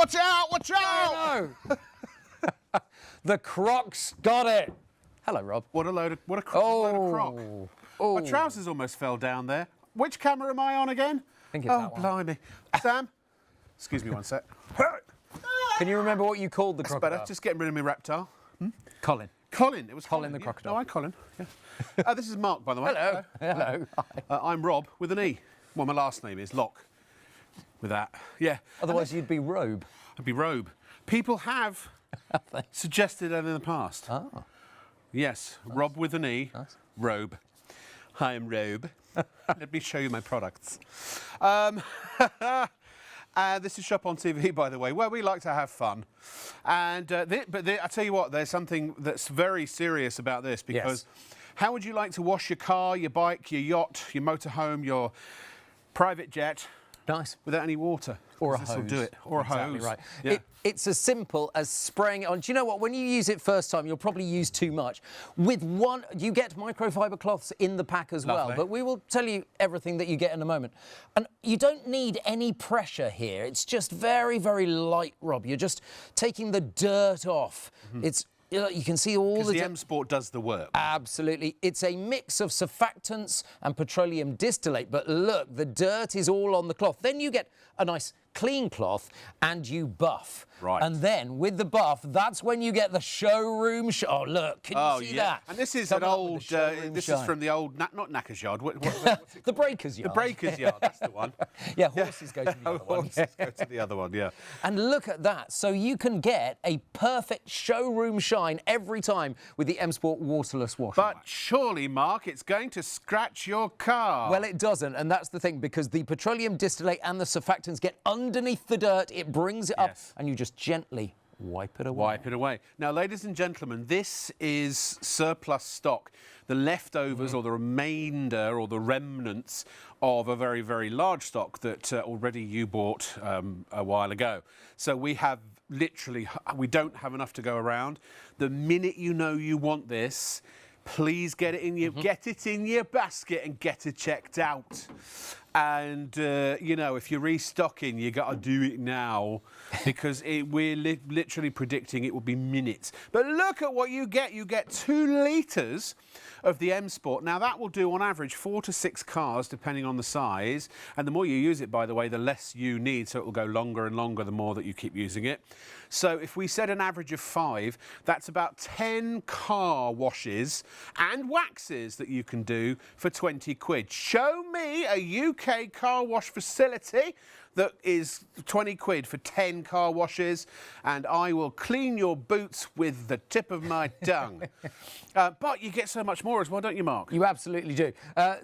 Watch out! Watch out! Oh, no. The Crocs got it. Hello, Rob. What a load of load of croc. Oh. My trousers almost fell down there. Which camera am I on again? I think it's that one. Blimey. Sam? Excuse me one sec. Can you remember what you called the That's crocodile? better. Just getting rid of my reptile. Colin. Colin. It was Colin the yeah. crocodile. No, I'm Colin. Yeah. This is Mark, by the way. Hello. Hello. Hi. I'm Rob with an E. Well, my last name is Locke. With that. Yeah. Otherwise, you'd be Robe. I'd be Robe. People have suggested that in the past. Ah. Yes. Nice. Rob with an E. Nice. Robe. Hi, I'm Robe. Let me show you my products. This is Shop on TV, by the way, where we like to have fun. And I tell you what, there's something that's very serious about this, because how would you like to wash your car, your bike, your yacht, your motorhome, your private jet? Nice. Without any water. Or a This will hose. do it. Or a Exactly hose. right. Yeah. It's as simple as spraying it on. Do you know what? When you use it first time, you'll probably use too much. With one, you get microfiber cloths in the pack as well. But we will tell you everything that you get in a moment. And you don't need any pressure here. It's just very, very light, Rob. You're just taking the dirt off. It's you can see all the M Sport does the work. Absolutely. It's a mix of surfactants and petroleum distillate. But look, the dirt is all on the cloth. Then you get a nice clean cloth and you buff. Right. And then with the buff, that's when you get the showroom Oh, look, can you see that? And this is Coming an up with old, the showroom this shine. is from the old, not Knackers Yard. What's it The called? Breakers Yard. The Breakers Yard, that's the one. Yeah, horses go to the other one. Horses go to the other one, yeah. And look at that. So you can get a perfect showroom shine every time with the M Sport waterless wash. But surely, Mark, it's going to scratch your car. Well, it doesn't, and that's the thing, because the petroleum distillate and the surfactants get underneath the dirt, it brings it up, and you just gently wipe it away. Wipe it away. Now, ladies and gentlemen, this is surplus stock, the leftovers or the remainder or the remnants of a very, very large stock that already you bought a while ago. So we have literally, we don't have enough to go around. The minute you know you want this, please get it in your basket and get it checked out. And you know, if you're restocking, you got to do it now, because we're literally predicting it will be minutes. But look at what you get. You get 2 litres of the M Sport. Now that will do on average 4 to 6 cars, depending on the size. And the more you use it, by the way, the less you need. So it will go longer and longer the more that you keep using it. So if we said an average of 5, that's about 10 car washes and waxes that you can do for 20 quid. Show me a UK car wash facility that is 20 quid for 10 car washes, and I will clean your boots with the tip of my tongue. But you get so much more as well, don't you, Mark? You absolutely do.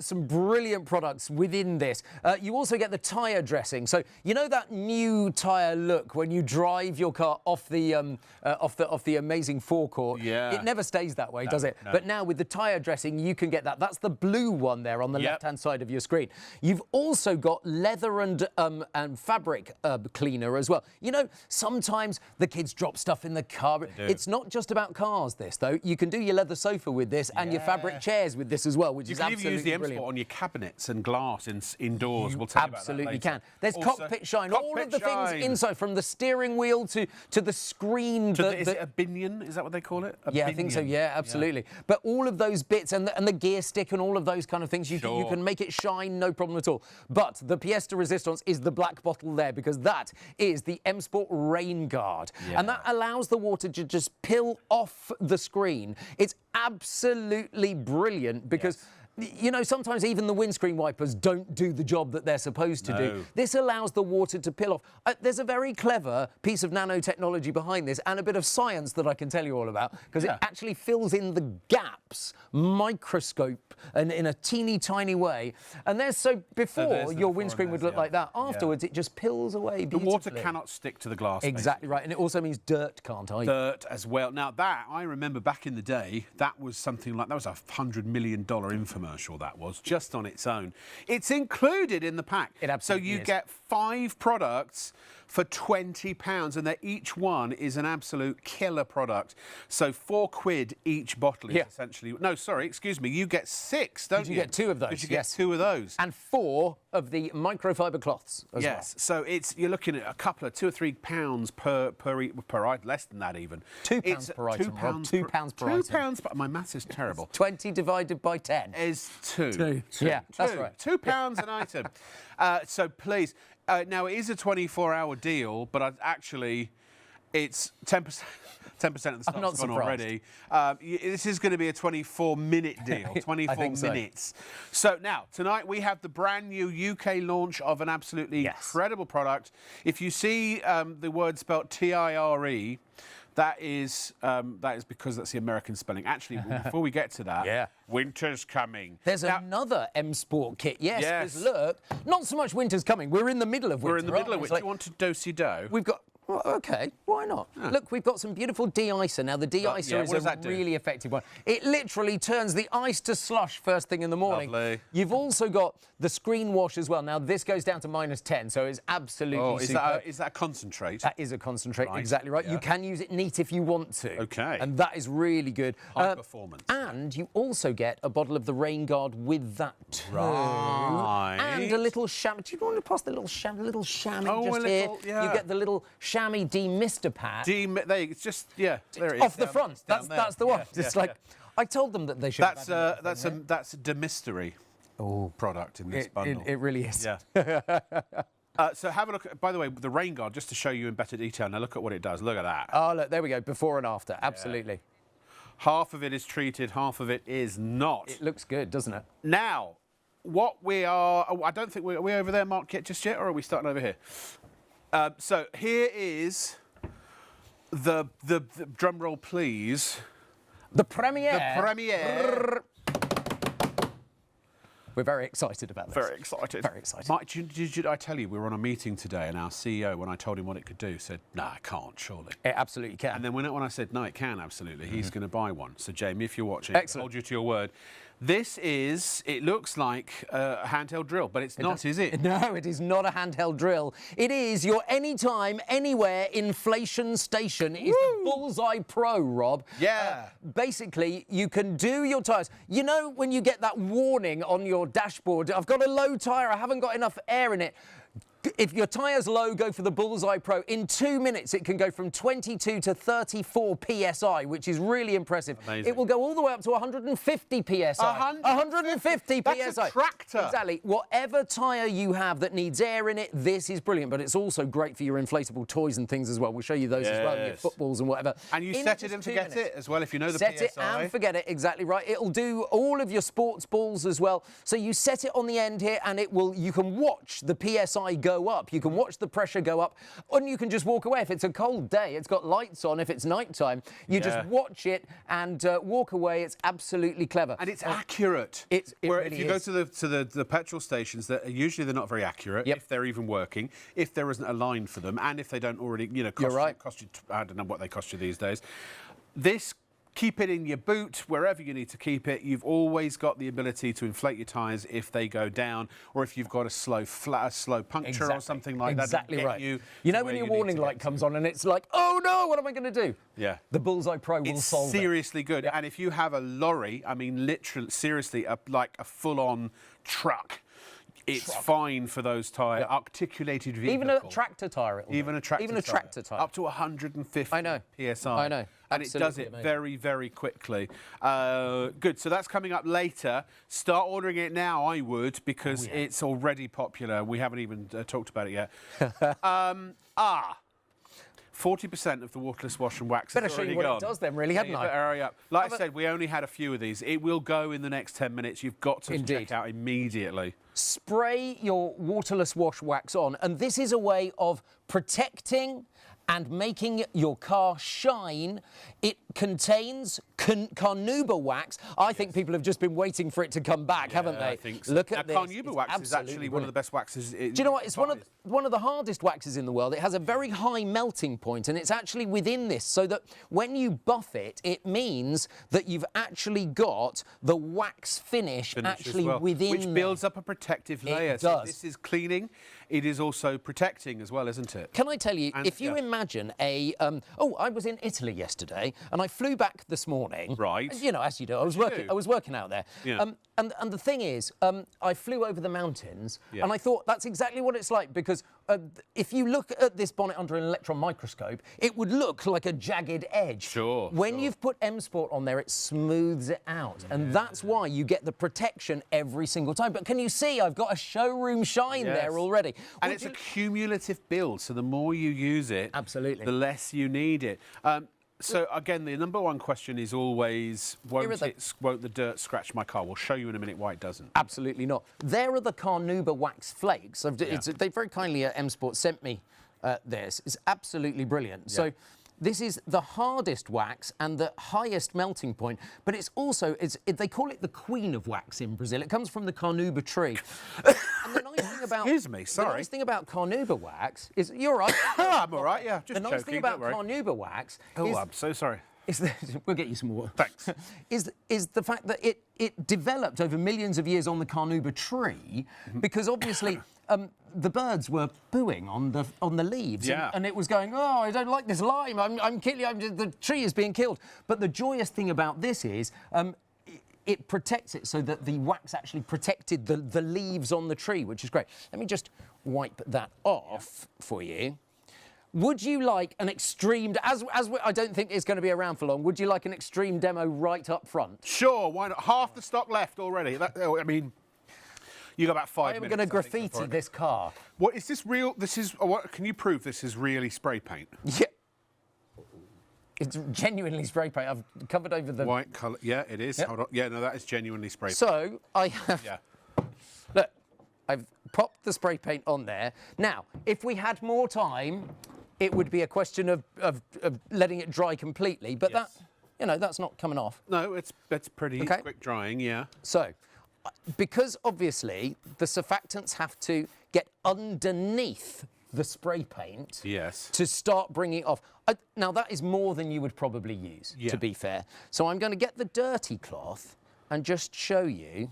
Some brilliant products within this. You also get the tyre dressing. So you know that new tyre look when you drive your car off the amazing forecourt? Yeah. It never stays that way, does it? No. But now with the tyre dressing, you can get that. That's the blue one there on the left-hand side of your screen. You've also got leather and fabric cleaner as well. You know, sometimes the kids drop stuff in the car. It's not just about cars, this, though. You can do your leather sofa with this and your fabric chairs with this as well, which is absolutely brilliant. You can even use the M Sport on your cabinets and glass indoors. We'll tell you about that later. Absolutely can. There's cockpit shine. All of the things inside, from the steering wheel to the screen. Is it a binion? Is that what they call it? I think so. Yeah, absolutely. Yeah. But all of those bits and the gear stick and all of those kind of things, you can make it shine, no problem at all. But the pièce de résistance is the black bottle there, because that is the M Sport Rain Guard. Yeah. And that allows the water to just pill off the screen. It's absolutely brilliant, because you know, sometimes even the windscreen wipers don't do the job that they're supposed to do. This allows the water to pill off. There's a very clever piece of nanotechnology behind this, and a bit of science that I can tell you all about, because it actually fills in the gaps, microscope, and in a teeny tiny way. And before your windscreen would look like that. Afterwards, it just pills away beautifully. The water cannot stick to the glass. Exactly right. And it also means dirt can't either. Dirt as well. Now that, I remember back in the day, that was something like, that was $100 million infamy. commercial that was, just on its own. It's included in the pack. It absolutely So you is. get 5 products for £20, and each one is an absolute killer product. So £4 each bottle is essentially... No, sorry, excuse me. You get 6, don't you? You get 2 of those, You get 2 of those. And 4 of the microfiber cloths as well. Yes, so you're looking at a couple of £2 or £3 per item, less than that even. £2 per item, Rob. £2 per item. £2, but my maths is terrible. 20 divided by 10 is 2. Yeah, that's right. £2 an item. So please, now it is a 24-hour deal, but actually it's 10%. 10% of the stock's gone already. This is going to be a 24-minute deal, 24 minutes. So now, tonight we have the brand new UK launch of an absolutely incredible product. If you see the word spelled TIRE, that is because that's the American spelling. Actually, before we get to that, winter's coming. There's another M Sport kit. Yes. Look, not so much winter's coming. We're in the middle of winter. We're in the middle of winter. Do you want to do-si-do? We've got... Well, OK, why not? Look, we've got some beautiful de-icer. Now, the de-icer is a really effective one. It literally turns the ice to slush first thing in the morning. Lovely. You've also got the screen wash as well. Now, this goes down to -10, so it's absolutely super. Is that a concentrate? That is a concentrate, exactly right. You can use it neat if you want to. OK. And that is really good. High performance. And you also get a bottle of the Rain Guard with that too. Right. And a little chamois. Do you want to pass the little chamois just here? Yeah. You get the little chamois demister pad. It's just, there it is. Off the front. That's the one. I told them that they should. That's a demistery product in this bundle. It really is. Yeah. So have a look. By the way, the Rain Guard, just to show you in better detail. Now look at what it does. Look at that. Oh, look, there we go. Before and after. Absolutely. Half of it is treated, half of it is not. It looks good, doesn't it? Now, what we are... I don't think are we over there, Mark, just yet, or are we starting over here? So here is the drum roll, please. The premiere. The premiere. We're very excited about this. Very excited. Very excited. Mike, did I tell you we were on a meeting today, and our CEO, when I told him what it could do, said, "No, I can't, surely." It absolutely can. And then when I said, "No, it can, absolutely," he's going to buy one. So, Jamie, if you're watching, hold you to your word. This is, it looks like a handheld drill, but it's not, is it? No, it is not a handheld drill. It is your anytime, anywhere inflation station. It's the Bullseye Pro, Rob. Yeah. Basically, you can do your tyres. You know when you get that warning on your dashboard, I've got a low tyre, I haven't got enough air in it. If your tyre's low, go for the Bullseye Pro. In 2 minutes, it can go from 22 to 34 PSI, which is really impressive. Amazing. It will go all the way up to 150 PSI. 150 PSI. That's a tractor. Exactly. Whatever tyre you have that needs air in it, this is brilliant. But it's also great for your inflatable toys and things as well. We'll show you those as well, your footballs and whatever. And you set it and forget it as well, if you know the set PSI. Set it and forget it, exactly right. It'll do all of your sports balls as well. So you set it on the end here, and you can watch the PSI go up. You can watch the pressure go up, and you can just walk away. If it's a cold day, it's got lights on. If it's nighttime, you just watch it and walk away. It's absolutely clever. And it's accurate. It really if you go to the petrol stations, usually they're not very accurate, if they're even working, if there isn't a line for them, and if they don't already, cost you, I don't know what they cost you these days. Keep it in your boot, wherever you need to keep it. You've always got the ability to inflate your tyres if they go down, or if you've got a slow puncture or something like that. Exactly right. You know when your warning light comes on and it's like, oh no, what am I going to do? Yeah. The Bullseye Pro will solve it. It's seriously good. And if you have a lorry, I mean, literally, seriously, like a full-on truck, it's fine for those tyre articulated vehicles. Even a tractor tyre. Even a tractor tyre. Up to 150 PSI. I know. And it does it very, very quickly. Good. So that's coming up later. Start ordering it now, I would, because it's already popular. We haven't even talked about it yet. 40% of the waterless wash and wax better is show already you what gone. it does then, really, hadn't I? Hurry up. Like I said, we only had a few of these. It will go in the next 10 minutes. You've got to check out immediately. Spray your waterless wash wax on, and this is a way of protecting and making your car shine. It contains Carnauba wax. I think people have just been waiting for it to come back, haven't they? I think so. Look at this. Carnauba wax is actually one of the best waxes. Do you know what? It's one of the hardest waxes in the world. It has a very high melting point, and it's actually within this, so that when you buff it, it means that you've actually got the wax finish actually within which builds up a protective layer. It So does. this is cleaning. It is also protecting as well, isn't it? Can I tell you, if you imagine a... I was in Italy yesterday, and I flew back this morning. Right. You know, as you do. I was working out there. Yeah. And the thing is, I flew over the mountains, and I thought that's exactly what it's like, because if you look at this bonnet under an electron microscope, it would look like a jagged edge. Sure. When you've put M Sport on there, it smooths it out, and that's why you get the protection every single time. But can you see, I've got a showroom shine there already. And it's a cumulative build, so the more you use it, absolutely, the less you need it. So again, the number one question is always, won't the dirt scratch my car? We'll show you in a minute why it doesn't. Absolutely not. There are the Carnauba wax flakes. They very kindly at M Sport sent me this. It's absolutely brilliant. Yeah. So this is the hardest wax and the highest melting point, but it's also, they call it the queen of wax in Brazil. It comes from the Carnauba tree. And the nice thing about... Excuse me, sorry. The nice thing about Carnauba wax is... You're right. I'm all right, yeah. Just the nice thing about Carnauba wax is... I'm so sorry. We'll get you some more. Thanks. is the fact that it developed over millions of years on the Carnauba tree, because obviously... the birds were pooing on the leaves, and it was going, oh, I don't like this lime. The tree is being killed. But the joyous thing about this is it protects it, so that the wax actually protected the leaves on the tree, which is great. Let me just wipe that off for you. Would you like an extreme, I don't think it's going to be around for long, would you like an extreme demo right up front? Sure, why not? Half the stock left already. You got about 5 minutes. I'm going to graffiti this car. What is this real? Can you prove this is really spray paint? Yeah. It's genuinely spray paint. I've covered over the... White colour. Yeah, it is. Yep. Hold on. Yeah, no, that is genuinely spray paint. So, I have... Yeah. Look, I've popped the spray paint on there. Now, if we had more time, it would be a question of letting it dry completely. But that's not coming off. No, it's pretty quick drying, yeah. So... because obviously the surfactants have to get underneath the spray paint to start bringing it off. Now that is more than you would probably use, to be fair. So I'm going to get the dirty cloth and just show you.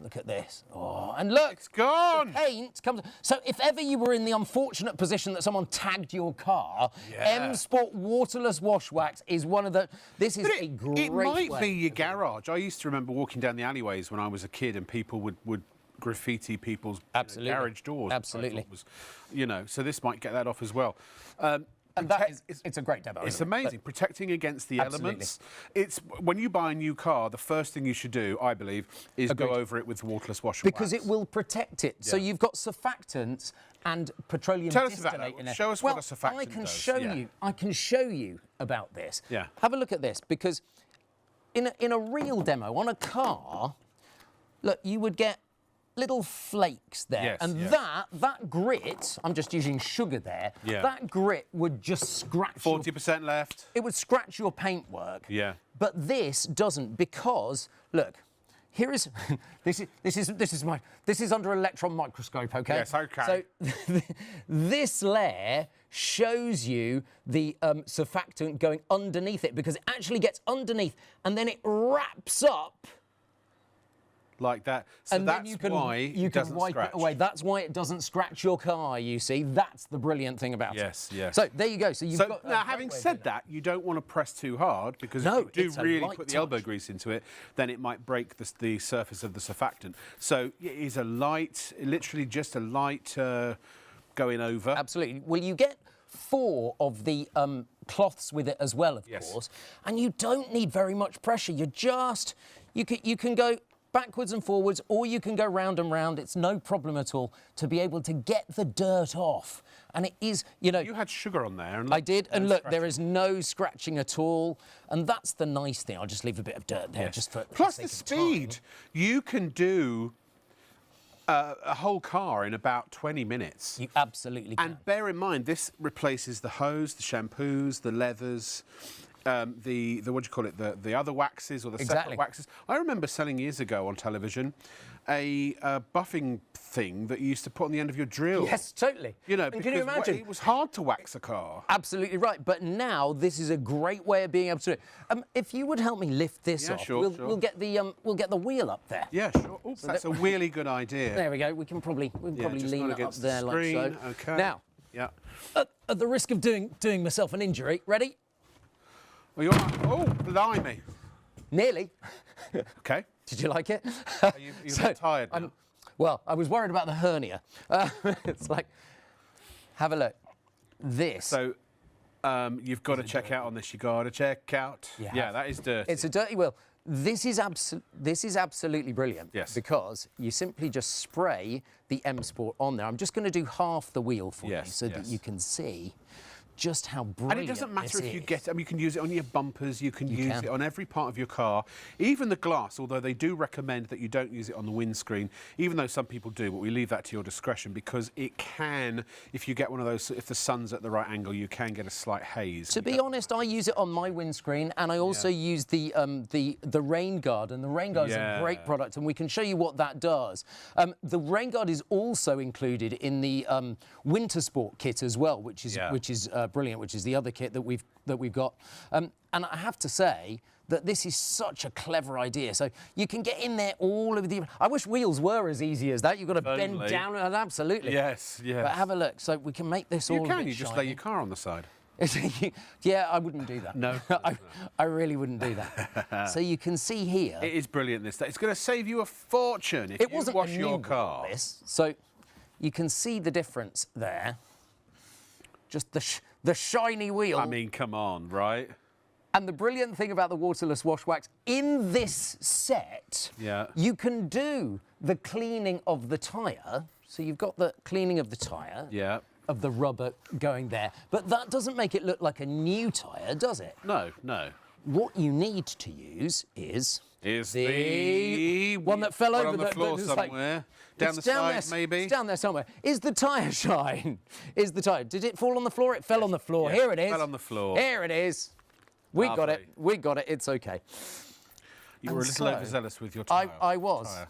Look at this. Oh, and look, it's gone. The paint comes. So if ever you were in the unfortunate position that someone tagged your car, M Sport waterless wash wax is one of the. This is a great. It might be your garage. I used to remember walking down the alleyways when I was a kid, and people would graffiti people's garage doors. Absolutely. So this might get that off as well. And it's a great demo. It's amazing. Protecting against the elements. It's when you buy a new car, the first thing you should do, I believe, is go over it with waterless wash. Because it will protect it. So you've got surfactants and petroleum distillate in it. Show us what a surfactant does. I can show you about this. Yeah. Have a look at this, because in a real demo on a car, look, you would get little flakes there, that grit, I'm just using sugar there, that grit would just scratch 40% left. It would scratch your paintwork. Yeah. But this doesn't, because look, here is this is under electron microscope, okay? Yes, okay. So this layer shows you the surfactant going underneath it, because it actually gets underneath and then it wraps up like that. So and that's why you can wipe it away. That's why it doesn't scratch your car, you see. That's the brilliant thing about it. Yes. So there you go. So you've got... Now, having said that, you don't want to press too hard, because if you do really put the elbow grease into it, then it might break the surface of the surfactant. So it is literally just a light going over. Absolutely. Well, you get 4 of the cloths with it as well, of course, and you don't need very much pressure. You can go backwards and forwards, or you can go round and round. It's no problem at all to be able to get the dirt off. And it is, You had sugar on there. And I did, and look, there is no scratching at all. And that's the nice thing. I'll just leave a bit of dirt there just for... Plus the speed. You can do a whole car in about 20 minutes. You absolutely can. And bear in mind, this replaces the hose, the shampoos, the leathers. the what do you call it, the other waxes or the separate waxes. I remember selling years ago on television a buffing thing that you used to put on the end of your drill. Yes, totally. You know, and because can you imagine? It was hard to wax a car. Absolutely right. But now this is a great way of being able to do it. If you would help me lift this off, sure. We'll get the wheel up there. Yeah, sure. Oops, so that's a really good idea. There we go. We can probably lean it up there like so. Okay. Now, at the risk of doing myself an injury, ready? Well, you're oh, blimey. Nearly. Okay. Did you like it? Are you tired now? Well, I was worried about the hernia. It's like, have a look. This. So, you've got to check out on this. You got to check out. Yeah, that is dirty. It's a dirty wheel. This is absolutely brilliant. Yes. Because you simply just spray the M Sport on there. I'm just going to do half the wheel for you so that you can see just how brilliant. And it doesn't matter if you get you can use it on your bumpers, you can use it on every part of your car, even the glass, although they do recommend that you don't use it on the windscreen, even though some people do, but we leave that to your discretion because it can, if you get one of those, if the sun's at the right angle, you can get a slight haze. To be honest, I use it on my windscreen and I also use the rain guard, and the rain guard is a great product and we can show you what that does. The rain guard is also included in the winter sport kit as well, which is brilliant, which is the other kit that we've got. And I have to say that this is such a clever idea. So you can get in there all of the... I wish wheels were as easy as that. You've got to bend down, and absolutely. Yes. But have a look. So we can make this all a bit you just lay your car on the side. Yeah, I wouldn't do that. No. I really wouldn't do that. So you can see here... It is brilliant, this. It's going to save you a fortune if you wash your car. So you can see the difference there. Just the shiny wheel. I mean, come on, right? And the brilliant thing about the waterless wash wax, in this set, you can do the cleaning of the tyre. So you've got the cleaning of the tyre, of the rubber going there. But that doesn't make it look like a new tyre, does it? No, no. What you need to use is the one that fell over on the floor somewhere. Down the side, maybe? It's down there somewhere. Is the tyre shine? Is the tyre? Did it fall on the floor? It fell on the floor. Yeah, Here it is. Fell on the floor. Here it is. We got it. We got it. It's okay. You were a little overzealous with your tyre. I was.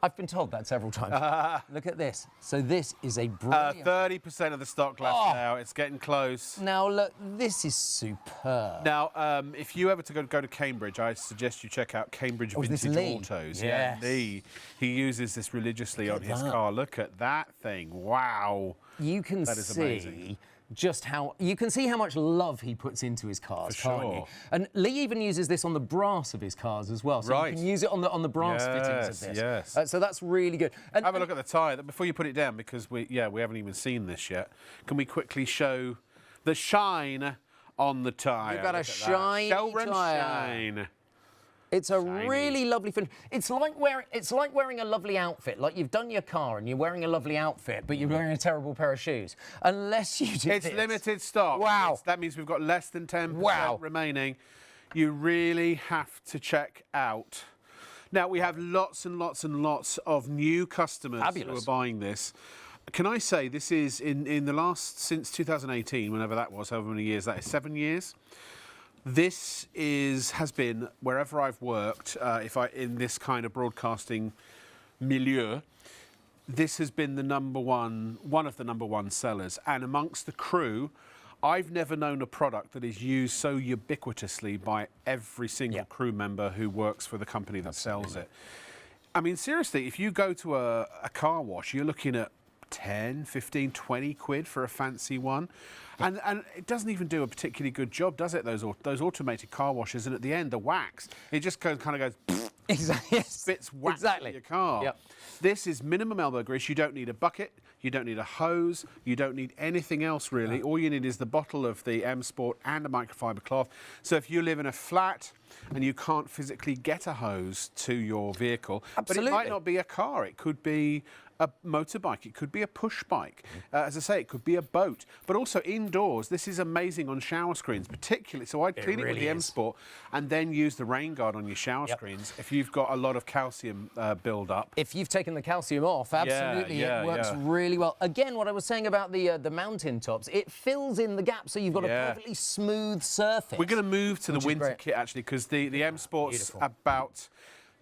I've been told that several times. Look at this. So this is a brilliant... 30% of the stock left now. It's getting close. Now, look, this is superb. Now, if you ever go to Cambridge, I suggest you check out Cambridge Vintage Autos. Yes. Yeah, Lee. He uses this religiously on his car. Look at that thing. Wow. You can see just how much love he puts into his cars, can't you? And Lee even uses this on the brass of his cars as well. So you can use it on the brass fittings of this. Yes. So that's really good. And have a look at the tyre before you put it down, because we haven't even seen this yet. Can we quickly show the shine on the tyre? You've got a shiny tyre. It's a really lovely finish. It's like wearing a lovely outfit. Like you've done your car and you're wearing a lovely outfit, but you're wearing a terrible pair of shoes. Unless you do It's limited stock. Wow. That means we've got less than 10% remaining. You really have to check out. Now, we have lots and lots and lots of new customers who are buying this. Can I say this is in the last, since 2018, whenever that was, however many years, that is 7 years. This has been, wherever I've worked, in this kind of broadcasting milieu, this has been one of the number one sellers. And amongst the crew, I've never known a product that is used so ubiquitously by every single crew member who works for the company that sells it. I mean, seriously, if you go to a car wash, you're looking at 10, 15, 20 quid for a fancy one. And it doesn't even do a particularly good job, does it, those automated car washes? And at the end, the wax, it just kind of goes... Exactly. Spits wax in your car. Yep. This is minimum elbow grease. You don't need a bucket. You don't need a hose. You don't need anything else, really. All you need is the bottle of the M Sport and a microfiber cloth. So if you live in a flat and you can't physically get a hose to your vehicle. Absolutely. But it might not be a car. It could be a motorbike. It could be a push bike. As I say, it could be a boat. But also indoors, this is amazing on shower screens, particularly. So I'd clean it with the M Sport and then use the rain guard on your shower screens if you've got a lot of calcium build up. If you've taken the calcium off, absolutely, it works really well. Again, what I was saying about the mountain tops, it fills in the gap, so you've got a perfectly smooth surface. We're going to move to the winter kit, actually, because the M Sport's about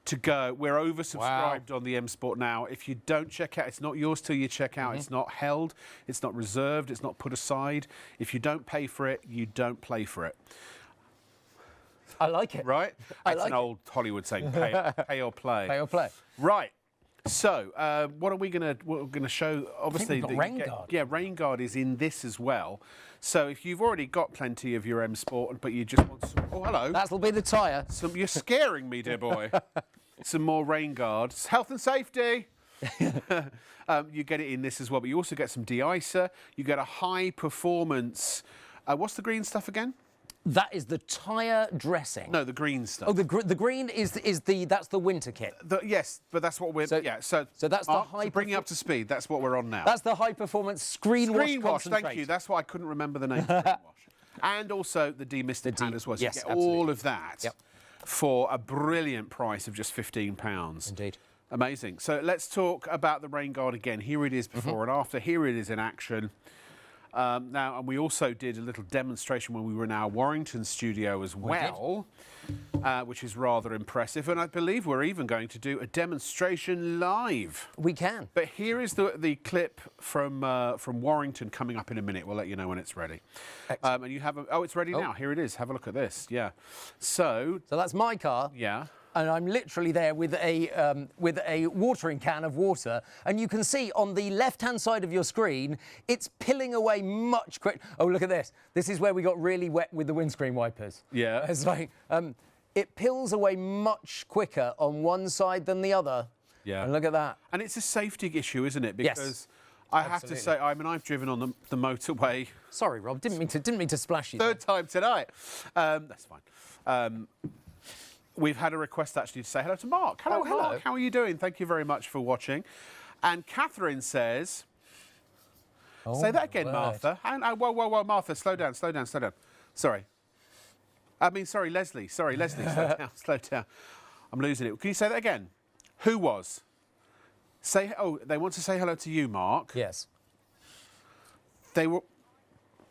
to go. We're oversubscribed on the M Sport now. If you don't check out, it's not yours till you check out. It's not held, it's not reserved, it's not put aside. If you don't pay for it, you don't play for it. I like it. Right? That's an old Hollywood saying, pay or play. Pay or play. Right. So, what are we going to show? Obviously, rain guard. Yeah, rain guard is in this as well. So, if you've already got plenty of your M Sport, but you just want some, oh hello, That'll be the tyre. you're scaring me, dear boy. Some more rain guards, health and safety. You get it in this as well, but you also get some de-icer. You get a high performance. What's the green stuff again? That is the tyre dressing. No, the green stuff. Oh, the green is that's the winter kit. Yes, but that's what we're. So that's the high. Bring you up to speed. That's what we're on now. That's the high performance screen wash concentrate. Thank you. That's why I couldn't remember the name. Screen wash. And also the demystic pad as well. So yes, you get absolutely. all of that for a brilliant price of just £15. Indeed. Amazing. So let's talk about the rain guard again. Here it is before and after. Here it is in action. Now, and we also did a little demonstration when we were in our Warrington studio as well, which is rather impressive. And I believe we're even going to do a demonstration live. We can. But here is the clip from Warrington coming up in a minute. We'll let you know when it's ready. And you have it's ready now. Here it is. Have a look at this. Yeah. So that's my car. Yeah. And I'm literally there with a watering can of water, and you can see on the left-hand side of your screen, it's pilling away much quicker. Oh, look at this. This is where we got really wet with the windscreen wipers. Yeah. It's like, it pills away much quicker on one side than the other. Yeah. And look at that. And it's a safety issue, isn't it? Because yes. I have to say, I mean, I've driven on the motorway. Sorry, Rob. Didn't mean to splash you. Third time tonight. That's fine. We've had a request actually to say hello to Mark. Hello, hello. Mark. How are you doing? Thank you very much for watching. And Catherine says, say that again, Martha. And, whoa, Martha, slow down. Sorry. Sorry, Leslie. Slow down. I'm losing it. Can you say that again? Who was? They want to say hello to you, Mark. Yes. They were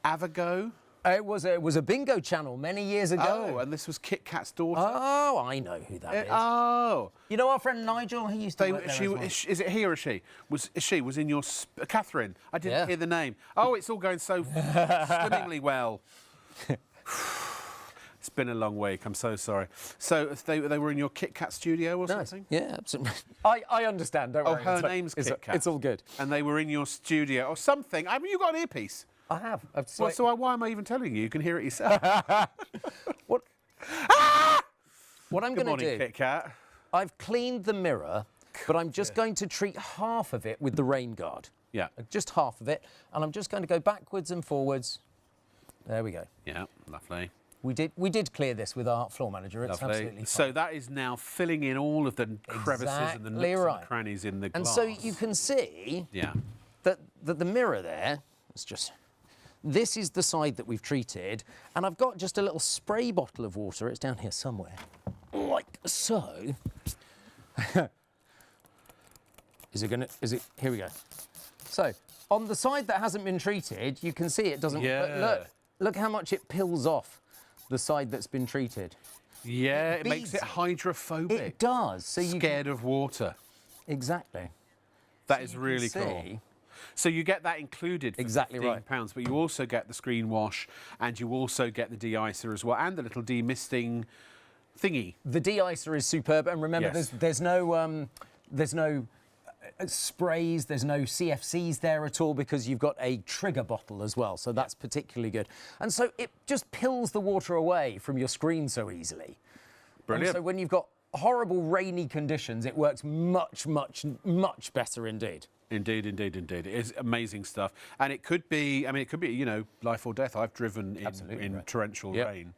Avago. It was a bingo channel many years ago. Oh, and this was Kit Kat's daughter. Oh, I know who that is. Oh, you know our friend Nigel? He used to work there as well. Is it he or she? Was in your Catherine? I didn't hear the name. Oh, it's all going so swimmingly well. It's been a long week. I'm so sorry. So they were in your Kit Kat studio or something? Yeah, absolutely. I understand. Don't worry. Oh, her name's Kit Kat. It's all good. And they were in your studio or something. I mean, you got an earpiece. I have. So why am I even telling you? You can hear it yourself. What I'm going to do... Kit Kat. I've cleaned the mirror, but I'm just going to treat half of it with the rain guard. Yeah. Just half of it. And I'm just going to go backwards and forwards. There we go. Yeah, lovely. We did clear this with our floor manager. It's absolutely fine. So that is now filling in all of the crevices and the nooks and crannies in the glass. And so you can see that the mirror there, it's just... This is the side that we've treated, and I've got just a little spray bottle of water. It's down here somewhere, like so. Here we go. So, on the side that hasn't been treated, you can see it doesn't... But look how much it pills off the side that's been treated. Yeah, it makes it hydrophobic. It does. So scared of water. Exactly. That is really cool. So you get that included for £15, but you also get the screen wash, and you also get the de-icer as well, and the little demisting thingy. The de-icer is superb, and remember, there's no sprays, there's no CFCs there at all, because you've got a trigger bottle as well, so that's particularly good. And so it just pills the water away from your screen so easily. Brilliant. And so when you've got horrible rainy conditions, it works much, much, much better indeed. Indeed. It is amazing stuff. And it could be, you know, life or death. I've driven in torrential rain.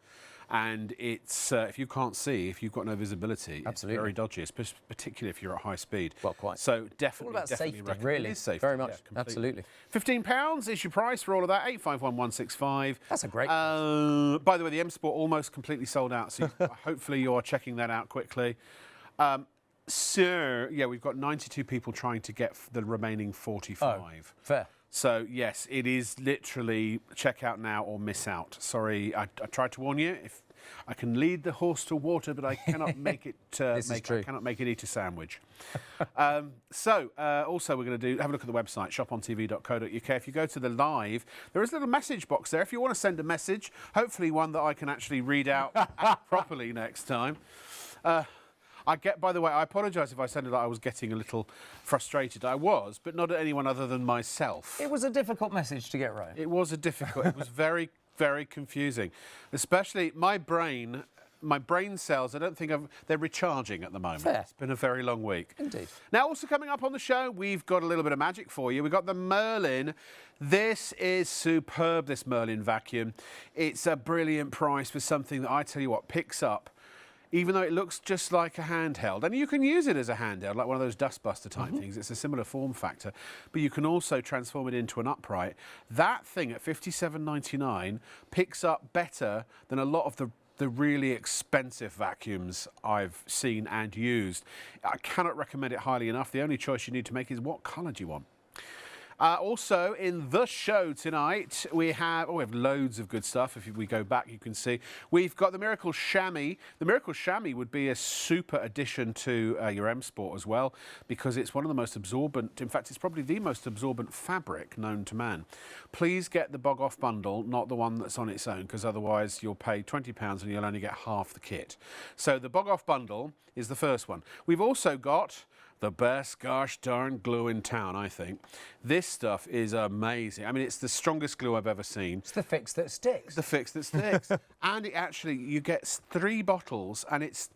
and it's if you can't see, if you've got no visibility, Absolutely. it's very dodgy, particularly if you're at high speed. Well, quite. So definitely, All about definitely safety, really. It is safety, Very much. yeah, completely. Absolutely. £15 is your price for all of that. 851 165. That's a great By the way, the M Sport almost completely sold out. So hopefully you are checking that out quickly. So yeah, we've got 92 people trying to get the remaining 45. Oh, fair. So yes, it is literally check out now or miss out. Sorry, I tried to warn you. If I can lead the horse to water, but I cannot make it. I cannot make it eat a sandwich. Also, we're going to have a look at the website shopontv.co.uk. If you go to the live, there is a little message box there. If you want to send a message, hopefully one that I can actually read out properly next time. By the way, I apologise if I sounded like I was getting a little frustrated. I was, but not at anyone other than myself. It was a difficult message to get right. It was it was very, very confusing. Especially my brain cells, I don't think they're recharging at the moment. Fair. It's been a very long week. Indeed. Now, also coming up on the show, we've got a little bit of magic for you. We've got the Merlin. This is superb, this Merlin vacuum. It's a brilliant price for something that I tell you what, picks up, even though it looks just like a handheld. And you can use it as a handheld, like one of those dustbuster type things. It's a similar form factor. But you can also transform it into an upright. That thing at $57.99 picks up better than a lot of the really expensive vacuums I've seen and used. I cannot recommend it highly enough. The only choice you need to make is what colour do you want? Also, in the show tonight, we have loads of good stuff. If we go back, you can see we've got the Miracle Chamois. The Miracle Chamois would be a super addition to your M Sport as well, because it's one of the most absorbent, in fact, it's probably the most absorbent fabric known to man. Please get the Bog Off bundle, not the one that's on its own, because otherwise you'll pay £20 and you'll only get half the kit. So the Bog Off bundle is the first one. We've also got the best gosh darn glue in town, I think. This stuff is amazing. I mean, it's the strongest glue I've ever seen. It's the fix that sticks. The fix that sticks. And it actually, you get 3 bottles and it's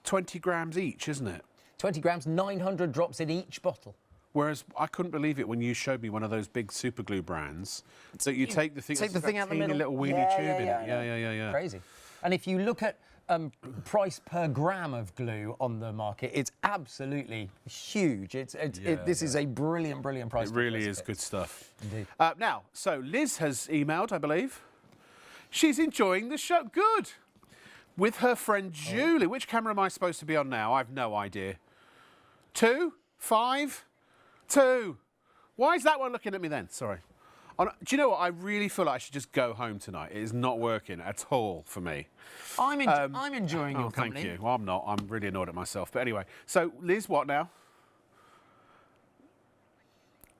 20 grams each, isn't it? 20 grams, 900 drops in each bottle. Whereas I couldn't believe it when you showed me one of those big super glue brands. So you take the thing, take the thing out the middle, little weeny tube in it. Yeah. Crazy. And if you look at price per gram of glue on the market, it's absolutely huge. This is a brilliant price. It really is good stuff. Indeed. Now, so Liz has emailed, I believe. She's enjoying the show. Good. With her friend Julie. Which camera am I supposed to be on now? I've no idea. 2? 5? 2. Why is that one looking at me then? Sorry. Do you know what? I really feel like I should just go home tonight. It is not working at all for me. I'm enjoying your company. Thank you. Well, I'm not. I'm really annoyed at myself. But anyway, so Liz, what now?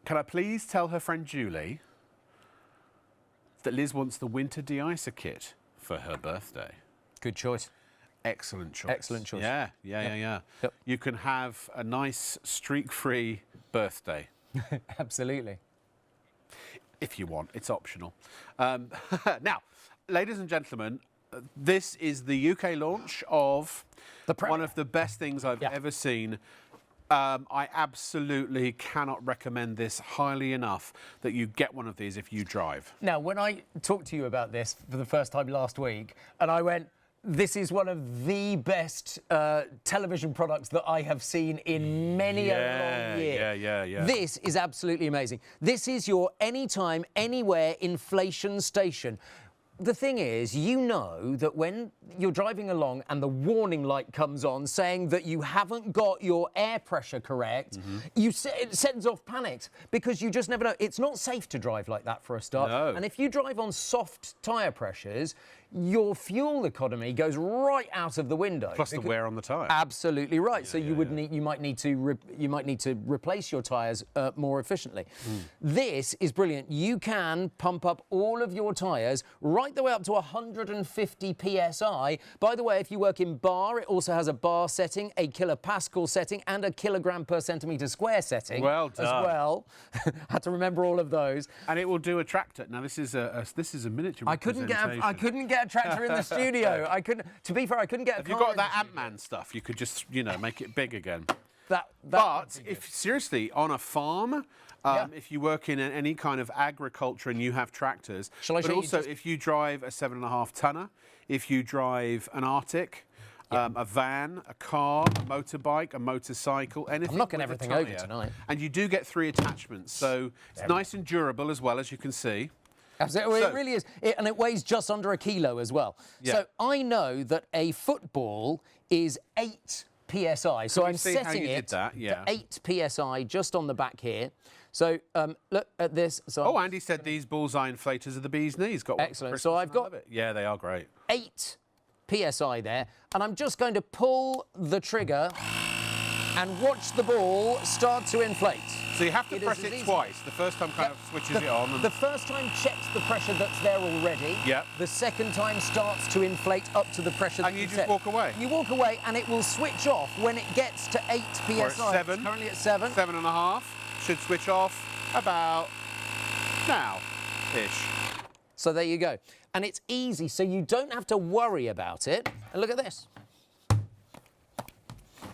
Can I please tell her friend Julie that Liz wants the winter de-icer kit for her birthday? Good choice. Excellent choice. Excellent choice. Yeah. Yep. You can have a nice streak-free birthday. Absolutely. If you want, it's optional. Now, ladies and gentlemen, this is the UK launch of one of the best things I've ever seen. I absolutely cannot recommend this highly enough that you get one of these if you drive. Now, when I talked to you about this for the first time last week, and I went, this is one of the best television products that I have seen in many a long year. Yeah. This is absolutely amazing. This is your anytime, anywhere inflation station. The thing is, you know that when you're driving along and the warning light comes on saying that you haven't got your air pressure correct, it sends off panics because you just never know. It's not safe to drive like that for a start. No. And if you drive on soft tyre pressures, your fuel economy goes right out of the window. Plus the wear on the tyre. Absolutely right. So you might need to replace your tyres more efficiently. This is brilliant. You can pump up all of your tyres right the way up to 150 psi. By the way, if you work in bar, it also has a bar setting, a kilopascal setting, and a kilogram per centimetre square setting. Well done. As well. Had to remember all of those. And it will do a tractor. Now this is a miniature. I couldn't get a tractor in the studio. To be fair, I couldn't get a car. If you've got that Ant-Man stuff, you could just, make it big again. But if seriously, on a farm, if you work in any kind of agriculture and you have tractors, but also if you drive a 7.5 tonner, if you drive an Arctic, a van, a car, a motorbike, a motorcycle, anything. I'm knocking everything over tonight. And you do get 3 attachments, so it's nice and durable as well, as you can see. Absolutely, it really is. And it weighs just under 1 kilo as well. Yeah. So I know that a football is 8 PSI. So I'm setting it to 8 PSI just on the back here. So look at this. So Andy said these bullseye inflators are the bee's knees. Got excellent. So I've got yeah, they are great. 8 PSI there, and I'm just going to pull the trigger and watch the ball start to inflate. So you have to press it twice. The first time kind of switches it on. The first time checks the pressure that's there already. Yeah. The second time starts to inflate up to the pressure that you set. And you just walk away. You walk away, and it will switch off when it gets to 8 PSI. Or at 7. It's currently at 7. 7.5. Should switch off about now-ish. So there you go. And it's easy, so you don't have to worry about it. And look at this.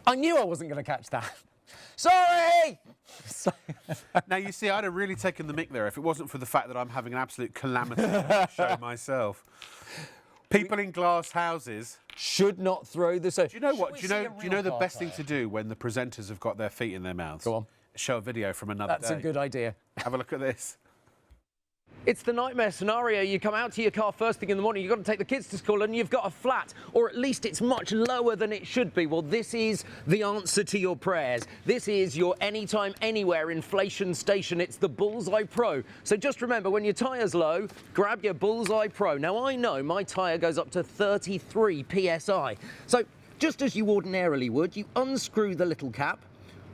I knew I wasn't going to catch that. Sorry! Now, you see, I'd have really taken the mick there if it wasn't for the fact that I'm having an absolute calamity show myself. People in glass houses should not throw this out. Do you know what? Do you know the best thing to do when the presenters have got their feet in their mouths? Go on. Show a video from another day. That's a good idea. Have a look at this. It's the nightmare scenario. You come out to your car first thing in the morning, you've got to take the kids to school, and you've got a flat, or at least it's much lower than it should be. Well, this is the answer to your prayers. This is your anytime, anywhere inflation station. It's the Bullseye Pro. So just remember, when your tyre's low, grab your Bullseye Pro. Now, I know my tyre goes up to 33 PSI. So just as you ordinarily would, you unscrew the little cap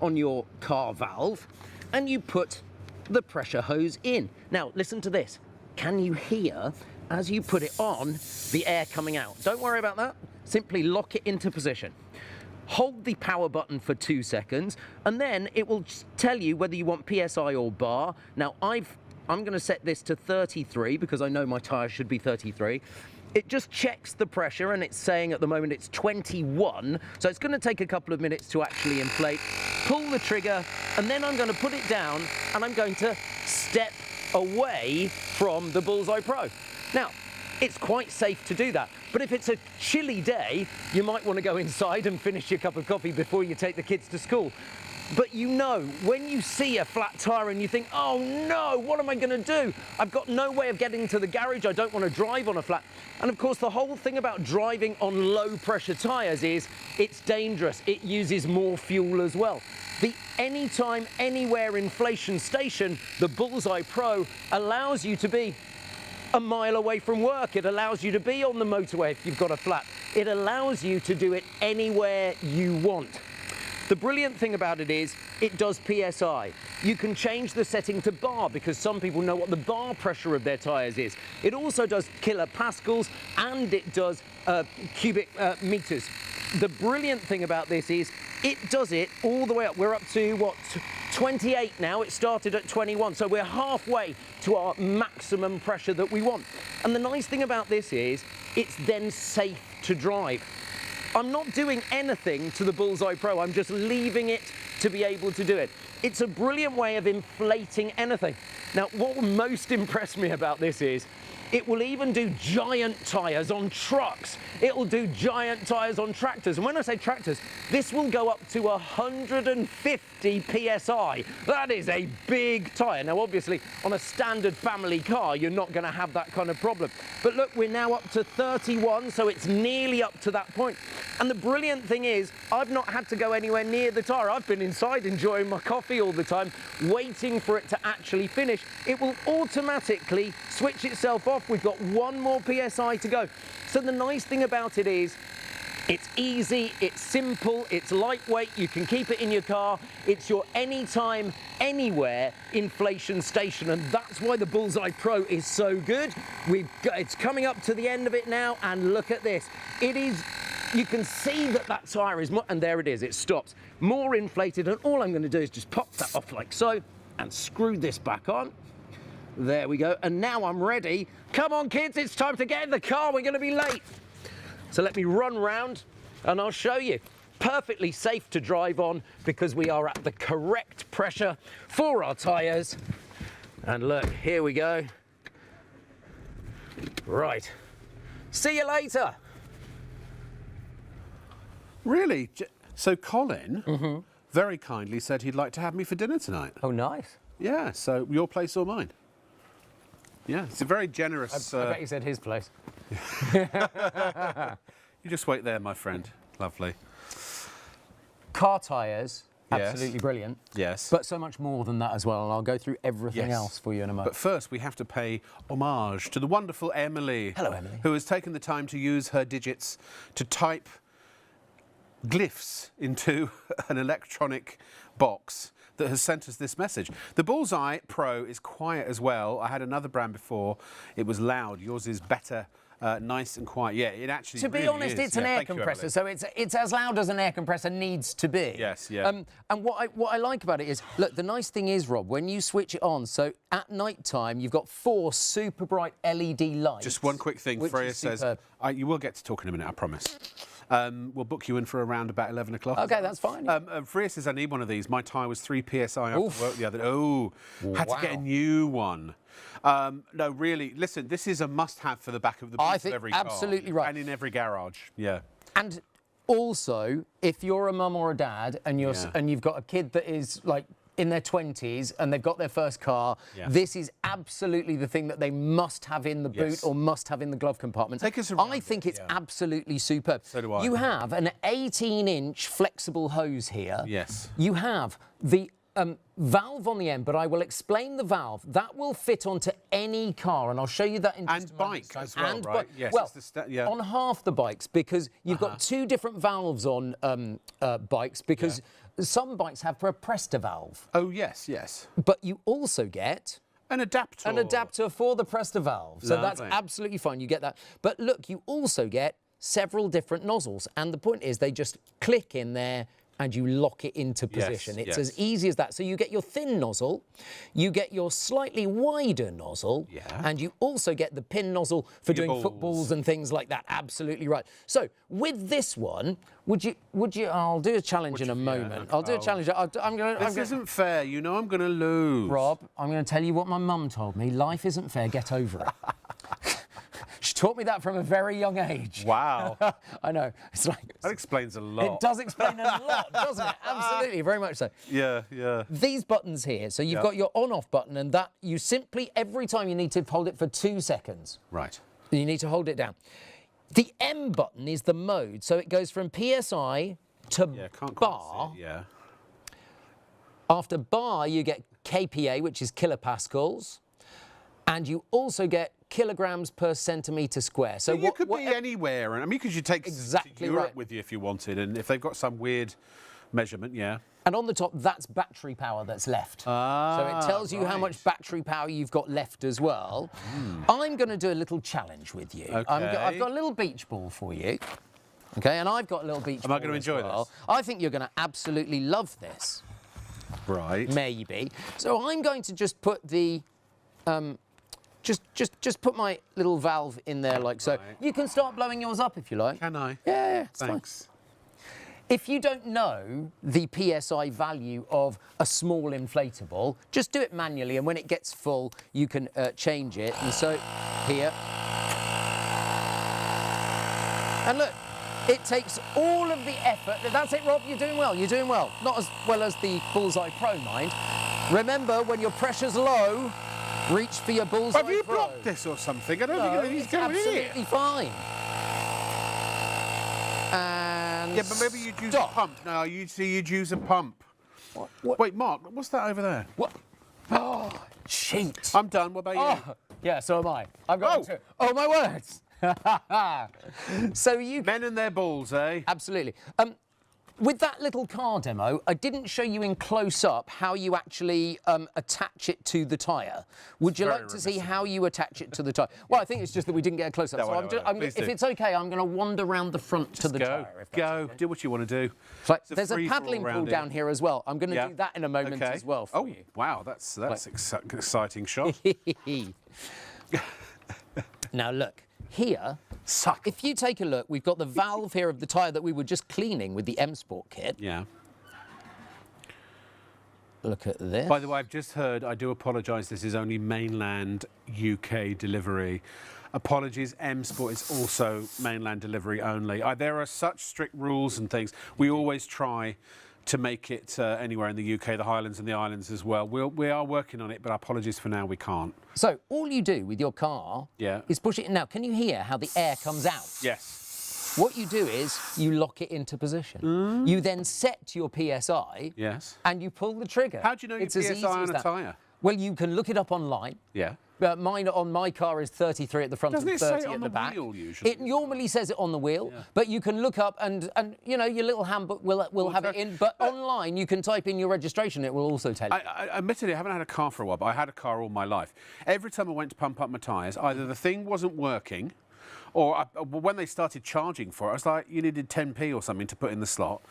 on your car valve, and you put the pressure hose in. Now, listen to this. Can you hear, as you put it on, the air coming out? Don't worry about that. Simply lock it into position. Hold the power button for 2 seconds, and then it will tell you whether you want PSI or bar. Now, I'm going to set this to 33 because I know my tyre should be 33. It just checks the pressure, and it's saying at the moment it's 21. So it's going to take a couple of minutes to actually inflate. Pull the trigger, and then I'm going to put it down, and I'm going to step away from the Bullseye Pro. Now, it's quite safe to do that. But if it's a chilly day, you might want to go inside and finish your cup of coffee before you take the kids to school. But you know, when you see a flat tyre and you think, oh no, what am I going to do? I've got no way of getting to the garage. I don't want to drive on a flat. And of course, the whole thing about driving on low pressure tyres is it's dangerous. It uses more fuel as well. The anytime, anywhere inflation station, the Bullseye Pro, allows you to be a mile away from work. It allows you to be on the motorway if you've got a flat. It allows you to do it anywhere you want. The brilliant thing about it is it does PSI. You can change the setting to bar because some people know what the bar pressure of their tyres is. It also does kilopascals, and it does cubic meters. The brilliant thing about this is it does it all the way up. We're up to, what, 28 now. It started at 21, so we're halfway to our maximum pressure that we want. And the nice thing about this is it's then safe to drive. I'm not doing anything to the Bullseye Pro. I'm just leaving it to be able to do it. It's a brilliant way of inflating anything. Now, what most impressed me about this is it will even do giant tyres on trucks. It will do giant tyres on tractors. And when I say tractors, this will go up to 150 PSI. That is a big tyre. Now, obviously, on a standard family car, you're not going to have that kind of problem. But look, we're now up to 31, so it's nearly up to that point. And the brilliant thing is, I've not had to go anywhere near the tyre. I've been inside enjoying my coffee all the time, waiting for it to actually finish. It will automatically switch itself off. We've got 1 more PSI to go. So the nice thing about it is it's easy, it's simple, it's lightweight, you can keep it in your car. It's your anytime, anywhere inflation station, and that's why the Bullseye Pro is so good. It's coming up to the end of it now, and look at this. It is, you can see that tyre is more, and there it is, it stops. More inflated, and all I'm going to do is just pop that off like so, and screw this back on. There we go, and now I'm ready. Come on, kids, it's time to get in the car. We're going to be late. So let me run round, and I'll show you. perfectly safe to drive on because we are at the correct pressure for our tyres. And look, here we go. Right. See you later. Really? So Colin very kindly said he'd like to have me for dinner tonight. Oh, nice. Yeah, so your place or mine? Yeah, it's a very generous... I bet he said his place. You just wait there, my friend. Lovely. Car tyres, Yes. absolutely brilliant. Yes. But so much more than that as well, and I'll go through everything Yes. else for you in a moment. But first, we have to pay homage to the wonderful Emily. Hello, Emily. Who has taken the time to use her digits to type glyphs into an electronic box that has sent us this message. The Bullseye Pro is quiet as well. I had another brand before. It was loud. Yours is better. Nice and quiet. Yeah, it actually To be really honest, is. it's an Yeah, air thank you, compressor, Emily. so it's as loud as an air compressor needs to be. Yes, yeah. And what I like about it is, look, the nice thing is, Rob, when you switch it on, so at night time, you've got 4 super bright LED lights. Just one quick thing. which Freya is says, superb. you will get to talk in a minute, I promise. We'll book you in for around about 11 o'clock. Okay, that's fine. Freya says, I need one of these. My tyre was 3 PSI after Oof. work the other day. Oh, had to get a Wow. new one. No, really, listen, this is a must-have for the back of the boot I of think every car. absolutely right. And in every garage, yeah. And also, if you're a mum or a dad and you've got a kid that is like in their 20s and they've got their first car, Yeah. this is absolutely the thing that they must have in the boot Yes. or must have in the glove compartment. Take us around I it, think it's yeah. absolutely superb. So do I. You have an 18-inch flexible hose here. Yes. You have the valve on the end, but I will explain the valve. That will fit onto any car, and I'll show you that in just And a moment. bike as well, And right? bi- Yes, well, it's the yeah. on half the bikes, because you've got 2 different valves on bikes, because some bikes have a Presta valve, Oh, yes, yes. but you also get An adapter. an adapter for the Presta valve. So that's Lovely. absolutely fine. You get that. But look, you also get several different nozzles. And the point is they just click in there and you lock it into position. It's as easy as that. So you get your thin nozzle, you get your slightly wider nozzle, and you also get the pin nozzle for doing balls. footballs and things like that. Absolutely right. So with this one, would you? I'll do a challenge in a moment. I'll do a challenge. This isn't fair. You know I'm going to lose. Rob, I'm going to tell you what my mum told me. Life isn't fair, get over it. She taught me that from a very young age. Wow. I know. It's like... That explains a lot. It does explain a lot, doesn't it? Absolutely, very much so. Yeah, yeah. These buttons here, so you've got your on-off button, and that you simply, every time you need to hold it for 2 seconds. Right. You need to hold it down. The M button is the mode, so it goes from PSI to Can't quite bar. see it, yeah. After bar, you get KPA, which is kilopascals, and you also get kilograms per centimetre square. So you could be anywhere. I mean, because you take Exactly Europe right. with you if you wanted, and if they've got some weird measurement, yeah. And on the top, that's battery power that's left. So it tells you how much battery power you've got left as well. I'm going to do a little challenge with you. Okay. I've got a little beach ball for you. Okay, and I've got a little beach ball. Am I going to as enjoy well. this? I think you're going to absolutely love this. Right. Maybe. So I'm going to just put the... Just put my little valve in there like so. Right. You can start blowing yours up if you like. Can I? Yeah, it's fine. Thanks. If you don't know the PSI value of a small inflatable, just do it manually, and when it gets full, you can change it. And so, here. And look, it takes all of the effort. That's it, Rob, you're doing well, you're doing well. Not as well as the Bullseye Pro, mind. Remember, when your pressure's low, reach for your Bullseye Pro. Have you blocked this or something? I don't think he's it's going absolutely here. fine. And Yeah, but maybe you'd use a pump. No, you'd use a pump. What? Wait, Mark, what's that over there? What? Oh, cheat. I'm done. What about you? Oh, yeah, so am I. I've got two. Oh, my words. So you... Men and their balls, eh? Absolutely. With that little car demo, I didn't show you in close-up how you actually attach it to the tyre. Would you like to see how you attach it to the tyre? Well, I think it's just that we didn't get a close-up. No, So I I'm know, just, I know. Please if do. it's OK, I'm going to wander round the front to the tyre. If that's Go. okay. Do what you want to do. There's a paddling pool down here as well. I'm going to do that in a moment as well for you. Wow, that's exciting shot. Now, look. here, if you take a look, we've got the valve here of the tyre that we were just cleaning with the M Sport kit. Yeah. Look at this. By the way, I've just heard, I do apologise, this is only mainland UK delivery. Apologies, M Sport is also mainland delivery only. There are such strict rules and things. We always try to make it anywhere in the UK, the Highlands and the Islands as well. We are working on it, but apologies for now, we can't. So all you do with your car is push it in. Now, can you hear how the air comes out? Yes. What you do is you lock it into position. You then set your PSI. Yes. And you pull the trigger. How do you know your PSI on a tyre? Well, you can look it up online. Yeah. Mine on my car is 33 at the front and 30 at the back. Wheel, usually? It normally says it on the wheel, but you can look up and you know, your little handbook will have it in. But online, you can type in your registration. It will also tell you. Admittedly, I haven't had a car for a while, but I had a car all my life. Every time I went to pump up my tyres, either the thing wasn't working, or when they started charging for it, I was like, you needed 10p or something to put in the slot.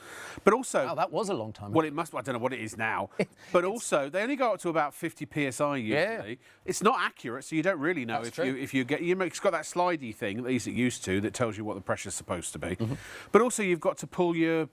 But also... Oh, that was a long time ago. Well, it must... I don't know what it is now. But also, they only go up to about 50 psi usually. Yeah. It's not accurate, so you don't really know if you get... It's got that slidey thing, at least it used to, that tells you what the pressure's supposed to be. But also, you've got to pull your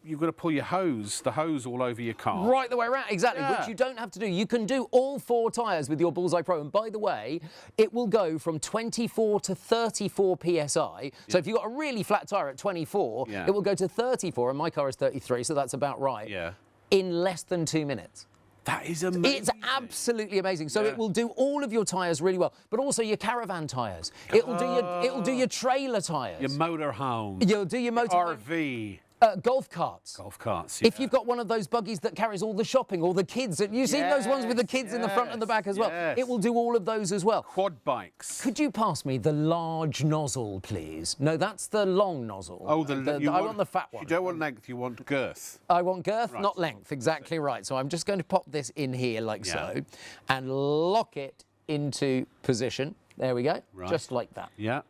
hose, the hose all over your car. Right the way around, exactly, which you don't have to do. You can do all 4 tyres with your Bullseye Pro. And by the way, it will go from 24 to 34 psi. So if you've got a really flat tyre at 24, it will go to 34, and my car is 33, so that's about right, in less than 2 minutes. That is amazing. It's absolutely amazing. So it will do all of your tyres really well, but also your caravan tyres. It'll do your trailer tyres. Your motorhome. You'll do your motorhome. RV. Golf carts. Golf carts, If you've got one of those buggies that carries all the shopping, all the kids, you've seen those ones with the kids in the front and the back as well. It will do all of those as well. Quad bikes. Could you pass me the large nozzle, please? No, that's the long nozzle. Oh, I want the fat one. You don't want length, you want girth. I want girth, not length. Exactly right. So I'm just going to pop this in here like so and lock it into position. There we go. Right. Just like that. Yeah.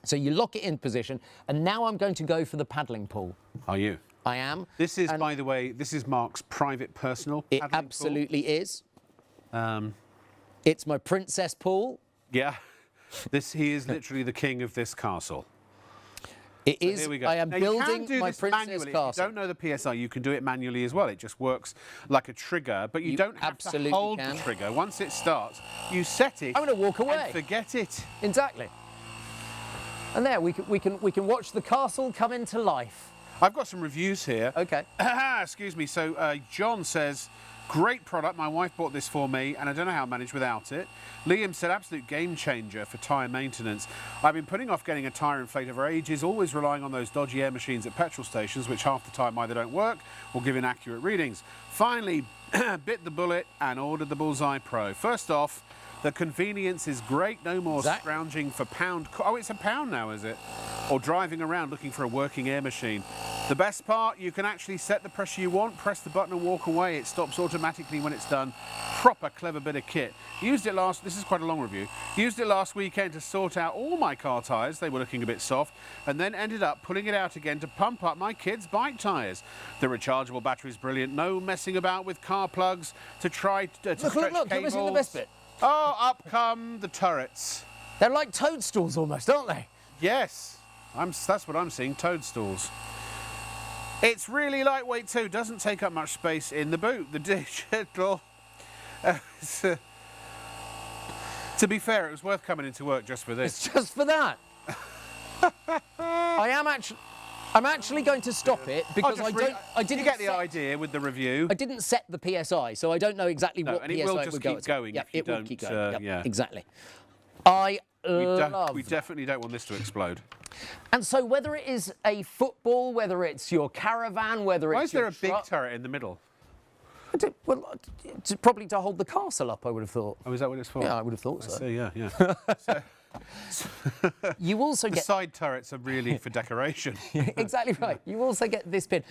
So you lock it in position, and now I'm going to go for the paddling pool. Are you? I am. This is, by the way, this is Mark's private personal paddling pool. It absolutely is. It's my princess pool. Yeah. He is literally the king of this castle. It is. Here we go. I am building my princess manually. castle. If you don't know the PSI, you can do it manually as well. It just works like a trigger, but you don't have to hold the trigger. Once it starts, you set it. I'm going to walk away. And forget it. Exactly. And there, we can watch the castle come into life. I've got some reviews here. Okay. Excuse me. So John says, great product. My wife bought this for me, and I don't know how I managed without it. Liam said, absolute game changer for tyre maintenance. I've been putting off getting a tyre inflator for ages, always relying on those dodgy air machines at petrol stations, which half the time either don't work or give inaccurate readings. Finally, bit the bullet and ordered the Bullseye Pro. First off, the convenience is great. No more scrounging for pound... Oh, it's £1 now, is it? Or driving around looking for a working air machine. The best part, you can actually set the pressure you want, press the button and walk away. It stops automatically when it's done. Proper clever bit of kit. Used it this is quite a long review. Used it last weekend to sort out all my car tyres. They were looking a bit soft. And then ended up pulling it out again to pump up my kids' bike tyres. The rechargeable battery is brilliant. No messing about with car plugs to try to stretch cables. You're missing the best bit. Oh, up come the turrets. They're like toadstools almost, aren't they? Yes, that's what I'm seeing, toadstools. It's really lightweight too, doesn't take up much space in the boot. The digital... to be fair, it was worth coming into work just for this. It's just for that. I'm actually going to stop it because I didn't. You get the idea with the review. I didn't set the PSI, so I don't know exactly what and PSI it will just keep going. Yeah, it will keep going. Yeah, exactly. We definitely don't want this to explode. And so, whether it is a football, whether it's your caravan, whether Why it's is there a big turret in the middle? Well, probably to hold the castle up, I would have thought. Oh, is that what it's for? Yeah, I would have thought so. Yeah. You also get... The side turrets are really for decoration. Exactly right. You also get this pin.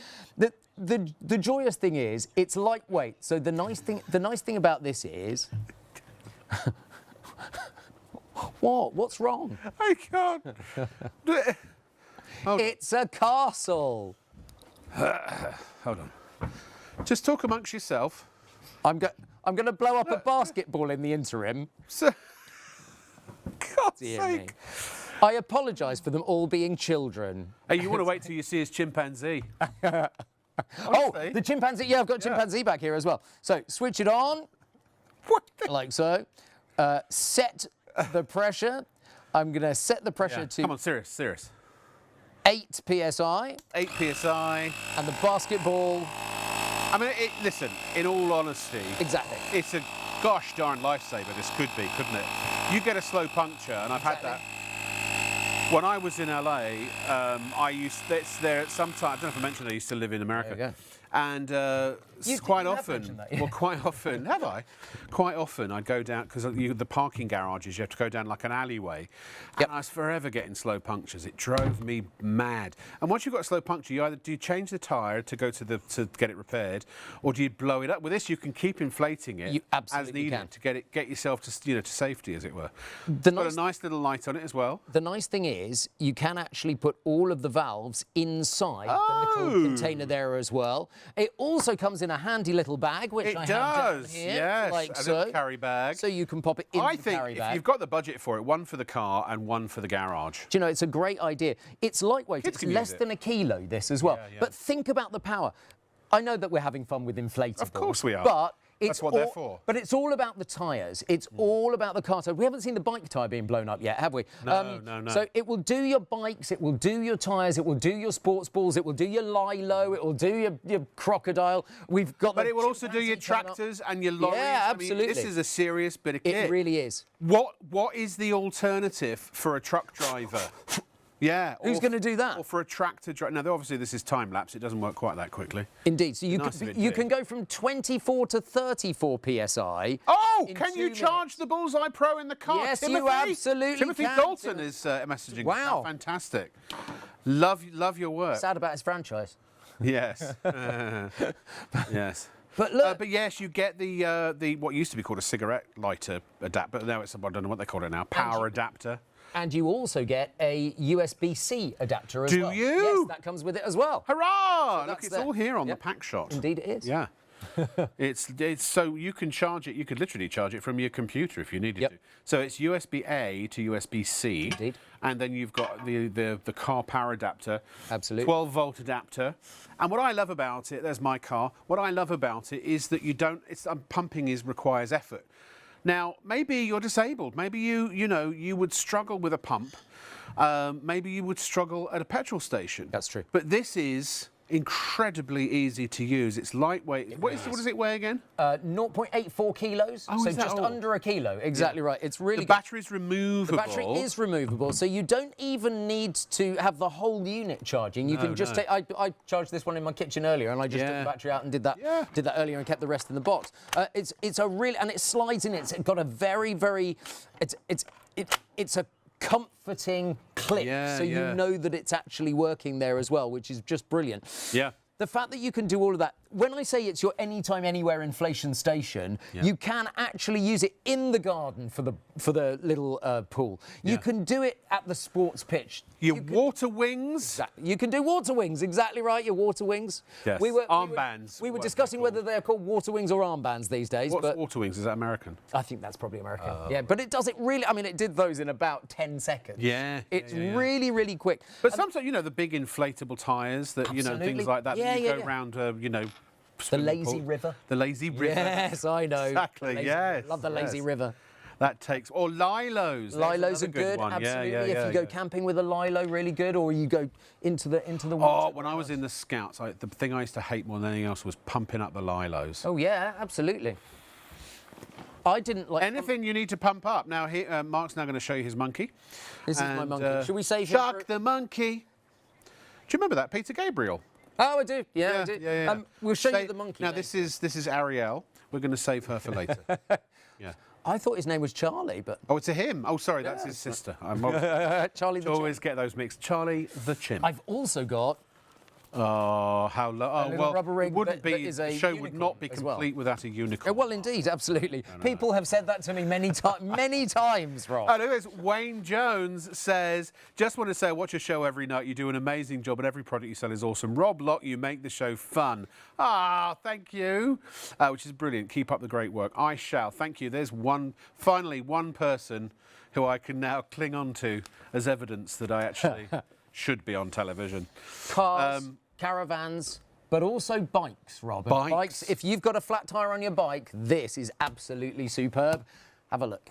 The joyous thing is it's lightweight. So the nice thing about this is... What? What's wrong? I can't. It's a castle. Hold on. Just talk amongst yourself. I'm going to blow up a basketball in the interim. God's Dear sake. me. I apologise for them all being children. Hey, you want to wait till you see his chimpanzee. Oh, the chimpanzee. Yeah, I've got a chimpanzee back here as well. So switch it on, like so. Set the pressure. I'm going to set the pressure to... Come on, serious. 8 psi. 8 psi. And the basketball... I mean, listen, in all honesty... Exactly. It's a gosh darn lifesaver, this could be, couldn't it? You get a slow puncture, and I've had that... When I was in LA, I used there at some time. I don't know if I mentioned I used to live in America, There you go. and quite often, quite often, have I? Quite often, I'd go down because the parking garages. You have to go down like an alleyway, and I was forever getting slow punctures. It drove me mad. And once you've got a slow puncture, you either do you change the tyre to go to get it repaired, or do you blow it up? With this, you can keep inflating it You absolutely as needed can. to get yourself to to safety, as it were. The Got a nice little light on it as well. The nice thing is you can actually put all of the valves inside the little container there as well. It also comes in a handy little bag, which I have down here, yes, like a so. little carry bag. So you can pop it in the carry bag. I think if you've got the budget for it, one for the car and one for the garage. Do you know, it's a great idea. It's lightweight. Kids It's can less use it. than a kilo, this as well. Yeah. But think about the power. I know that we're having fun with inflatables. Of course we are. But That's what they're for. But it's all about the tyres. It's all about the car tyre. We haven't seen the bike tyre being blown up yet, have we? No. So it will do your bikes, it will do your tyres, it will do your sports balls, it will do your Lilo, it will do your crocodile. We've got. But it will also do your tractors and your lorries. Yeah, I mean, absolutely. this is a serious bit of kit. It really is. What is the alternative for a truck driver? Yeah. Who's going to do that? Or for a tractor driver. Now, obviously, this is time lapse. It doesn't work quite that quickly. Indeed. So Nice of it you to. can go from 24 to 34 psi. Oh, in can 2 you minutes. charge the Bullseye Pro in the car? Yes, Timothy? you absolutely Timothy can. Dalton is messaging. Wow. Oh, fantastic. Love your work. Sad about his franchise. Yes. Yes. But look, but yes, you get the what used to be called a cigarette lighter adapter, but now it's I don't know what they call it now, power adapter. and you also get a USB-C adapter as Do well. you? Yes, that comes with it as well. Hurrah! Look, that's it's there. all here on the Yep. pack shot. Indeed it is. Yeah. it's so you can charge it. You could literally charge it from your computer if you needed Yep. to. So it's USB-A to USB-C. Indeed. And then you've got the car power adapter. Absolutely. 12-volt adapter. And what I love about it, there's my car. What I love about it is that you don't. Pumping requires effort. Now, maybe you're disabled. Maybe you would struggle with a pump. Maybe you would struggle at a petrol station. That's true. But this is incredibly easy to use. It's lightweight. What does it weigh again? 0.84 kilos, Oh, so is that just all? under a kilo. Exactly right. It's really The good. battery's removable. The battery is removable, so you don't even need to have the whole unit charging. You can just take. I charged this one in my kitchen earlier, and I just took the battery out and did that. Yeah. Did that earlier and kept the rest in the box. It's a really, and it slides in. It's got a very it's a comforting clip, so you know that it's actually working there as well, which is just brilliant. Yeah. The fact that you can do all of that, when I say it's your anytime, anywhere inflation station, you can actually use it in the garden for the little pool. You can do it at the sports pitch. Your water wings. Exactly. You can do water wings, exactly right, your water wings. Yes, We armbands, were what discussing they're whether they're called water wings or armbands these days. What's but water wings? Is that American? I think that's probably American. Yeah, but it does it really, I mean, it did those in about 10 seconds. Yeah. It's really, really quick. But sometimes, the big inflatable tyres that, Absolutely. things like that, Yeah, that you yeah, go yeah. round, The swimming lazy pool. river. The lazy river. Yes, I know. Exactly, The lazy- yes. Love the lazy yes. river. That takes, or lilos. There's Lilos another are good, one. absolutely. Yeah, if you go camping with a lilo, really good, or you go into the Oh, water. when I was in the Scouts, the thing I used to hate more than anything else was pumping up the lilos. Oh yeah, absolutely. I didn't like Anything you need to pump up. Now, here, Mark's now going to show you his monkey. This is my And, monkey. Should we save him Chuck for- the monkey. Do you remember that, Peter Gabriel? Oh, I do. Yeah, I do. Yeah. We'll show you the monkey. Now, name. this is Ariel. We're going to save her for later. Yeah. I thought his name was Charlie, but Oh, it's a him. Oh, sorry, that's his sister. I'm Charlie the always get those mixed. Charlie the chimp. I've also got Oh, how low. Oh, little well, rubber ring it wouldn't that- that be, is the a show would not be unicorn as well. complete without a unicorn. well, indeed, absolutely. People have said that to me many times, Rob. Oh, look at this. Wayne Jones says, just want to say I watch your show every night. You do an amazing job and every product you sell is awesome. Rob Locke, you make the show fun. Ah, thank you. Which is brilliant. Keep up the great work. I shall. Thank you. There's finally one person who I can now cling on to as evidence that I actually should be on television. Cars, caravans, but also bikes, Rob. And Bikes. If you've got a flat tyre on your bike, this is absolutely superb. Have a look.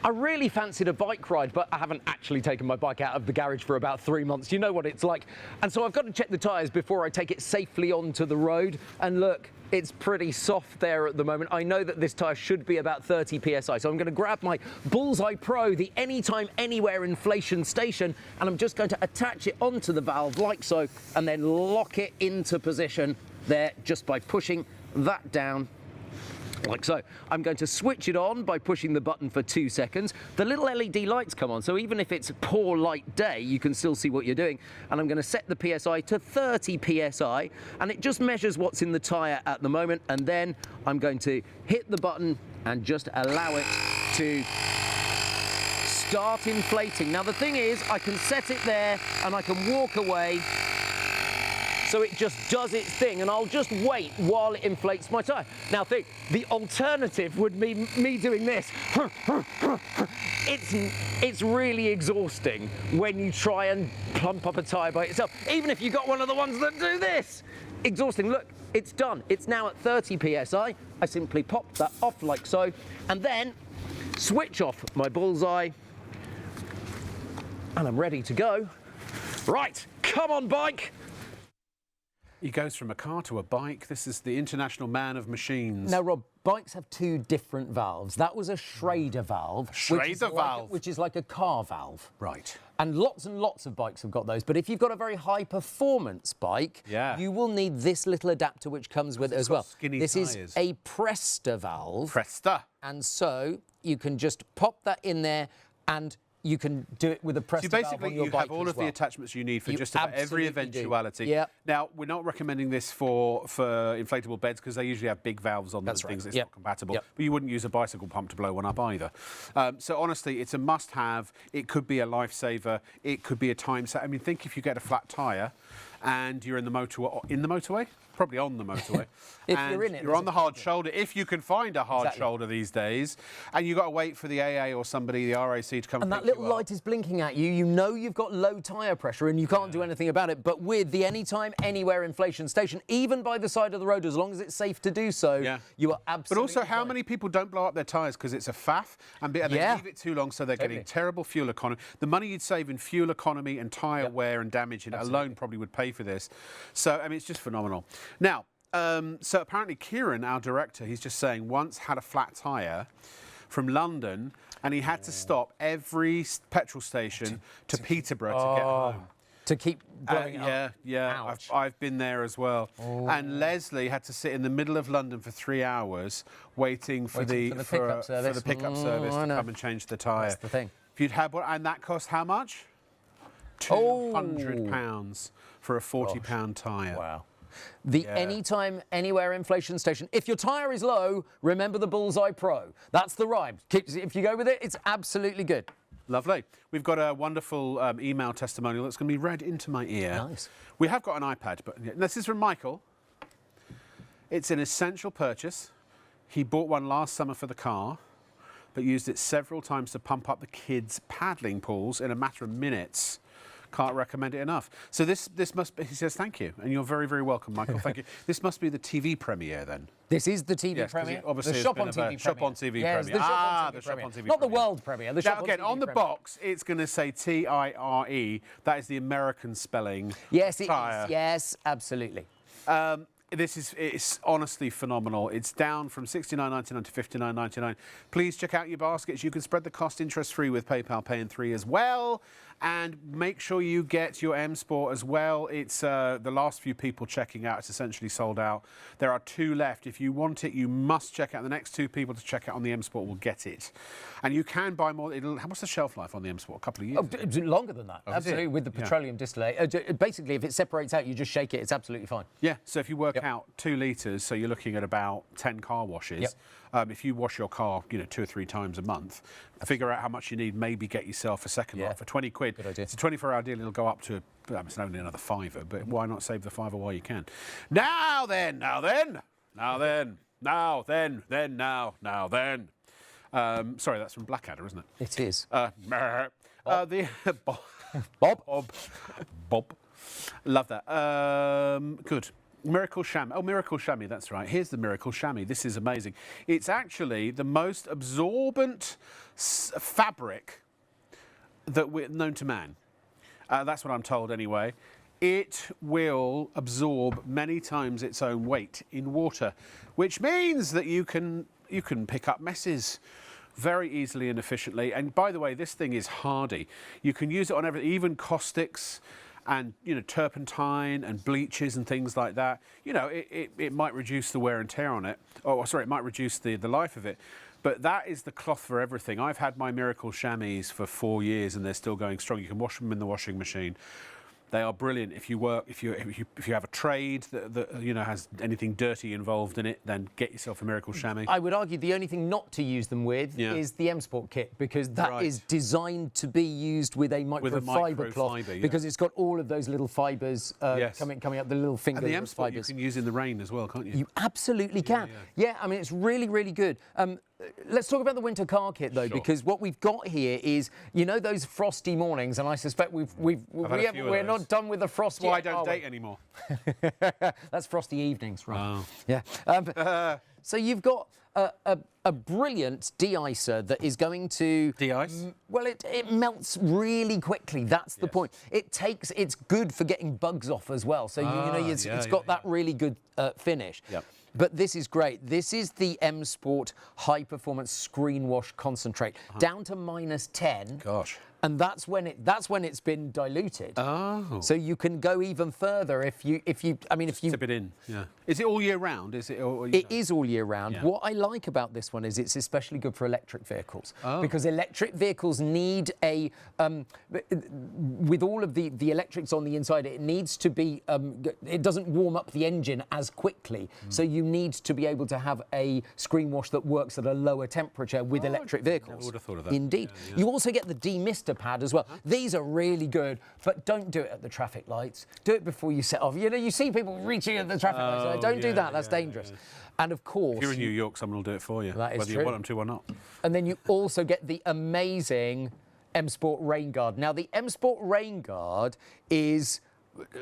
I really fancied a bike ride, but I haven't actually taken my bike out of the garage for about 3 months. You know what it's like. And so I've got to check the tyres before I take it safely onto the road. And look, it's pretty soft there at the moment. I know that this tyre should be about 30 PSI. So I'm going to grab my Bullseye Pro, the Anytime, Anywhere inflation station, and I'm just going to attach it onto the valve like so, and then lock it into position there just by pushing that down. Like so. I'm going to switch it on by pushing the button for 2 seconds. The little LED lights come on, so even if it's a poor light day, you can still see what you're doing. And I'm going to set the PSI to 30 PSI, and it just measures what's in the tyre at the moment. And then I'm going to hit the button and just allow it to start inflating. Now, the thing is, I can set it there and I can walk away. So it just does its thing, and I'll just wait while it inflates my tyre. Now think, the alternative would be me doing this. It's really exhausting when you try and plump up a tyre by itself, even if you've got one of the ones that do this. Exhausting. Look, it's done. It's now at 30 PSI. I simply pop that off like so, and then switch off my Bullseye, and I'm ready to go. Right, come on, bike. He goes from a car to a bike. This is the international man of machines. Now, Rob, bikes have 2 different valves. That was a Schrader valve. Which is like a car valve. Right. And lots of bikes have got those. But if you've got a very high-performance bike, you will need this little adapter which comes with it as well. This is a Presta valve. Presta. And so you can just pop that in there, and you can do it with a Presta valve on your bike. You have all of the attachments you need for just about every eventuality. Yeah. Now, we're not recommending this for inflatable beds because they usually have big valves on them. That's and things. right. It's not compatible. But you wouldn't use a bicycle pump to blow one up either. So honestly, it's a must-have. It could be a lifesaver. It could be a time saver. I mean, think if you get a flat tyre and you're in the motorway, probably on the motorway. If you're in it, you're on the hard shoulder, if you can find a hard shoulder these days, and you've got to wait for the AA or somebody, the RAC, to come and pick you up. And that little light is blinking at you. You know you've got low tyre pressure and you can't do anything about it. But with the Anytime, Anywhere inflation station, even by the side of the road, as long as it's safe to do so, you are absolutely But also, how many people don't blow up their tyres because it's a faff and they leave it too long, so they're getting terrible fuel economy. The money you'd save in fuel economy and tyre wear and damage alone probably would pay for this. So, I mean, it's just phenomenal. Now, so apparently Kieran, our director, he's just saying, once had a flat tyre from London and he had to stop every petrol station to Peterborough to get home. To keep blowing up. Yeah. I've been there as well. And Leslie had to sit in the middle of London for 3 hours waiting for the pickup service to come and change the tyre. That's the thing. If you'd had one, and that cost how much? £200 for a £40 tyre. Wow. The Anytime, Anywhere inflation station. If your tyre is low, remember the Bullseye Pro. That's the rhyme. If you go with it, it's absolutely good. Lovely. We've got a wonderful email testimonial that's going to be read into my ear. Nice. We have got an iPad, but this is from Michael. It's an essential purchase. He bought one last summer for the car, but used it several times to pump up the kids' paddling pools in a matter of minutes. Can't recommend it enough. So this must be, he says, thank you. And you're very, very welcome, Michael. Thank you. This must be the TV premiere then. This is the TV premiere. Obviously, the Shop on TV Shop on TV premiere. premiere. The Shop on TV premiere. Not the world premiere. The Shop on TV again, on the box, it's going to say TIRE. That is the American spelling. Yes, it is. Yes, absolutely. It's honestly phenomenal. It's down from $69.99 to $59.99. Please check out your baskets. You can spread the cost interest-free with PayPal Pay in 3 as well. And make sure you get your M Sport as well. It's the last few people checking out. It's essentially sold out. There are 2 left. If you want it, you must check out. The next 2 people to check out on the M Sport will get it. And you can buy more. What's the shelf life on the M Sport? A couple of years? Longer than that. Absolutely. With the petroleum distillate. Basically, if it separates out, you just shake it. It's absolutely fine. Yeah. So if you work out 2 litres, so you're looking at about 10 car washes. Yep. If you wash your car, 2 or 3 times a month, figure out how much you need, maybe get yourself a second lot for 20 quid. Good idea. It's a 24-hour deal. It'll go up to, it's only another £5, but why not save the £5 while you can? Now then. Sorry, that's from Blackadder, isn't it? It is. The Bob? Bob. Love that. Good. Miracle Chamois. Oh, Miracle Chamois, that's right. Here's the Miracle Chamois. This is amazing. It's actually the most absorbent fabric that we're known to man. That's what I'm told anyway. It will absorb many times its own weight in water, which means that you can pick up messes very easily and efficiently. And by the way, this thing is hardy. You can use it on everything, even caustics and, you know, turpentine and bleaches and things like that. You know, it might reduce the wear and tear on it. Oh, sorry, it might reduce the life of it. But that is the cloth for everything. I've had my Miracle Chamois for 4 years and they're still going strong. You can wash them in the washing machine. They are brilliant. If you have a trade that you know has anything dirty involved in it, then get yourself a Miracle Chamois. I would argue the only thing not to use them with is the M Sport kit, because that is designed to be used with a microfiber cloth, because it's got all of those little fibres coming up, the little finger and the M Sport fibres. You can use in the rain as well, can't you? You absolutely can. Yeah, I mean, it's really, really good. Let's talk about the winter car kit though, because what we've got here is, you know, those frosty mornings, and I suspect we're not done with the frost yet. Well, I don't date anymore. That's frosty evenings, right? Oh. Yeah. So you've got a brilliant de-icer that is going to de-ice. Well, it melts really quickly. That's the point. It's good for getting bugs off as well. So it's got that really good finish. Yep. But this is great. This is the M Sport High Performance Screen Wash Concentrate, down to -10. Gosh. And that's when it's been diluted. Oh. So you can go even further if you tip it in. Yeah. Is it all year round? Is it? It is all year round. Yeah. What I like about this one is it's especially good for electric vehicles, because Oh. electric vehicles need with all of the electrics on the inside, it needs to be it doesn't warm up the engine as quickly. So you need to be able to have a screen wash that works at a lower temperature with electric vehicles. I would have thought of that. Indeed. Yeah. You also get the demister pad as well. These are really good, but don't do it at the traffic lights. Do it before you set off. You know, you see people reaching at the traffic lights. So don't do that. That's dangerous. And of course, if you're in New York, someone will do it for you, that is whether true. you want them to or not. And then you also get the amazing M Sport Rain Guard. Now, the M Sport Rain Guard is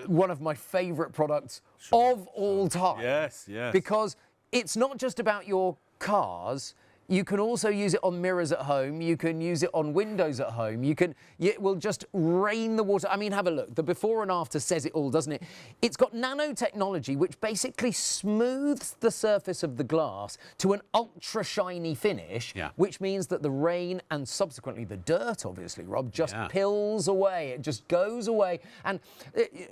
one of my favourite products of all time. Yes, yes. Because it's not just about your cars. You can also use it on mirrors at home. You can use it on windows at home. It will just rain the water. I mean, have a look. The before and after says it all, doesn't it? It's got nanotechnology, which basically smooths the surface of the glass to an ultra shiny finish, which means that the rain and subsequently the dirt, obviously, Rob, just pills away. It just goes away. And,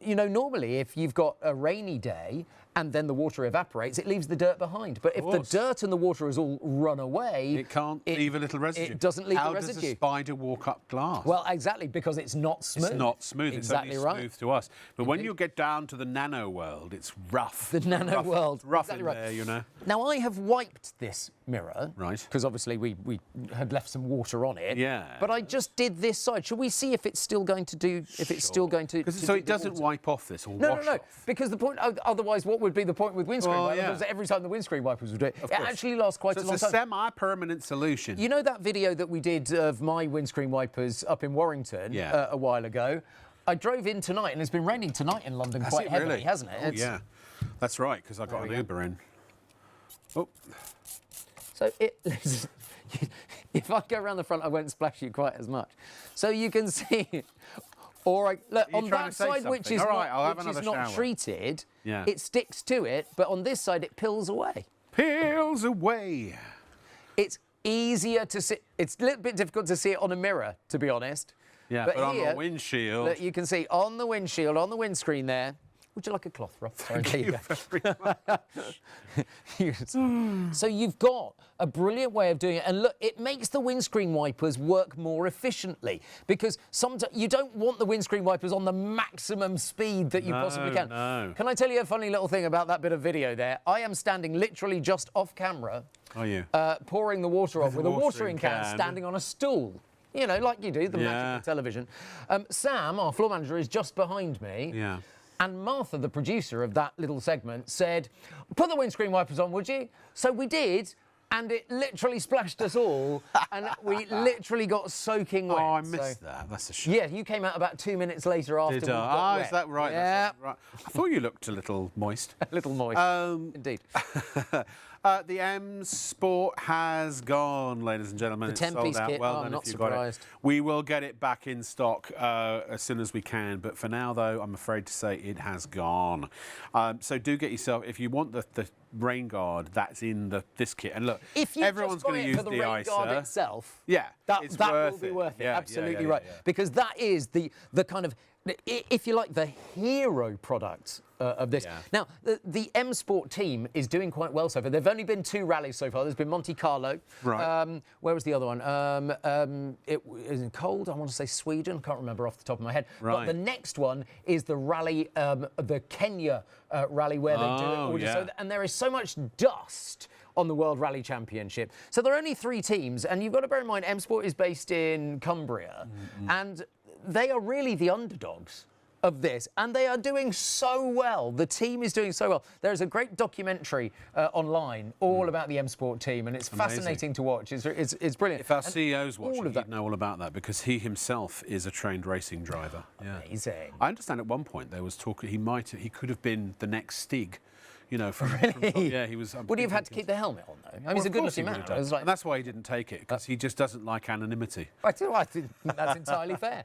you know, normally if you've got a rainy day and then the water evaporates, it leaves the dirt behind. But if the dirt and the water has all run away, it can't leave a little residue. It doesn't leave How the residue. does a spider walk up glass? Well, exactly, because it's not smooth. It's not smooth. Exactly it's only smooth to us. But when you get down to the nano world, it's rough. The nano world. Rough exactly in there, you know. Now, I have wiped this mirror. Right. Because obviously we had left some water on it. Yeah. But I just did this side. Shall we see if it's still going to do, it's still going to... So it doesn't wipe off this or wash No. off? Because the point, otherwise what would be the point with windscreen wipers? Because every time the windscreen wipers would do it, it actually lasts quite a long time. It's a semi-permanent solution. You know that video that we did of my windscreen wipers up in Warrington a while ago? I drove in tonight, and it's been raining tonight in London quite heavily, hasn't it? Oh, yeah. That's right, because I got an Uber in. Oh. So if I go around the front, I won't splash you quite as much. So you can see... Or look, on that side, which is not treated, it sticks to it, but on this side, it pills away. Pills away. It's easier to see. It's a little bit difficult to see it on a mirror, to be honest. Yeah, but on the windshield. Look, you can see on the windshield, on the windscreen there. Would you like a cloth, Rob? Thank you very much. So you've got a brilliant way of doing it. And look, it makes the windscreen wipers work more efficiently, because sometimes you don't want the windscreen wipers on the maximum speed that you possibly can. No. Can I tell you a funny little thing about that bit of video there? I am standing literally just off camera, pouring the water off with a watering can standing on a stool. You know, like you do, the magic of television. Sam, our floor manager, is just behind me. Yeah. And Martha, the producer of that little segment, said, put the windscreen wipers on, would you? So we did, and it literally splashed us all, and we literally got soaking wet. Oh, I missed that. That's a shame. Yeah, you came out about 2 minutes later after we got wet. Is that right? Yeah. Right. I thought you looked a little moist. A little moist, indeed. The M Sport has gone, ladies and gentlemen. The It's 10-piece sold out. kit. Well I'm done not if you got it. surprised. We will get it back in stock as soon as we can. But for now, though, I'm afraid to say it has gone. So do get yourself, if you want the rain guard, that's in this kit. And look, If you everyone's going to use for the the rain guard icer. itself, Yeah, that it's will worth be it. worth it. Yeah, Absolutely yeah, right. yeah. Because that is the kind of, if you like, the hero product of this. Yeah. Now, the M Sport team is doing quite well so far. There've only been 2 rallies so far. There's been Monte Carlo. Right. Where was the other one? It was in cold. I want to say Sweden. I can't remember off the top of my head. Right. But the next one is the rally, the Kenya rally, where they do it all. Yeah. And there is so much dust on the World Rally Championship. So there are only 3 teams, and you've got to bear in mind, M Sport is based in Cumbria, and they are really the underdogs of this, and they are doing so well. The team is doing so well. There's a great documentary online all about the M Sport team, and it's fascinating to watch. It's brilliant. If our CEO's watching, of that- he'd know all about that because he himself is a trained racing driver. Yeah. Amazing. I understand at one point there was talk he could have been the next Stig. You know, from yeah, he was. Would he have had to keep the helmet on, though? I mean, he's a good-looking man. It was like, And that's why he didn't take it, because he just doesn't like anonymity. I think that's entirely fair.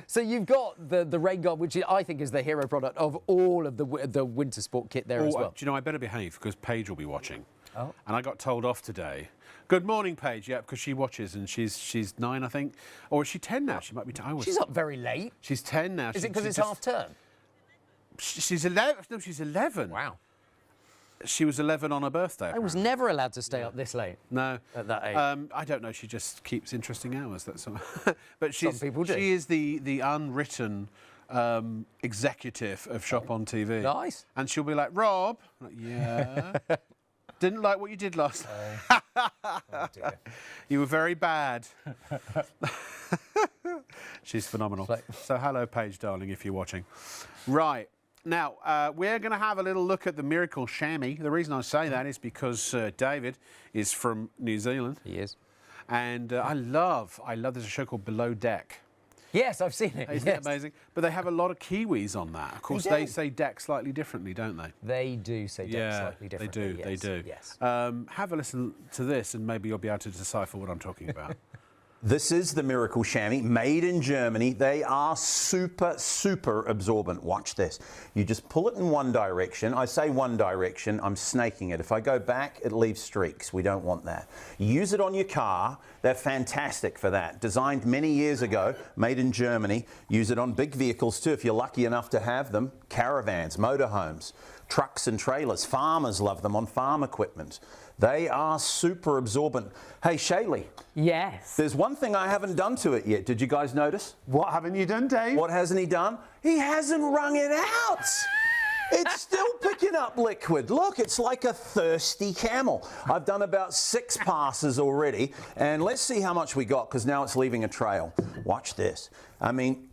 So you've got the rain guard, which I think is the hero product of all of the winter sport kit there as well. Do you know, I better behave because Paige will be watching. Oh. And I got told off today. Good morning, Paige. Yeah, because she watches, and she's 9, I think. Or is she 10 now? She might be 10. She's up very late. She's 10 now. Is it because it's half term? She's 11. No, she's 11. Wow. She was 11 on her birthday. I was never allowed to stay up this late. No. At that age. I don't know. She just keeps interesting hours. That's all. But Some people do. She is the unwritten executive of Shop on TV. Nice. And she'll be like, Rob. I'm like, yeah. Didn't like what you did last night. Oh, dear. You were very bad. She's phenomenal. So hello, Paige, darling, if you're watching. Right. Now, we're going to have a little look at the Miracle Chamois. The reason I say that is because David is from New Zealand. He is. And I love, there's a show called Below Deck. Yes, I've seen it. Isn't that amazing? But they have a lot of Kiwis on that. Of course, they say deck slightly differently, don't they? They do say deck slightly differently. They do. Yes. Have a listen to this and maybe you'll be able to decipher what I'm talking about. This is the Miracle Chamois, made in Germany. They are super, super absorbent. Watch this. You just pull it in one direction. I say one direction, I'm snaking it. If I go back, it leaves streaks. We don't want that. Use it on your car. They're fantastic for that. Designed many years ago, made in Germany. Use it on big vehicles too, if you're lucky enough to have them. Caravans, motorhomes, trucks and trailers. Farmers love them on farm equipment. They are super absorbent. Hey, Shaylee. Yes. There's one thing I haven't done to it yet. Did you guys notice? What haven't you done, Dave? What hasn't he done? He hasn't wrung it out. It's still picking up liquid. Look, it's like a thirsty camel. I've done about 6 passes already, and let's see how much we got, because now it's leaving a trail. Watch this. I mean,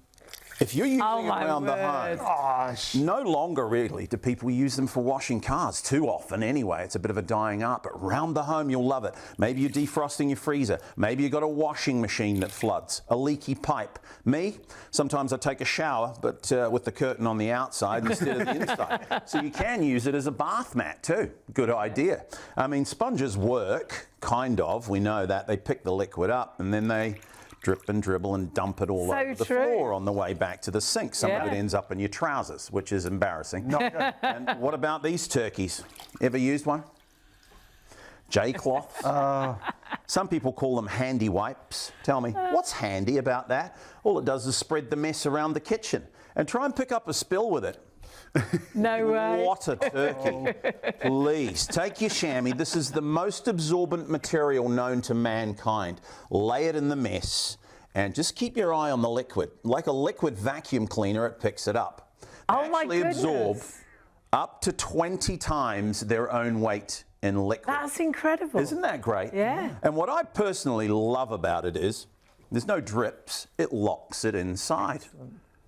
if you're using it around the home, no longer really do people use them for washing cars, too often anyway. It's a bit of a dying art, but around the home you'll love it. Maybe you're defrosting your freezer. Maybe you've got a washing machine that floods, a leaky pipe. Me, sometimes I take a shower, but with the curtain on the outside instead of the inside. So you can use it as a bath mat too. Good idea. I mean, sponges work, kind of. We know that. They pick the liquid up and then they drip and dribble and dump it all over the floor on the way back to the sink. Some of it ends up in your trousers, which is embarrassing. Not good. And what about these turkeys? Ever used one? J-cloths? Some people call them handy wipes. Tell me, what's handy about that? All it does is spread the mess around the kitchen. And try and pick up a spill with it. No way. What a turkey. Please, take your chamois. This is the most absorbent material known to mankind. Lay it in the mess and just keep your eye on the liquid. Like a liquid vacuum cleaner, it picks it up. They Oh my actually absorb goodness. up to 20 times their own weight in liquid. That's incredible. Isn't that great? Yeah. And what I personally love about it is there's no drips. It locks it inside.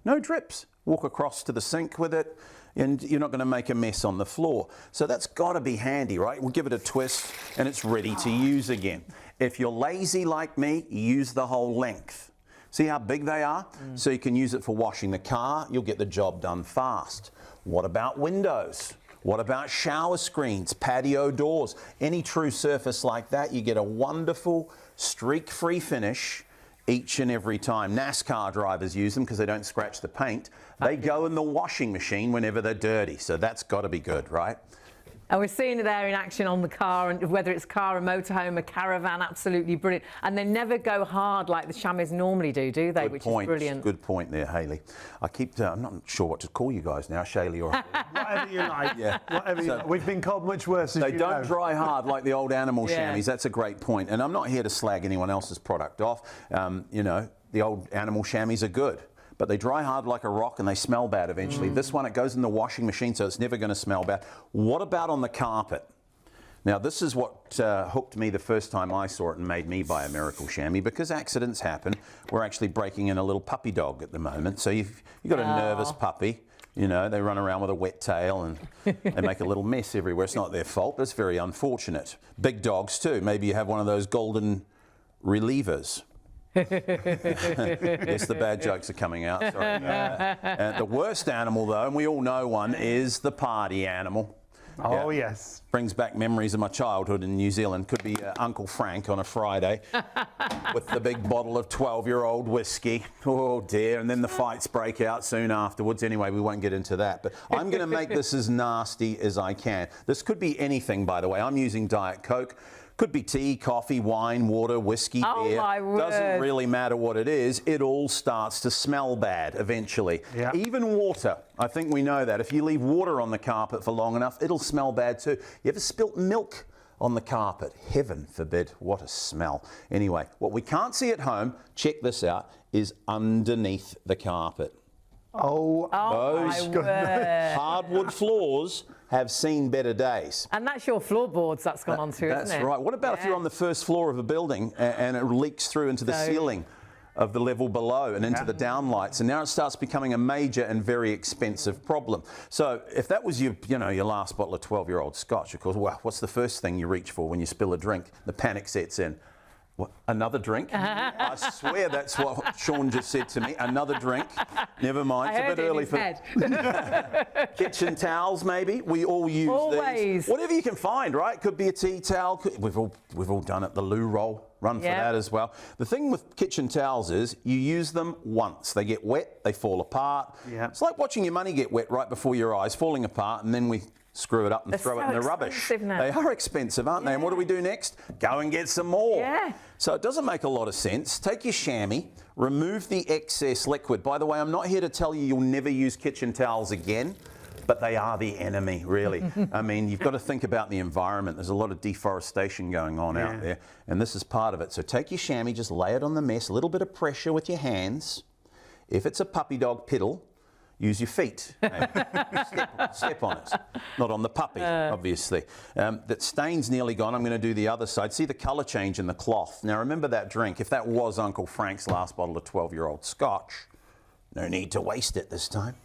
No drips. walk across to the sink with it, and you're not going to make a mess on the floor. So that's got to be handy, right? We'll give it a twist and it's ready to use again. If you're lazy like me, use the whole length. See how big they are? So you can use it for washing the car. You'll get the job done fast. What about windows? What about shower screens, patio doors? Any true surface like that, you get a wonderful streak-free finish each and every time. NASCAR drivers use them because they don't scratch the paint. They go in the washing machine whenever they're dirty, so that's got to be good, right? And we're seeing it there in action on the car, and whether it's car, a motorhome, a caravan, absolutely brilliant. And they never go hard like the chamois normally do they? Good Which point. is brilliant. Good point there, Hayley. I'm not sure what to call you guys now, Shaylee or Whatever you like. Yeah. Whatever you like. We've been called much worse, as They you don't know. dry hard like the old animal Yeah. chamois. That's a great point. And I'm not here to slag anyone else's product off. You know, the old animal chamois are good, but they dry hard like a rock and they smell bad eventually. This one, it goes in the washing machine, so it's never going to smell bad. What about on the carpet? Now, this is what hooked me the first time I saw it and made me buy a Miracle Chamois, because accidents happen. We're actually breaking in a little puppy dog at the moment. So you've got a nervous puppy. You know, they run around with a wet tail and they make a little mess everywhere. It's not their fault, but it's very unfortunate. Big dogs too. Maybe you have one of those golden relievers. Yes, the bad jokes are coming out. Sorry. The worst animal, though, and we all know one, is the party animal. Oh, yes. Brings back memories of my childhood in New Zealand. Could be Uncle Frank on a Friday with the big bottle of 12-year-old whiskey. Oh, dear. And then the fights break out soon afterwards. Anyway, we won't get into that. But I'm going to make this as nasty as I can. This could be anything, by the way. I'm using Diet Coke. Could be tea, coffee, wine, water, whiskey, beer. My word. Doesn't really matter what it is. It all starts to smell bad eventually. Yeah. Even water. I think we know that. If you leave water on the carpet for long enough, it'll smell bad too. You ever spilt milk on the carpet? Heaven forbid. What a smell. Anyway, what we can't see at home, check this out, is underneath the carpet. Oh, Those my word. hardwood floors have seen better days. And that's your floorboards that's gone onto, That's isn't it? right. What about if you're on the first floor of a building and it leaks through into the ceiling of the level below and into the downlights, and now it starts becoming a major and very expensive problem. So if that was your last bottle of 12-year-old scotch, of course, well, what's the first thing you reach for when you spill a drink? The panic sets in. What, another drink? I swear that's what Sean just said to me. Another drink. Never mind. It's a bit early for kitchen towels. Maybe we all use these. Whatever you can find, right? Could be a tea towel. We've all done it. The loo roll. Run for that as well. The thing with kitchen towels is you use them once. They get wet. They fall apart. Yeah. It's like watching your money get wet right before your eyes, falling apart, and then we screw it up and throw it in the rubbish. Now. They are expensive, aren't they? And what do we do next? Go and get some more. Yeah. So it doesn't make a lot of sense. Take your chamois, remove the excess liquid. By the way, I'm not here to tell you you'll never use kitchen towels again, but they are the enemy, really. I mean, you've got to think about the environment. There's a lot of deforestation going on out there, and this is part of it. So take your chamois, just lay it on the mess, a little bit of pressure with your hands. If it's a puppy dog piddle, use your feet. Step on it. Not on the puppy, obviously. That stain's nearly gone. I'm going to do the other side. See the colour change in the cloth. Now remember that drink. If that was Uncle Frank's last bottle of 12-year-old scotch, no need to waste it this time.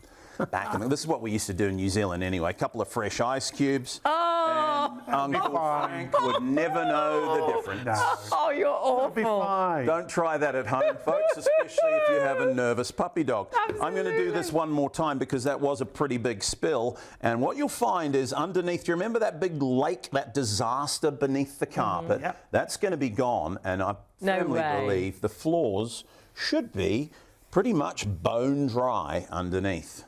This is what we used to do in New Zealand anyway. A couple of fresh ice cubes. And Uncle Frank would never know the difference. no. Oh, you're awful. Be fine. Don't try that at home, folks, especially if you have a nervous puppy dog. I'm going to do this one more time because that was a pretty big spill. And what you'll find is underneath, do you remember that big lake, that disaster beneath the carpet? Yep. That's going to be gone. And I firmly believe the floors should be pretty much bone dry underneath.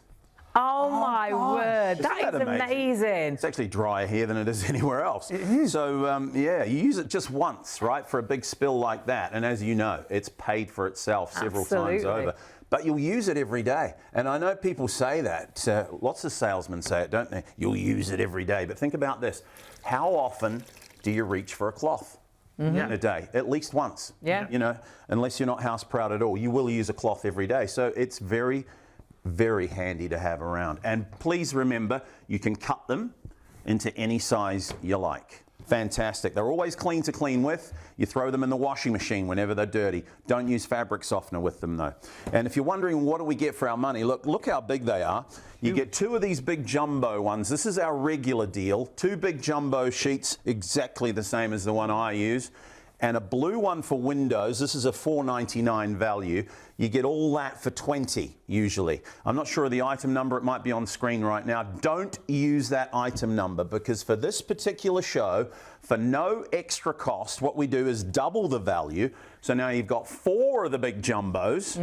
Oh, my word. Isn't That is that amazing. It's actually drier here than it is anywhere else. It is. So, yeah, you use it just once, right, for a big spill like that. And as you know, it's paid for itself several times over. But you'll use it every day. And I know people say that. Lots of salesmen say it, don't they? You'll use it every day. But think about this. How often do you reach for a cloth? In a day, at least once. Yeah. You know, unless you're not house proud at all, you will use a cloth every day. So it's very, very handy to have around. And please remember, you can cut them into any size you like. Fantastic. They're always clean to clean with. You throw them in the washing machine whenever they're dirty. Don't use fabric softener with them though. And if you're wondering what do we get for our money, look how big they are. You get 2 of these big jumbo ones. This is our regular deal. 2 big jumbo sheets, exactly the same as the one I use. And a blue one for windows. This is a $4.99 value. You get all that for $20 usually. I'm not sure of the item number. It might be on screen right now. Don't use that item number because for this particular show, for no extra cost, what we do is double the value. So now you've got 4 of the big jumbos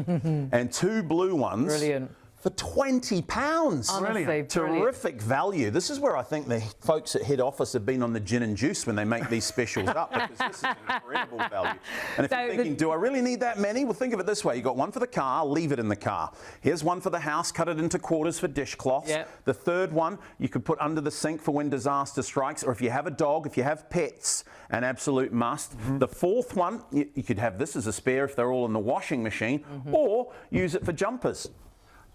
and 2 blue ones. Brilliant. For £20. Honestly, brilliant. Terrific value. This is where I think the folks at head office have been on the gin and juice when they make these specials up because this is an incredible value. And if you're thinking, do I really need that many? Well, think of it this way. You've got one for the car, leave it in the car. Here's one for the house, cut it into quarters for dishcloths. Yep. The third one you could put under the sink for when disaster strikes, or if you have a dog, if you have pets, an absolute must. The fourth one, you could have this as a spare if they're all in the washing machine, or use it for jumpers.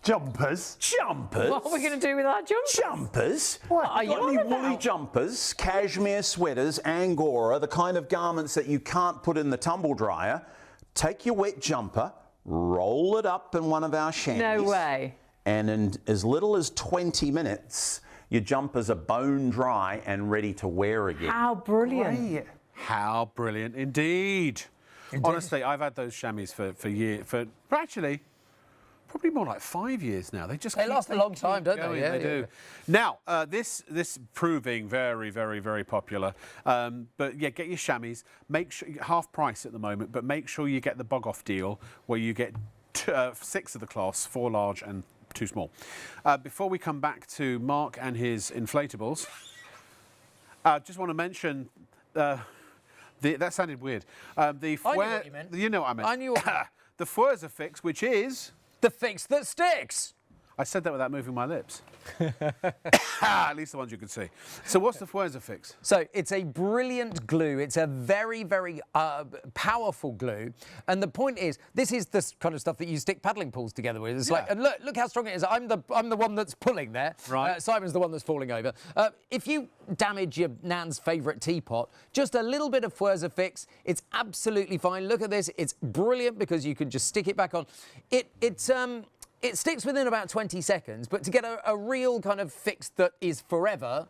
Jumpers. Jumpers? What are we going to do with our jumpers? Jumpers? What are you Got any on woolly about? jumpers, cashmere sweaters, Angora, the kind of garments that you can't put in the tumble dryer? Take your wet jumper, roll it up in one of our chamois. No way. And in as little as 20 minutes, your jumpers are bone dry and ready to wear again. How brilliant. Great. How brilliant indeed. Honestly, I've had those chamois for years, actually, probably more like 5 years now. They last a long time, don't they? going, Yeah, they do. Now, this proving very, very, very popular. But yeah, get your chamois. Make sure half price at the moment, but make sure you get the bog off deal where you get 6 of the cloths, 4 large and 2 small. Before we come back to Mark and his inflatables, I just want to mention. That sounded weird. I knew what you meant. You know what I meant. I knew what you meant. The Fwrza fix, which is. The fix that sticks. I said that without moving my lips. At least the ones you could see. So what's the Fwrza fix? So it's a brilliant glue. It's a very, very powerful glue. And the point is, this is the kind of stuff that you stick paddling pools together with. It's like, and look how strong it is. I'm the one that's pulling there. Right. Simon's the one that's falling over. If you damage your Nan's favourite teapot, just a little bit of Fwrza fix, it's absolutely fine. Look at this. It's brilliant because you can just stick it back on. It sticks within about 20 seconds, but to get a real kind of fix that is forever,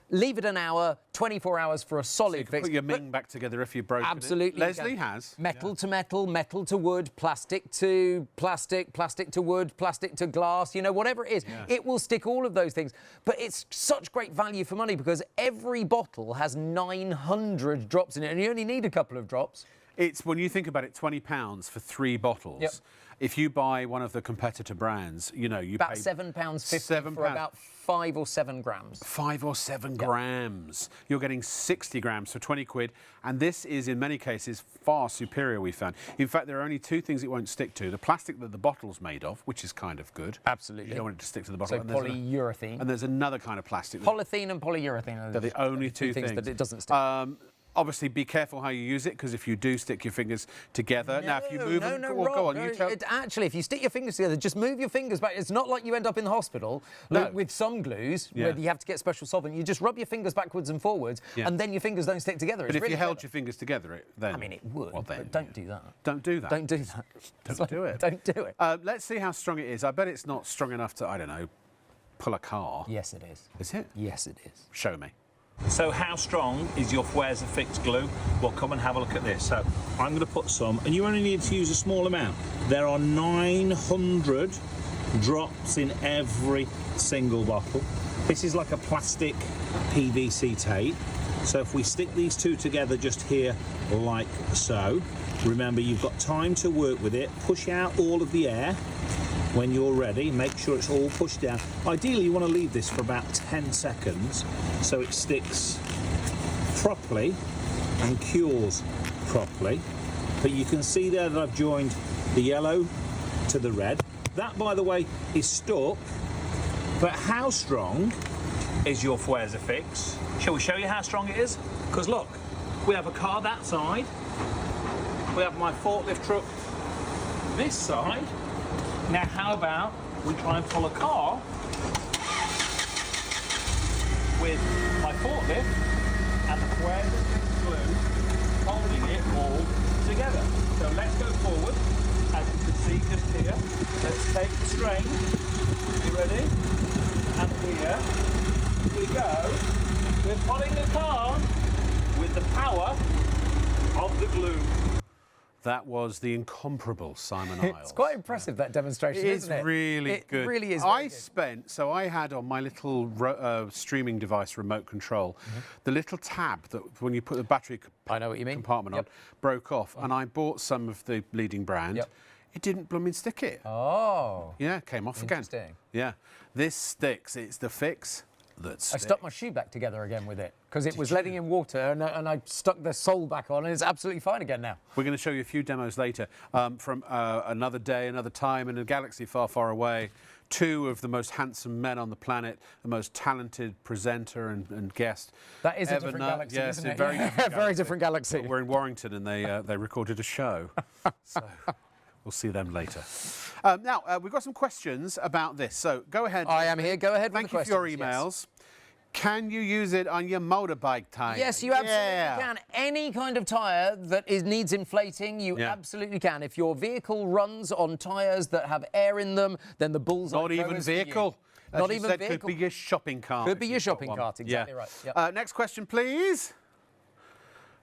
leave it an hour, 24 hours for a solid fix. Put your Ming back together if you've broken Absolutely. it. Leslie has. Metal to metal, metal to wood, plastic to plastic, plastic to wood, plastic to glass, you know, whatever it is. Yeah. It will stick all of those things. But it's such great value for money because every bottle has 900 drops in it, and you only need a couple of drops. It's, when you think about it, £20 for 3 bottles. Yep. If you buy one of the competitor brands, you know, you About pay £7.50 for about 5 or 7 grams. 5 or 7 grams. You're getting 60 grams for 20 quid. And this is, in many cases, far superior, we found. In fact, there are only 2 things it won't stick to. The plastic that the bottle's made of, which is kind of good. Absolutely. You don't want it to stick to the bottle. So polyurethane. And there's another kind of plastic. Polythene and polyurethane. They're the only 2 things that it doesn't stick. Obviously, be careful how you use it, because if you do stick your fingers together, now if you move them, Rob, go on, you tell. Actually, if you stick your fingers together, just move your fingers back. It's not like you end up in the hospital with some glues where you have to get special solvent. You just rub your fingers backwards and forwards, and then your fingers don't stick together. But if you held your fingers together, then... I mean, it would, well, then, but don't do that. Don't do that. Don't do that. Don't do it. Don't do it. Let's see how strong it is. I bet it's not strong enough to, I don't know, pull a car. Yes, it is. Is it? Yes, it is. Show me. So how strong is your Fwrza Fix glue? Well, come and have a look at this. So I'm going to put some, and you only need to use a small amount. There are 900 drops in every single bottle. This is like a plastic PVC tape. So if we stick these 2 together just here like so, remember you've got time to work with it. Push out all of the air. When you're ready, make sure it's all pushed down. Ideally, you want to leave this for about 10 seconds so it sticks properly and cures properly. But you can see there that I've joined the yellow to the red. That, by the way, is stuck. But how strong is your Fwrza Fix? Shall we show you how strong it is? Because look, we have a car that side. We have my forklift truck this side. Now, how about we try and pull a car with my forklift and the squares of thick glue holding it all together. So let's go forward, as you can see just here. Let's take the strain. You ready? And here we go. We're pulling the car with the power of the glue. That was the incomparable Simon Isles. It's quite impressive, that demonstration, isn't it? It's really good. It really is. I had on my little streaming device remote control, the little tab that when you put the battery I know what you mean. compartment on, broke off, and I bought some of the leading brand. Yep. It didn't blooming stick it. Oh. Yeah, it came off again. Interesting. Yeah. This sticks. It's the fix that sticks. I stuck my shoe back together again with it because it was letting in water, and I stuck the sole back on, and it's absolutely fine again now. We're going to show you a few demos later from another day, another time in a galaxy far, far away. Two of the most handsome men on the planet, the most talented presenter and guest. That is a ever different known. galaxy, Yes, isn't a it? very different Very different galaxy. We're in Warrington, and they recorded a show. So we'll see them later. Now, we've got some questions about this. So go ahead. I am here. Go ahead with Thank the you for your questions, emails. Can you use it on your motorbike tyre? Yes, you absolutely can. Any kind of tyre that needs inflating, you absolutely can. If your vehicle runs on tyres that have air in them, then the bullseye Not even is for you. vehicle. As Not you even said, vehicle. Could be your shopping cart. Could be if your you've got shopping one. cart, exactly Yeah. right. Yep. Next question, please.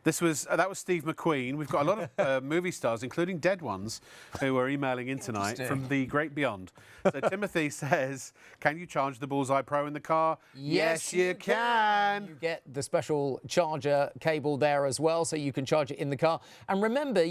That was Steve McQueen. We've got a lot of movie stars, including dead ones, who are emailing in tonight from the great beyond. So Timothy says, can you charge the Bullseye Pro in the car? Yes, you can. You get the special charger cable there as well, so you can charge it in the car. And remember,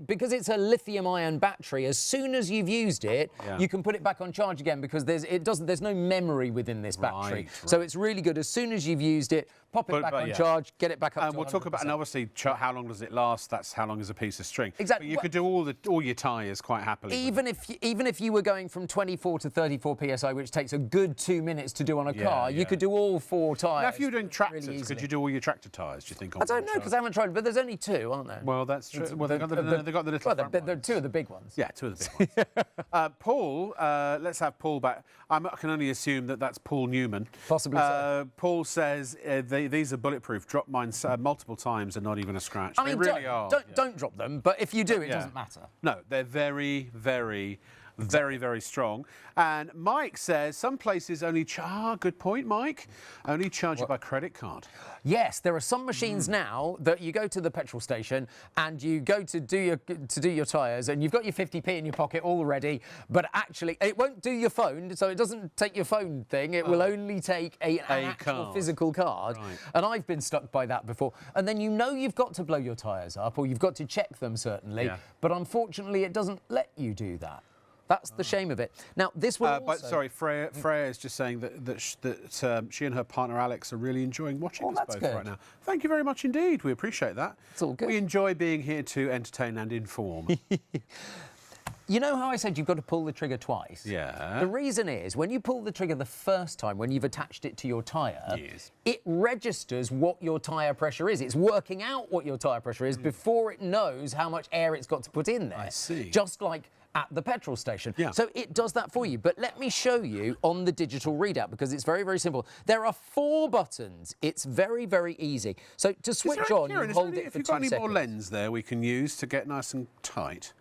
because it's a lithium-ion battery, as soon as you've used it, you can put it back on charge again because there's no memory within this battery. Right. So it's really good. As soon as you've used it, pop it back on charge, get it back up to 100%. We'll talk about, and obviously, how long does it last? That's how long is a piece of string. Exactly. But you could do all your tyres quite happily. Even if you were going from 24 to 34 psi, which takes a good 2 minutes to do on a car, you could do all 4 tyres. Now, if you were doing tractors, really could you do all your tractor tyres, do you think? I don't know, because I haven't tried, but there's only 2, aren't there? Well, that's true. Well, they've got the little front they're ones. 2 of the big ones. Yeah, 2 of the big ones. Paul, let's have Paul back. I can only assume that that's Paul Newman. Possibly so. Paul says these are bulletproof. Dropped mine multiple times and not even a scratch. I mean, they really are. Don't drop them, but if you do, it doesn't matter. No, they're very, very, very, very strong. And Mike says some places only good point, Mike. Only charge it by credit card. Yes, there are some machines now that you go to the petrol station and you go to do your tyres and you've got your 50p in your pocket already, but actually it won't do your phone, so it doesn't take your phone thing. It will only take an actual physical card. Right. And I've been stuck by that before. And then you've got to blow your tyres up, or you've got to check them certainly. Yeah. But unfortunately, it doesn't let you do that. That's the shame of it. Now, this will also... But sorry, Freya is just saying that she and her partner Alex are really enjoying watching us both right now. Thank you very much indeed. We appreciate that. It's all good. We enjoy being here to entertain and inform. You know how I said you've got to pull the trigger twice? Yeah. The reason is, when you pull the trigger the first time, when you've attached it to your tyre, it registers what your tyre pressure is. It's working out what your tyre pressure is before it knows how much air it's got to put in there. I see. Just like at the petrol station. Yeah. So it does that for you. But let me show you on the digital readout, because it's very, very simple. There are 4 buttons. It's very, very easy. So to switch on, you hold it for 2 seconds. If you've got any more lens there we can use to get nice and tight.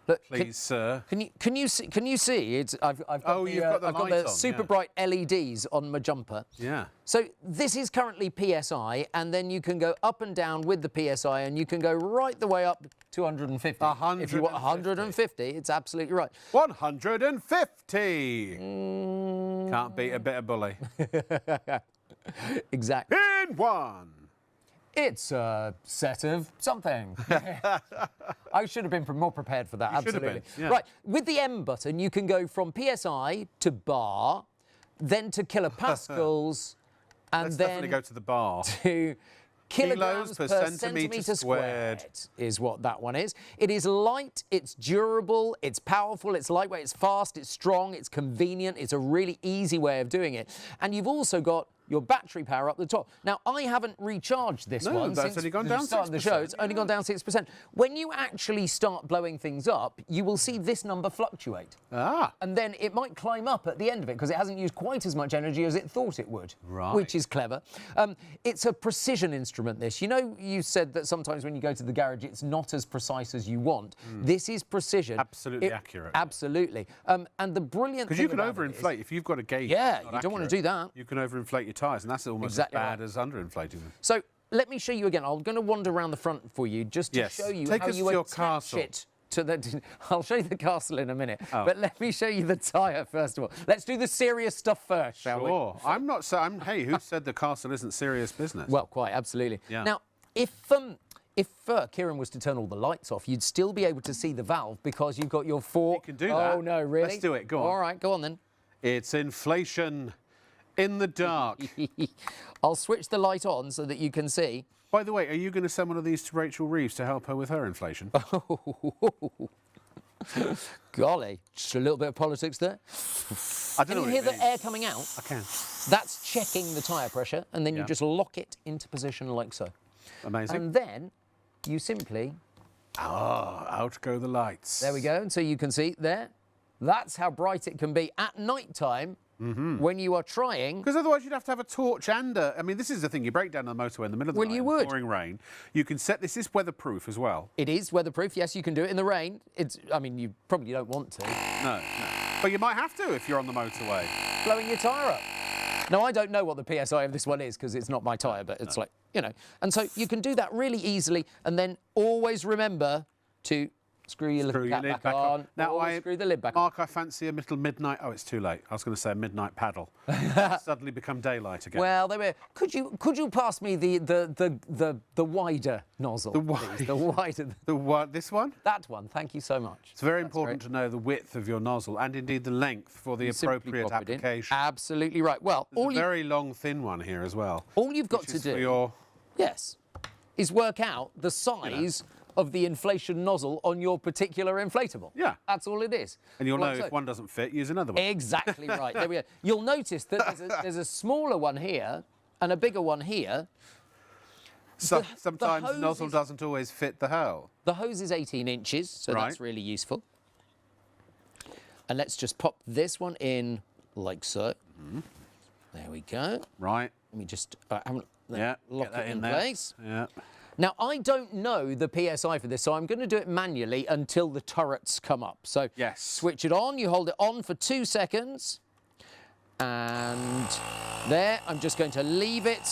Look, please, sir. Can you see? I've got you've got the light the on, super bright LEDs on my jumper. Yeah. So this is currently PSI, and then you can go up and down with the PSI, and you can go right the way up to 150. 150. If you want 150, it's absolutely right. 150. Can't beat a bit of bully. Exactly. In one. It's a set of something. I should have been more prepared for that, absolutely. Yeah. Right, with the M button, you can go from PSI to bar, then to kilopascals, and Let's then definitely go to the bar. To kilograms per centimetre squared is what that one is. It is light, it's durable, it's powerful, it's lightweight, it's fast, it's strong, it's convenient, it's a really easy way of doing it. And you've also got your battery power up the top. Now, I haven't recharged this No, one that's since only gone the down start of the show. 6%, It's only gone down 6%. When you actually start blowing things up, you will see this number fluctuate. Ah. And then it might climb up at the end of it because it hasn't used quite as much energy as it thought it would, Right. which is clever. It's a precision instrument, this. You know, you said that sometimes when you go to the garage, it's not as precise as you want. This is precision. Absolutely accurate. Absolutely. And the brilliant Because thing you can about it is- overinflate if you've got a gauge. Yeah, that's not you don't want to accurate, do that. You can overinflate your tyres, and that's almost Exactly as bad right. as underinflating them. So let me show you again. I'm going to wander around the front for you just to Yes. show you Take how us you to your attach castle. it to the... I'll show you the castle in a minute. Oh. But let me show you the tyre first of all. Let's do the serious stuff first, shall we? Sure. I'm not so. Hey, who said the castle isn't serious business? Well, quite, absolutely. Yeah. Now, if Kieran was to turn all the lights off, you'd still be able to see the valve because you've got your four... You can do that. Oh, no, really? Let's do it. Go on. All right, go on then. It's inflation in the dark. I'll switch the light on so that you can see. By the way, are you going to send one of these to Rachel Reeves to help her with her inflation? Golly, just a little bit of politics there. I don't Can know you what hear it the means. air coming out? I can. That's checking the tyre pressure, and then you Yeah. just lock it into position like so. Amazing. And then you simply, Out go the lights. there we go, and so you can see there. That's how bright it can be at night time when you are trying. Because otherwise you'd have to have a torch and I mean, this is the thing. You break down the motorway in the middle of the Well, night, you in would. pouring rain. You can set this is weatherproof as well. It is weatherproof. Yes, you can do it in the rain. I mean, you probably don't want to. No. But you might have to if you're on the motorway. Blowing your tyre up. Now, I don't know what the PSI of this one is because it's not my tyre, but it's like, you know. And so you can do that really easily, and then always remember to screw your Screw little your cap lid back back on. Now Always screw the lid back on. Mark, I fancy a little midnight. Oh, it's too late. I was going to say a midnight paddle. Suddenly become daylight again. Well, there we are. Could you pass me the wider nozzle? The please? The wider. the what? This one? That one. Thank you so much. It's very important to know the width of your nozzle and indeed the length for the Simply appropriate pop it in. application. Absolutely right. Well, There's a very long, thin one here as well. all you've got which to is do, for your yes, is work out the size of the inflation nozzle on your particular inflatable. Yeah. That's all it is. and you'll know Like so. if one doesn't fit, use another one. Exactly right. There we are. You'll notice that there's a smaller one here and a bigger one here. Sometimes the hose nozzle is- doesn't always fit the hole. The hose is 18 inches, so Right. that's really useful. And let's just pop this one in like so. There we go. Right. Let me just Yeah. lock get that it in there. place. Yeah. Now, I don't know the PSI for this, so I'm going to do it manually until the turrets come up. So Yes. switch it on. You hold it on for 2 seconds. And there, I'm just going to leave it.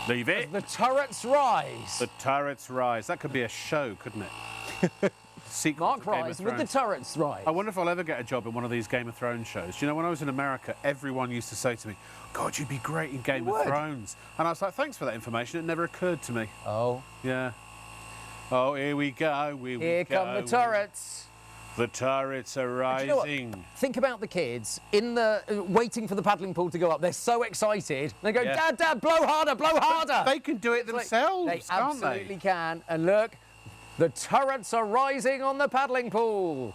Leave it. The turrets rise. The turrets rise. That could be a show, couldn't it? Sequence Mark of Game of rise with the Thrones. turrets rise. I wonder if I'll ever get a job in one of these Game of Thrones shows. Do you know, when I was in America, everyone used to say to me, God, you'd be great in Game of would. Thrones. And I was like, thanks for that information. It never occurred to me. Oh, Yeah. Oh, here we go. here come the turrets. The turrets are Do you know what? rising. Think about the kids in the waiting for the paddling pool to go up. They're so excited. They go, Yeah. Dad, Dad, blow harder, blow harder. They can do it Like, themselves, they can't absolutely they? can. And look, the turrets are rising on the paddling pool.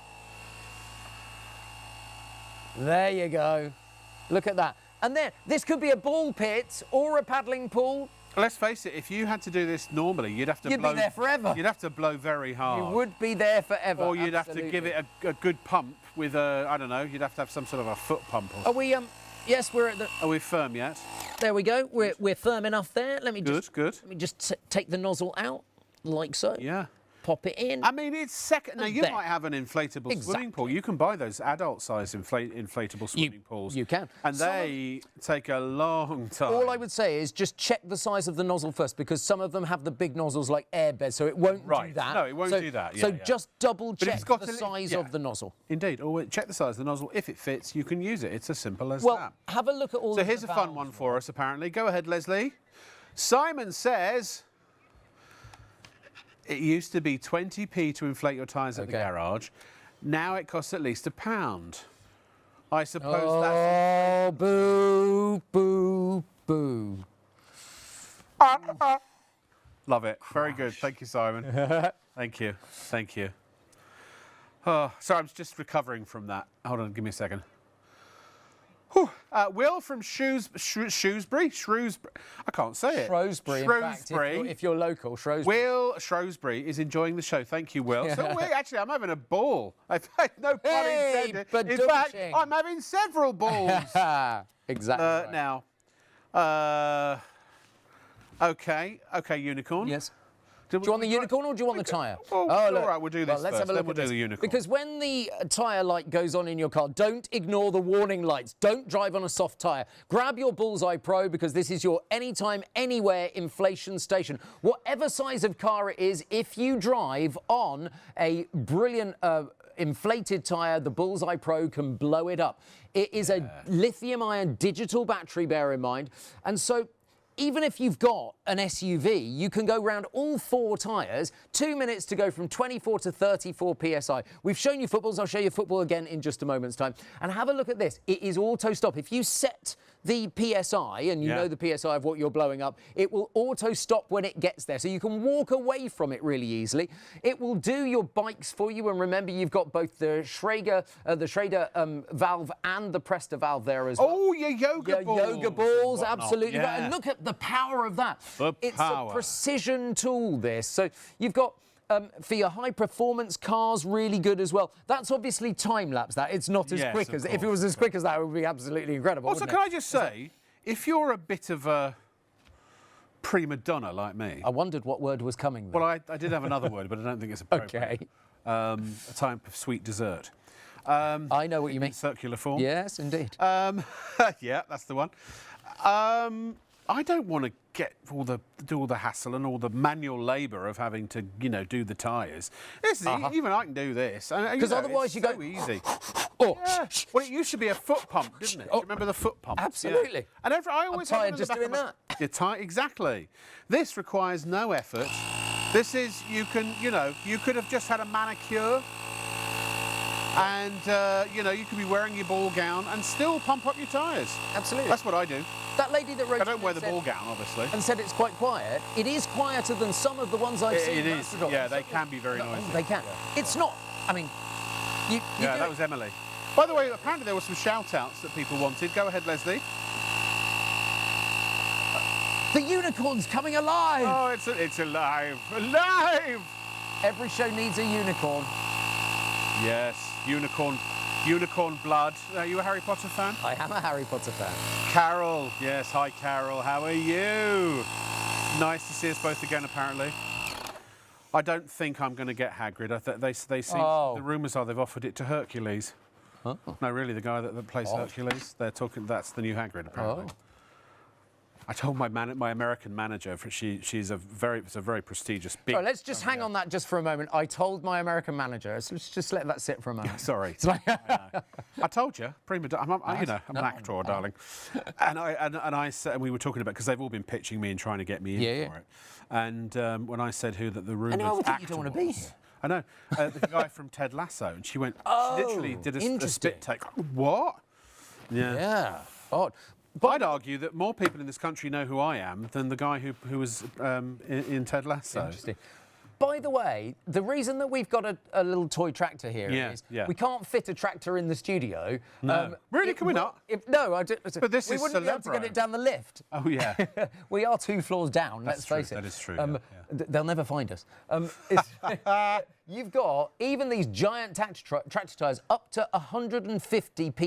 There you go. Look at that. And there, this could be a ball pit or a paddling pool. Let's face it, if you had to do this normally, you'd have to You'd be blow... there forever. You'd have to blow very hard. You would be there forever. Or you'd have to absolutely. give it a good pump with a, I don't know, you'd have to have some sort of a foot pump. Or Are we, yes, we're at the, Are we firm yet? there we go. We're firm enough there. Let me Good, good. Let me just take the nozzle out, like so. Yeah. Pop it in. I mean, it's second. Now, you There. might have an inflatable swimming pool. Exactly. You can buy those adult-sized inflatable swimming pools. you can. And Some of- they take a long time. All I would say is just check the size of the nozzle first, because some of them have the big nozzles like air beds, so it won't do Right. that. No, it won't So- do that. So Yeah, yeah. just double But if check it's got the a size yeah. of the nozzle. Indeed. Or check the size of the nozzle. If it fits, you can use it. It's as simple as Well, that. have a look at all So of here's the a fun valves. one for us, apparently. Go ahead, Leslie. Simon says it used to be 20p to inflate your tyres at the Okay. garage. Now it costs at least £1. I suppose Oh, boo, boo, boo. that's... Love it. Very good. Thank you, Simon. Thank you. Thank you. Oh, sorry, I'm just recovering from that. Hold on, give me a second. Will from Shrewsbury. I can't say it. Shrewsbury. In fact, if you're local, Shrewsbury. Will Shrewsbury is enjoying the show. Thank you, Will. So actually, I'm having a ball. No pun intended. In fact, I'm having several balls. Exactly. Right. Now, okay, unicorn. Yes. Do you want the unicorn or do you want the tyre? All right, we'll do this let's first. have a look Then we'll do the unicorn. Because when the tyre light goes on in your car, don't ignore the warning lights. Don't drive on a soft tyre. Grab your Bullseye Pro because this is your anytime, anywhere inflation station. Whatever size of car it is, if you drive on a brilliant inflated tyre, the Bullseye Pro can blow it up. It is a lithium-ion digital battery, bear in mind. And so even if you've got an SUV, you can go round all 4 tyres, 2 minutes to go from 24 to 34 PSI. We've shown you footballs. I'll show you football again in just a moment's time. And have a look at this. It is auto stop. If you set the PSI and you know the PSI of what you're blowing up, it will auto stop when it gets there. So you can walk away from it really easily. It will do your bikes for you. And remember, you've got both the Schrager valve and the Presta valve there as well. Oh, your yoga balls. Yoga balls, absolutely. Yeah. Right. And look at the power of that. It's a power. precision tool, this. So you've got, for your high-performance cars, really good as well. That's obviously time-lapse, that. It's not as quick as... If it was as quick as that, it would be absolutely incredible. Also, can I just say, if you're a bit of a prima donna like me... I wondered what word was coming there. Well, I did have another word, but I don't think it's appropriate. Okay. A type of sweet dessert. I know what you mean. In circular form. Yes, indeed. Yeah, that's the one. I don't want to do all the hassle and all the manual labour of having to, do the tyres. Even I can do this. Because otherwise you go... so easy. Oh. Yeah. Well, it used to be a foot pump, didn't it? Do you remember the foot pump? Absolutely. Yeah. And I always I'm tired just doing that. You're tired, exactly. This requires no effort. This is, you could have just had a manicure. And, you could be wearing your ball gown and still pump up your tyres. Absolutely. That's what I do. That lady that wrote... I don't wear the ball gown, obviously. And said it's quite quiet. It is quieter than some of the ones I've seen. It is. Yeah, they can be very noisy. They can. It's not... I mean... Yeah, that was Emily. By the way, apparently there were some shout-outs that people wanted. Go ahead, Leslie. The unicorn's coming alive! Oh, it's alive. Alive! Every show needs a unicorn. Yes, unicorn blood. Are you a Harry Potter fan? I am a Harry Potter fan. Carol. Yes, hi, Carol. How are you? Nice to see us both again, apparently. I don't think I'm going to get Hagrid. They seem... The rumours are they've offered it to Hercules. Oh. No, really, the guy that plays Hercules. They're talking... That's the new Hagrid, apparently. Oh. I told my American manager, it's a very prestigious big... Sorry, let's just hang on that just for a moment. I told my American manager, so let's just let that sit for a moment. Yeah, sorry. I told you, prima donna. I'm an actor, darling. And I said, and we were talking about, because they've all been pitching me and trying to get me in for it. And when I said who that the rumoured actor you don't want to be. I know, the guy from Ted Lasso, and she went, she literally did a spit take. What? Yeah. Odd. But I'd argue that more people in this country know who I am than the guy who was in Ted Lasso. Interesting. By the way, the reason that we've got a little toy tractor here is we can't fit a tractor in the studio. No. Really? Can we not? But this we is wouldn't be able to get it down the lift. Oh, yeah. We are 2 floors down, let's face it. That is true. They'll never find us. You've got even these giant tractor tyres up to 150 PSI.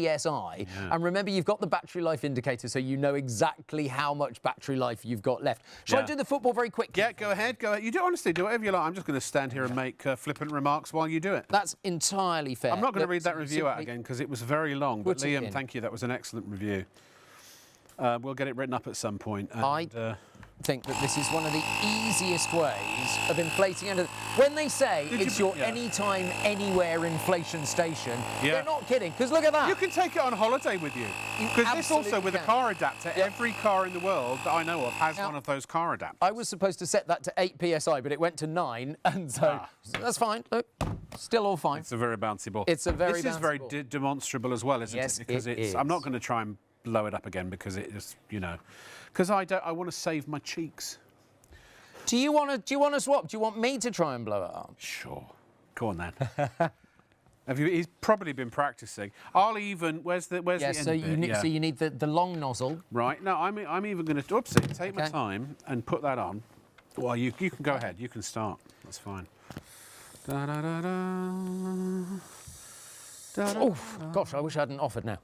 Yeah. And remember, you've got the battery life indicator, so you know exactly how much battery life you've got left. Shall I do the football very quickly? Yeah, go ahead. You do honestly do whatever you like. I'm just going to stand here and make flippant remarks while you do it. That's entirely fair. I'm not going to read that review out again because it was very long. But Liam, thank you. That was an excellent review. We'll get it written up at some point. And, I think that this is one of the easiest ways of inflating under. When they say it's your anytime, anywhere inflation station, they're not kidding. Because look at that. You can take it on holiday with you. Because this also, with a car adapter, every car in the world that I know of has one of those car adapters. I was supposed to set that to 8 PSI, but it went to 9, and so that's fine. Look, still all fine. It's a very bouncy ball. It's a very This is very demonstrable as well, isn't it? Because it is. I'm not going to try and blow it up again because it just, because I want to save my cheeks. Do you want to swap? Do you want me to try and blow it up? Sure. Go on then. He's probably been practicing. I'll even. Where's the Yeah, end so bit? you need, Yeah. so you need the long nozzle. Right. No, I'm even going to. Oopsie. Take my Okay. time and put that on. Well, you can go ahead. You can start. That's fine. Da, da, da, da. Da, da, Oh, gosh, I wish I hadn't offered now.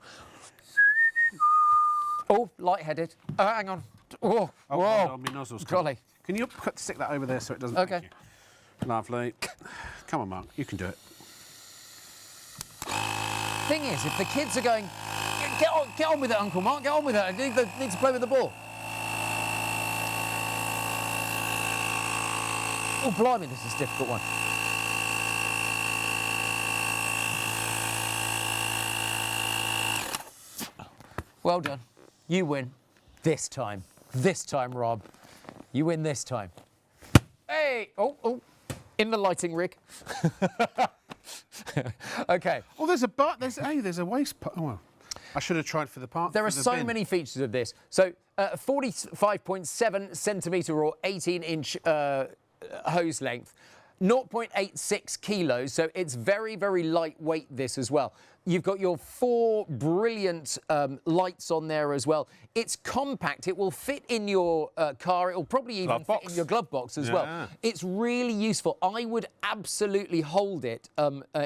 Oh, lightheaded. Hang on. Oh, Oh, whoa. hold on, my nozzle's coming. Golly. Can you stick that over there so it doesn't? Okay. Thank you. Lovely. Come on, Mark. You can do it. Thing is, if the kids are going, get on with it, Uncle Mark, get on with it. I need to play with the ball. Oh, blimey, this is a difficult one. Well done. You win. This time. This time, Rob. You win this time. Hey! Oh. In the lighting rig. Okay. Oh, there's a waste part. Oh, well. I should have tried for the part. There for are the so bin. many features of this. So 45.7 centimetre or 18-inch hose length, 0.86 kilos, so it's very, very lightweight, this as well. You've got your 4 brilliant lights on there as well. It's compact. It will fit in your car. It will probably even Glove fit box. in your glove box as Yeah. well. It's really useful. I would absolutely hold it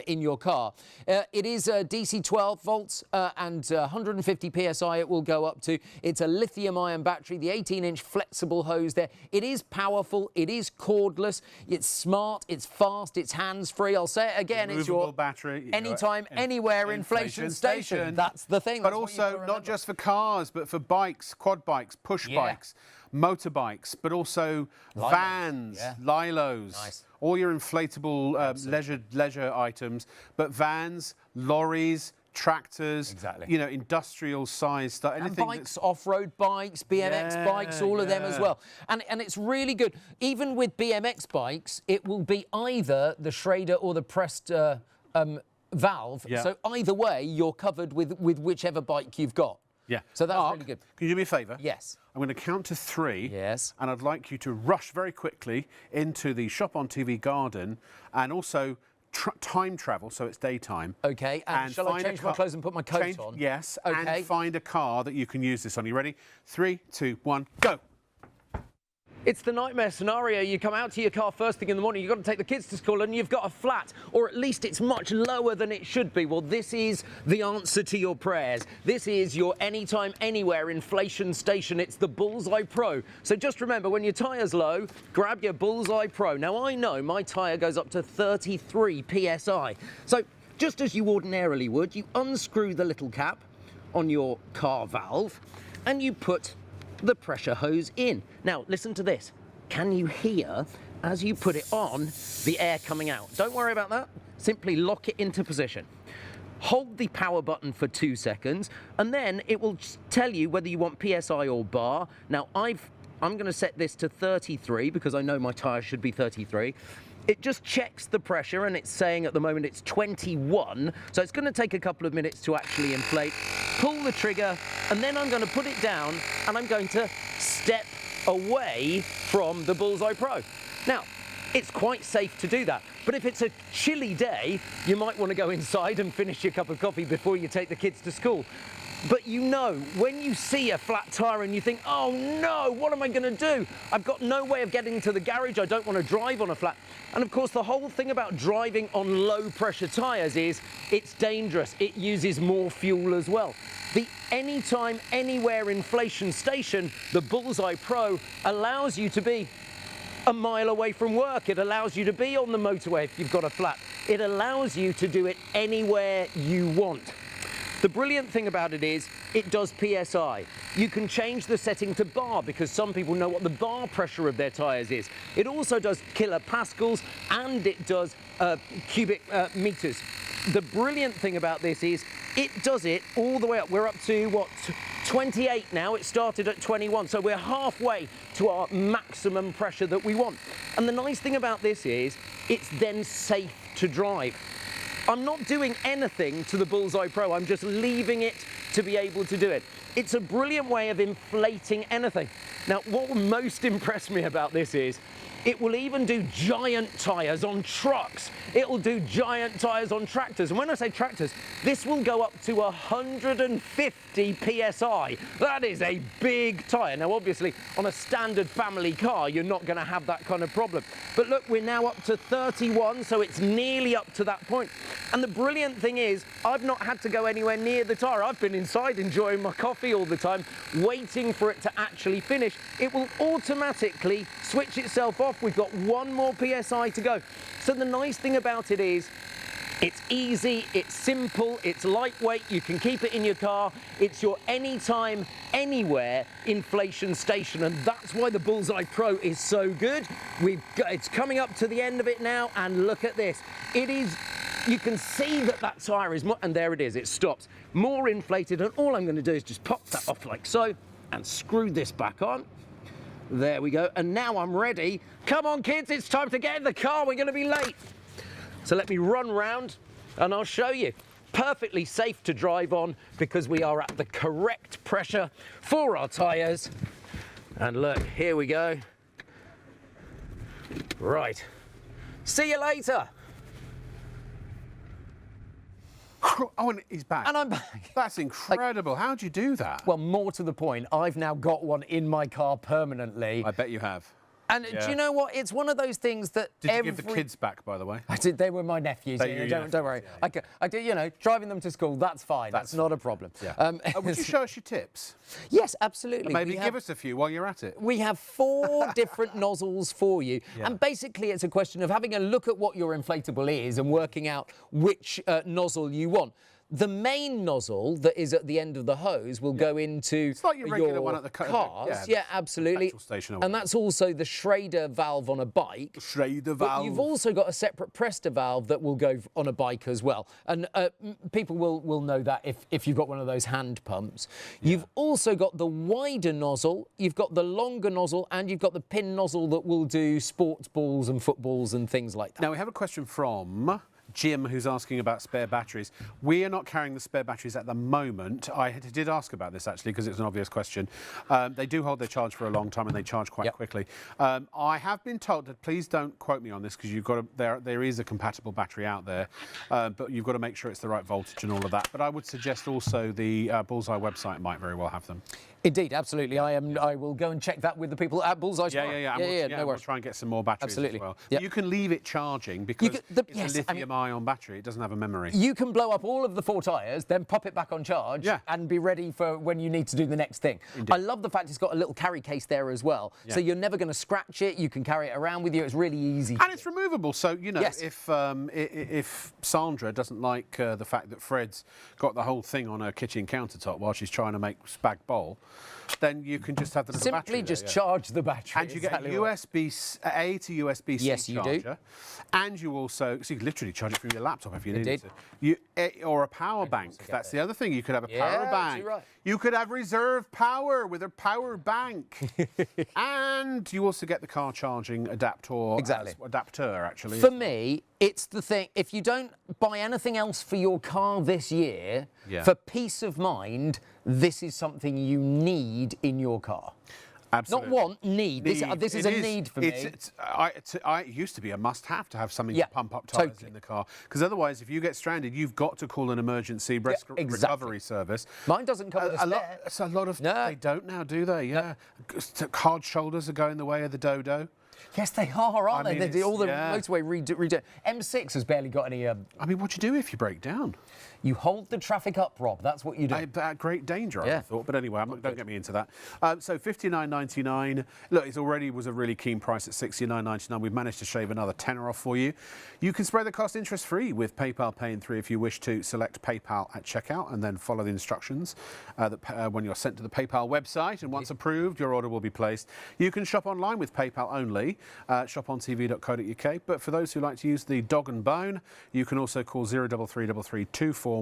in your car. It is DC 12 volts and 150 PSI it will go up to. It's a lithium-ion battery, the 18-inch flexible hose there. It is powerful. It is cordless. It's smart. It's fast. It's hands-free. I'll say it again. It's Removable your battery. anytime, anywhere inflation station. That's the thing. But That's what you've got also to not remember. just for cars, but for bikes, quad bikes, push Yeah. bikes, motorbikes, but also Lilos, vans, yeah. lilos, Nice. all your inflatable leisure items, but vans, lorries, tractors, Exactly. you know, industrial size stuff. And Anything bikes, off-road bikes, BMX bikes, all of them as yeah. well. And it's really good. Even with BMX bikes, it will be either the Schrader or the pressed valve. Yeah. So either way, you're covered with whichever bike you've got. Yeah. So that's Mark, really good. Can you do me a favour? Yes. I'm going to count to 3. Yes. And I'd like you to rush very quickly into the Shop on TV garden and also time travel, so it's daytime. Okay, and shall I find a change my car- clothes and put my coat on? Yes, Okay. and find a car that you can use this on. You ready? 3, 2, 1, go! It's the nightmare scenario. You come out to your car first thing in the morning, you've got to take the kids to school and you've got a flat, or at least it's much lower than it should be. Well, this is the answer to your prayers. This is your anytime, anywhere inflation station. It's the Bullseye Pro. So just remember, when your tyre's low, grab your Bullseye Pro. Now, I know my tyre goes up to 33 PSI. So just as you ordinarily would, you unscrew the little cap on your car valve and you put the pressure hose in. Now, listen to this. Can you hear, as you put it on, the air coming out? Don't worry about that. Simply lock it into position. Hold the power button for 2 seconds, and then it will tell you whether you want PSI or bar. Now, I'm going to set this to 33 because I know my tyre should be 33. It just checks the pressure, and it's saying at the moment it's 21. So it's going to take a couple of minutes to actually inflate. Pull the trigger, and then I'm going to put it down, and I'm going to step away from the Bullseye Pro. Now, it's quite safe to do that. But if it's a chilly day, you might want to go inside and finish your cup of coffee before you take the kids to school. But you know, when you see a flat tyre and you think, oh no, what am I going to do? I've got no way of getting to the garage. I don't want to drive on a flat. And of course, the whole thing about driving on low pressure tyres is it's dangerous. It uses more fuel as well. The anytime, anywhere inflation station, the Bullseye Pro, allows you to be a mile away from work. It allows you to be on the motorway if you've got a flat. It allows you to do it anywhere you want. The brilliant thing about it is it does PSI. You can change the setting to bar because some people know what the bar pressure of their tyres is. It also does kilopascals and it does cubic meters. The brilliant thing about this is it does it all the way up. We're up to, what, 28 now. It started at 21, so we're halfway to our maximum pressure that we want. And the nice thing about this is it's then safe to drive. I'm not doing anything to the Bullseye Pro, I'm just leaving it to be able to do it. It's a brilliant way of inflating anything. Now, what most impressed me about this is It will even do giant tyres on trucks. It'll do giant tyres on tractors. And when I say tractors, this will go up to 150 PSI. That is a big tyre. Now, obviously, on a standard family car, you're not going to have that kind of problem. But look, we're now up to 31, so it's nearly up to that point. And the brilliant thing is, I've not had to go anywhere near the tyre. I've been inside enjoying my coffee all the time, waiting for it to actually finish. It will automatically switch itself off. We've got one more PSI to go. So the nice thing about it is, it's easy, it's simple, it's lightweight, you can keep it in your car. It's your anytime, anywhere inflation station, and that's why the Bullseye Pro is so good. It's coming up to the end of it now, and look at this. It is, you can see that tyre is, and there it is, it stops. More inflated, and all I'm going to do is just pop that off like so, and screw this back on. There we go, and now I'm ready. Come on, kids, it's time to get in the car, we're going to be late. So let me run round and I'll show you. Perfectly safe to drive on because we are at the correct pressure for our tyres. And look, here we go. Right. See you later. Oh, and he's back. And I'm back. That's incredible. How'd you do that? Well, more to the point, I've now got one in my car permanently. I bet you have. And do you know what? It's one of those things that Did you give the kids back, by the way? I did. They were my nephews. Don't worry. Yeah. I did. You know, driving them to school. That's fine. That's not a problem. Yeah. Would you show us your tips? Yes, absolutely. Maybe give us a few while you're at it. We have 4 different nozzles for you. Yeah. And basically, it's a question of having a look at what your inflatable is and working out which nozzle you want. The main nozzle that is at the end of the hose will go into it's like your regular one at the cars. Yeah, absolutely. Petrol station and that's also the Schrader valve on a bike. Schrader But valve. you've also got a separate Presta valve that will go on a bike as well. And people will know that if you've got one of those hand pumps. Yeah. You've also got the wider nozzle, you've got the longer nozzle, and you've got the pin nozzle that will do sports balls and footballs and things like that. Now, we have a question from Jim, who's asking about spare batteries. We are not carrying the spare batteries at the moment. I did ask about this, actually, because it's an obvious question. They do hold their charge for a long time, and they charge quite quickly. I have been told that please don't quote me on this, because you've got there is a compatible battery out there, but you've got to make sure it's the right voltage and all of that. But I would suggest also the Bullseye website might very well have them. Indeed, absolutely. I will go and check that with the people at Bullseye. Yeah. No worries. We'll try and get some more batteries Absolutely. as well. Yep. You can leave it charging because it's a lithium-ion battery. It doesn't have a memory. You can blow up all of the 4 tyres, then pop it back on charge and be ready for when you need to do the next thing. Indeed. I love the fact it's got a little carry case there as well. So you're never going to scratch it. You can carry it around with you. It's really easy. And it's removable. So, you know, if Sandra doesn't like the fact that Fred's got the whole thing on her kitchen countertop while she's trying to make spag bol, then you can just have the little battery Simply just there, charge the battery. And you get a USB-A to USB-C charger. And you also, so you can literally charge it from your laptop if you needed to. Or a power bank. That's the other thing. You could have a power bank. Right. You could have reserve power with a power bank. And you also get the car charging adapter. Adapter, actually. For me, it's the thing, if you don't buy anything else for your car this year, for peace of mind, this is something you need in your car. Absolutely. Not want, need. This is a need for me. It used to be a must-have to have something to pump up tyres in the car. Because otherwise, if you get stranded, you've got to call an emergency recovery service. Mine doesn't come with a spare. It's a lot of... They don't now, do they? Yeah. Hard shoulders are going the way of the dodo. Yes, they are, aren't they? They do all the motorway redo. M6 has barely got any... I mean, what do you do if you break down? You hold the traffic up, Rob. That's what you do. At great danger, I thought. But anyway, don't get me into that. So $59.99. Look, it already was a really keen price at $69.99. We've managed to shave another tenner off for you. You can spread the cost interest-free with PayPal Pay in 3 if you wish to. Select PayPal at checkout and then follow the instructions when you're sent to the PayPal website. And once approved, your order will be placed. You can shop online with PayPal only. Shopontv.co.uk. But for those who like to use the dog and bone, you can also call 03333 241.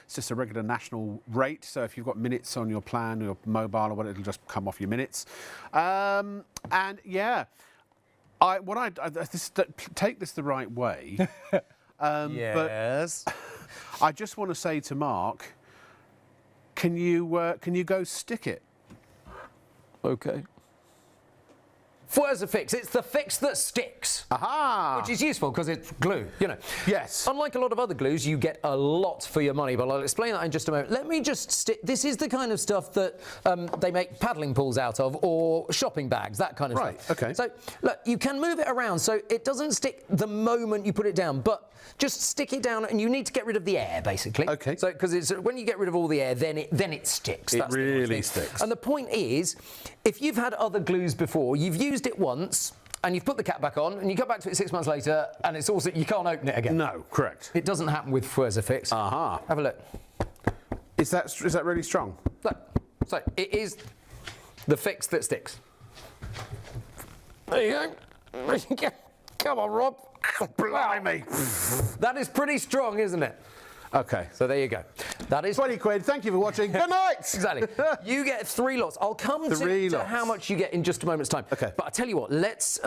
It's just a regular national rate. So if you've got minutes on your plan, your mobile or whatever, it'll just come off your minutes. And yeah, take this the right way. Yes. But I just want to say to Mark, can you go stick it? Okay. Fwers fix. It's the fix that sticks. Aha! Which is useful because it's glue, you know. Yes. Unlike a lot of other glues, you get a lot for your money, but I'll explain that in just a moment. Let me just stick. This is the kind of stuff that they make paddling pools out of, or shopping bags, that kind of stuff. Right, okay. So, look, you can move it around so it doesn't stick the moment you put it down, but just stick it down, and you need to get rid of the air, basically. Okay. So, because it's when you get rid of all the air, then it sticks. It really sticks. And the point is, if you've had other glues before, you've used it once, and you've put the cap back on, and you come back to it 6 months later, and it's also, you can't open it again. No, correct. It doesn't happen with Fwers fix. Aha. Have a look. Is that really strong? Look. So it is the fix that sticks. There you go. There you go. Come on, Rob. Blimey. That is pretty strong, isn't it? Okay. So there you go. That is 20 quid. Thank you for watching. Good night. Exactly. You get 3 lots. I'll come to how much you get in just a moment's time. Okay. But I tell you what, let's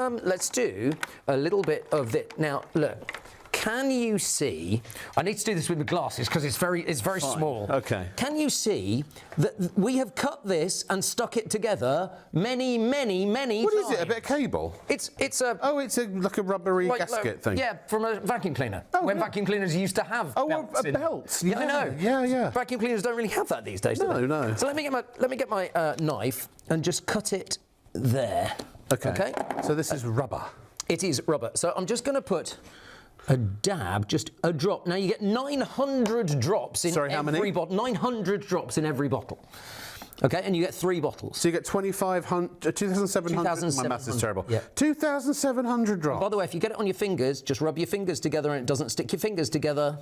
do a little bit of this. Now, look. Can you see? I need to do this with the glasses because it's very small. Okay. Can you see that we have cut this and stuck it together many times? What is it? A bit of cable? It's a. Oh, it's like a rubbery gasket thing. Yeah, from a vacuum cleaner. Oh, when yeah. vacuum cleaners used to have belts a in. belt. Yeah, I know. Yeah. Vacuum cleaners don't really have that these days, do No, they? no. So let me get my knife and just cut it there. Okay. So this is rubber. It is rubber. So I'm just going to put a dab, just a drop. Now you get 900 drops in every bottle. 900 drops in every bottle. Okay, and you get 3 bottles. So you get 2,700. 2,700. My maths is terrible. Yeah. 2,700 drops. By the way, if you get it on your fingers, just rub your fingers together and it doesn't stick your fingers together,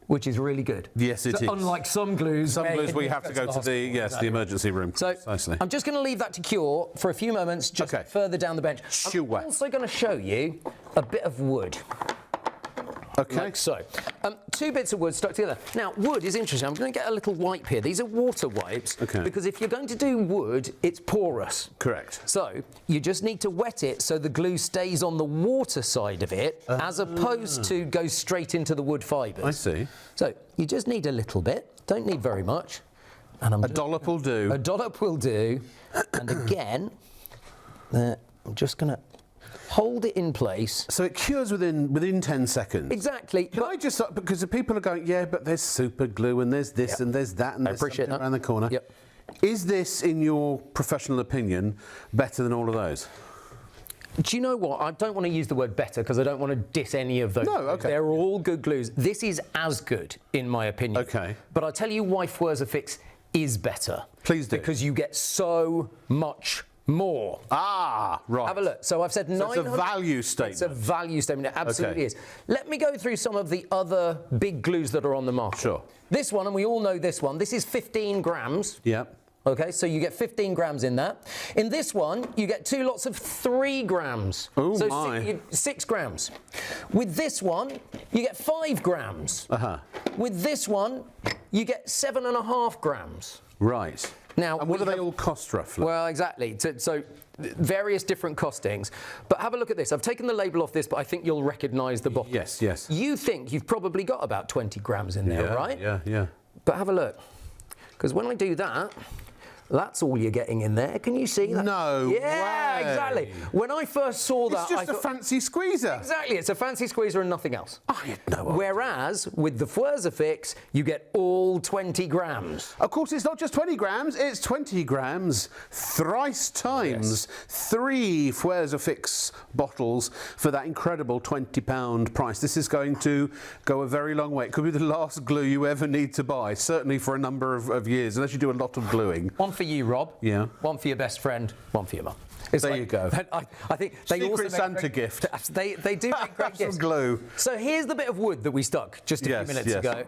which is really good. Yes, it is. Unlike some glues. Some glues we have to go to the emergency room. So Precisely. I'm just going to leave that to cure for a few moments, just further down the bench. Sure. I'm also going to show you a bit of wood. Okay. Like so. 2 bits of wood stuck together. Now, wood is interesting. I'm going to get a little wipe here. These are water wipes. Okay. Because if you're going to do wood, it's porous. Correct. So you just need to wet it so the glue stays on the water side of it, as opposed to go straight into the wood fibres. I see. So you just need a little bit. Don't need very much. And a dollop will do. A dollop will do. And again, I'm just going to hold it in place. So it cures within 10 seconds. Exactly. Can I just, because the people are going, yeah, but there's super glue and there's this and there's that and there's something around the corner. Yep. Is this, in your professional opinion, better than all of those? Do you know what? I don't want to use the word better because I don't want to diss any of those. No, glues. okay. They're all good glues. This is as good, in my opinion. Okay. But I'll tell you why Fwers fix is better. Please do. Because you get so much more. Ah, right. Have a look. So I've said 900. It's a value statement. It's a value statement. It absolutely Okay. is. Let me go through some of the other big glues that are on the market. Sure. This one, and we all know this one, this is 15 grams. Yep. Okay, so you get 15 grams in that. In this one, you get 2 lots of 3 grams. Oh, so my. 6 grams. With this one, you get 5 grams. Uh-huh. With this one, you get 7.5 grams. Right. Now, and what do they all cost roughly? Well, exactly. So various different costings. But have a look at this. I've taken the label off this, but I think you'll recognise the bottle. Yes, yes. You think you've probably got about 20 grams in there, right? Yeah. But have a look. Because when I do that, that's all you're getting in there. Can you see that? No Yeah, way. exactly. When I first saw that, It's just I a thought, fancy squeezer. exactly, it's a fancy squeezer and nothing else. I had no idea. Whereas with the Fwers fix, you get all 20 grams. Of course, it's not just 20 grams, it's 20 grams thrice times 3 Fwers fix bottles for that incredible £20 price. This is going to go a very long way. It could be the last glue you ever need to buy, certainly for a number of years, unless you do a lot of gluing. One for you, Rob. Yeah. One for your best friend. One for your mum. There you go. I think they Secret also make Santa great, gift. They do make great Some gifts. glue. So here's the bit of wood that we stuck just a few minutes ago.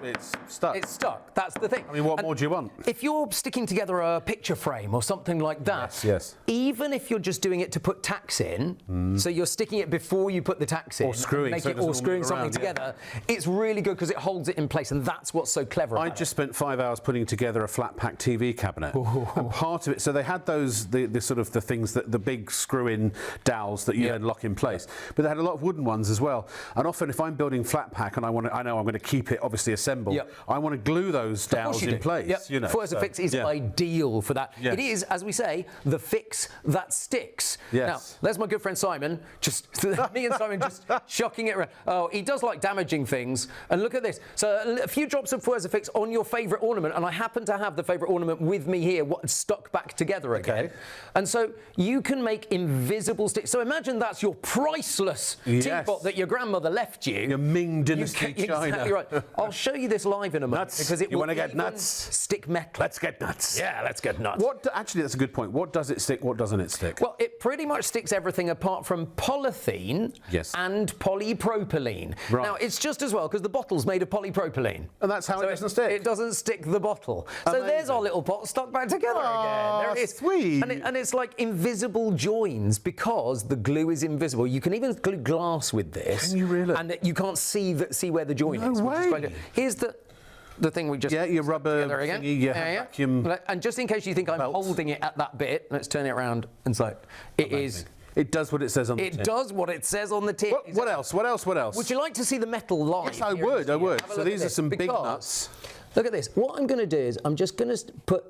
It's stuck. It's stuck. That's the thing. I mean, what more do you want? If you're sticking together a picture frame or something like that, Yes. even if you're just doing it to put tacks in, so you're sticking it before you put the tacks in, Or screwing, make so it it, doesn't or all screwing move something around, together, it's really good because it holds it in place, and that's what's so clever about I just spent 5 hours putting together a flat pack TV cabinet, and part of it. So they had those the sort of the things that the big screw-in dowels that you then lock in place, but they had a lot of wooden ones as well. And often, if I'm building flat pack and I know I'm going to keep it obviously reassemble. Yep. I want to glue those Of course dowels you in do. place. Yep. You know, Furzer Fix is yeah. ideal for that. Yes. It is, as we say, the fix that sticks. Yes. Now, there's my good friend Simon. Just me and Simon just shocking it around. Oh, he does like damaging things. And look at this. So a few drops of Furzer Fix on your favourite ornament, and I happen to have the favourite ornament with me here, stuck back together again. Okay. And so you can make invisible sticks. So imagine that's your priceless Yes. teapot that your grandmother left you. Your Ming Dynasty China. Exactly right. I'll show you this live in a moment Nuts. because it You will wanna get even nuts? stick metal. Let's get nuts. Yeah, let's get nuts. Actually, that's a good point. What does it stick? What doesn't it stick? Well, it pretty much sticks everything apart from polythene Yes. and polypropylene. Right. Now, it's just as well because the bottle's made of polypropylene. And that's how it doesn't stick. It doesn't stick the bottle. So there's our little pot stuck back together again. There it is. Sweet. And it's like invisible joins because the glue is invisible. You can even glue glass with this. Can you really? And you can't see where the join No is. which is quite way. good. Here's the thing we just Yeah, your rubber together again. thingy, your vacuum And just in case you think I'm belts. holding it at that bit, let's turn it around and so it is. It does what it says on the tin. It does what it says on the tin. What else? What else? What else? Would you like to see the metal live? Yes, I here would, in the I studio? would. Have a So look these at are this, some big because- nuts. Look at this. What I'm going to do is I'm just going to put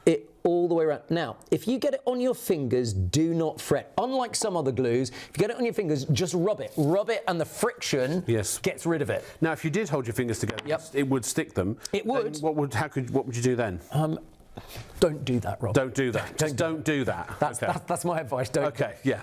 it all the way around. Now, if you get it on your fingers, do not fret. Unlike some other glues, if you get it on your fingers, just rub it. Rub it and the friction gets rid of it. Now, if you did hold your fingers together, Yep. it would stick them. It would. Then what would you do then? Don't do that, Rob. Don't do that. Just don't do that. That's my advice. Don't. Okay, yeah.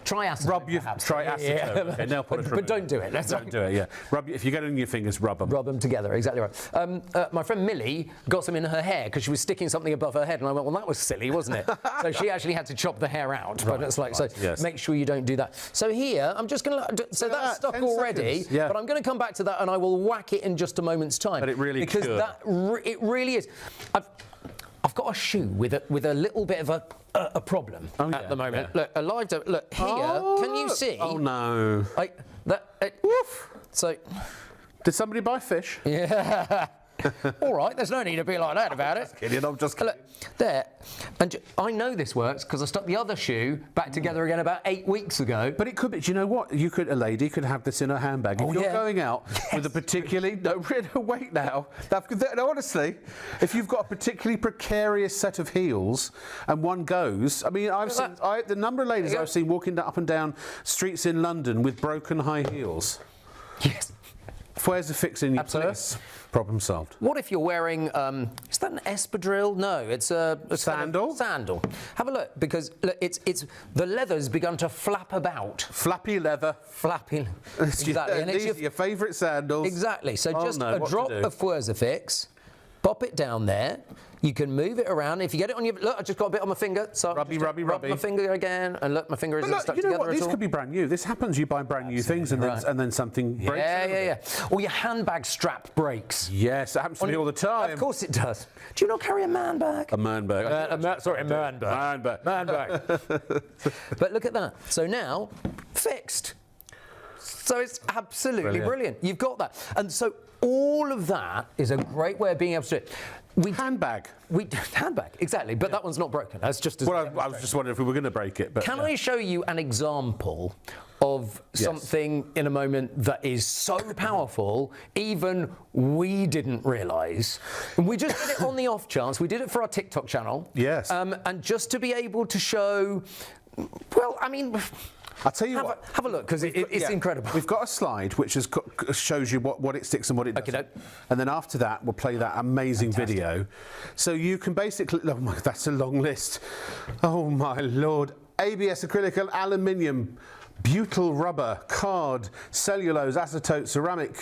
Try acetone. Rub your perhaps. try acetone. Yeah. Okay, nail polish but remover. don't do it. Don't do it. Yeah. If you get it on your fingers, rub them. Rub them together, exactly right. My friend Millie got some in her hair because she was sticking something above her head, and I went, well, that was silly, wasn't it? So she actually had to chop the hair out. But it's like, yes. Make sure you don't do that. So here, I'm just going to, so Look at that's that, stuck 10 already, seconds, yeah. but I'm going to come back to that and I will whack it in just a moment's time. But it really because could. It really is. I've got a shoe with a little bit of a problem at the moment. Yeah. Look, a live demo. Look here. Can you see? Oh no! Woof. So. Did somebody buy fish? Yeah. All right, there's no need to be like that about it. Kidding, I'm just kidding. Look, there. And I know this works because I stuck the other shoe back together again about 8 weeks ago. But it could be. Do you know what? A lady could have this in her handbag. If you're yeah. going out with a particularly wait now. No, honestly, if you've got a particularly precarious set of heels and one goes, I mean, the number of ladies I've seen walking up and down streets in London with broken high heels. Yes. Where's the fix in your Absolutely. purse? Problem solved. What if you're wearing, is that an espadrille? No, it's a Sandal? Sandal. Have a look, because look, it's the leather's begun to flap about. Flappy leather. Flapping. Exactly. And it's These are your favourite sandals. Exactly. So Oh, just no, a what to drop do? of Furzer Fix, pop it down there. You can move it around. If you get it on your... Look, I just got a bit on my finger. So Rubby, just rubby, rub rubby. my finger again, and look, my finger isn't But look, stuck you know together what? at These all. could be brand new. This happens. You buy brand new things and then something breaks. Yeah. Or your handbag strap breaks. Yes, it happens to me all the time. Of course it does. Do you not carry a man bag? A man bag. a man bag. Man bag. But look at that. So now, fixed. So it's absolutely brilliant. You've got that. And so all of that is a great way of being able to do it. Handbag. Handbag, exactly. But that one's not broken. That's just as... Well, I was just wondering if we were going to break it. But Can I show you an example of something in a moment that is so powerful, even we didn't realise? And we just did it on the off chance. We did it for our TikTok channel. Yes. And just to be able to show, well, I mean... I'll tell you what. Have a look, because it's incredible. We've got a slide which shows you what it sticks and what it doesn't. Okay, and then after that, we'll play that amazing video. So you can basically... Oh, my, that's a long list. Oh, my Lord. ABS, acrylic, aluminium, butyl rubber, card, cellulose, acetate, ceramic...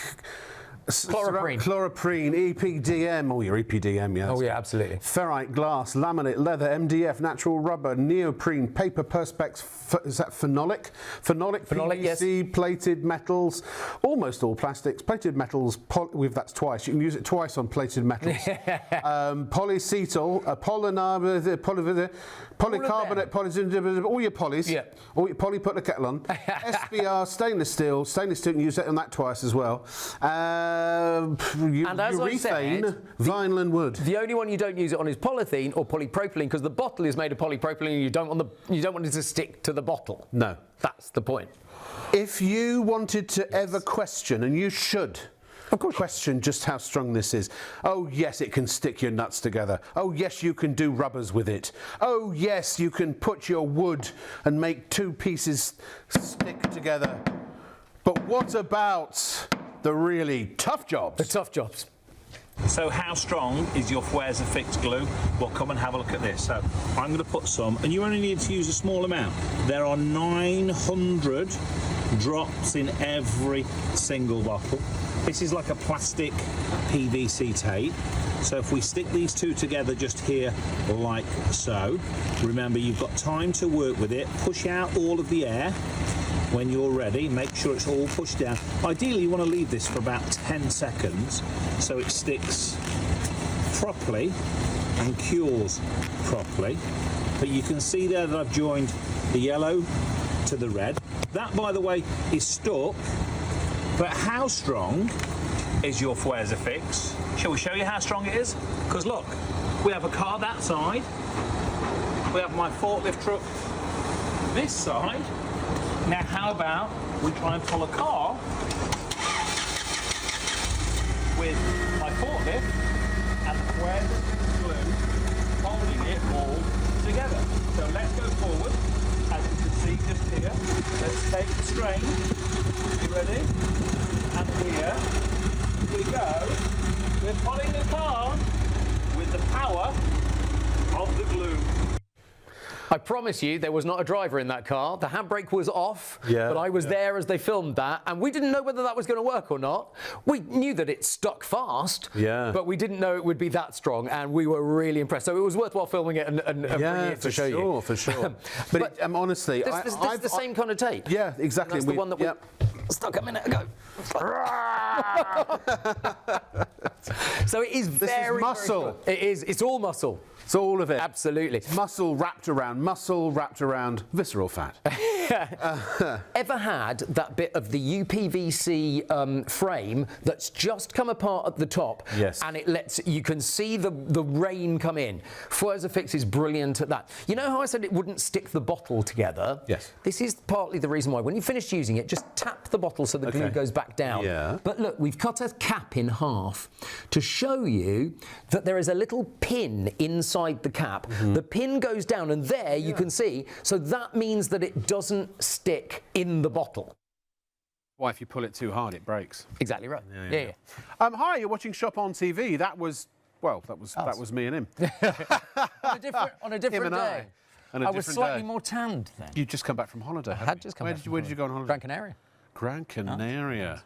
Chloroprene, EPDM. Oh, your EPDM, yes. Oh, yeah, absolutely. Ferrite, glass, laminate, leather, MDF, natural rubber, neoprene, paper, perspex, is that phenolic? Phenolic, PVC, yes. Plated metals, almost all plastics. Plated metals, that's twice. You can use it twice on plated metals. Polycetyl, polycarbonate, all your polys. Yeah. All your poly, put the kettle on. SBR, stainless steel, you can use it on that twice as well. And as I said, vinyl and wood. The only one you don't use it on is polythene or polypropylene, because the bottle is made of polypropylene and you don't want it to stick to the bottle. No. That's the point. If you wanted to ever question, and you should, question just how strong this is. Oh, yes, it can stick your nuts together. Oh, yes, you can do rubbers with it. Oh, yes, you can put your wood and make two pieces stick together. But what about the really tough jobs? The tough jobs. So how strong is your Fweza Fix glue? Well, come and have a look at this. So I'm going to put some, and you only need to use a small amount. There are 900 drops in every single bottle. This is like a plastic PVC tape. So if we stick these two together just here like so, remember you've got time to work with it. Push out all of the air. When you're ready, make sure it's all pushed down. Ideally, you want to leave this for about 10 seconds so it sticks properly and cures properly. But you can see there that I've joined the yellow to the red. That, by the way, is stuck. But how strong is your Fweza Fix? Shall we show you how strong it is? Because look, we have a car that side. We have my forklift truck this side. Now, how about we try and pull a car with my forklift and the Fweza glue holding it all together. So let's go forward, as you can see just here. Let's take the strain. You ready? And here we go. We're pulling the car with the power of the glue. I promise you, there was not a driver in that car. The handbrake was off, but I was there as they filmed that, and we didn't know whether that was going to work or not. We knew that it stuck fast, but we didn't know it would be that strong, and we were really impressed. So it was worthwhile filming it and bringing it to show you. For sure. But honestly, this is the same kind of tape. Yeah, exactly. That's the one that we stuck a minute ago. So it is very muscle. Very it is. It's all muscle. It's all of it. Absolutely. It's muscle wrapped around visceral fat. Ever had that bit of the UPVC frame that's just come apart at the top? Yes. And you can see the rain come in. Fweza Fix is brilliant at that. You know how I said it wouldn't stick the bottle together? Yes. This is partly the reason why. When you finish using it, just tap the bottle so the glue goes back down. Yeah. But look, we've cut a cap in half to show you that there is a little pin inside the cap. The pin goes down, and there you can see. So that means that it doesn't stick in the bottle. Why, if you pull it too hard, it breaks. Exactly right. Yeah. Hi, you're watching Shop on TV. That was me and him. on a different day. On a I was different slightly day. more tanned then. You'd just come back from holiday. I had just come back. Where did you go on holiday? Gran Canaria. Gran Canaria.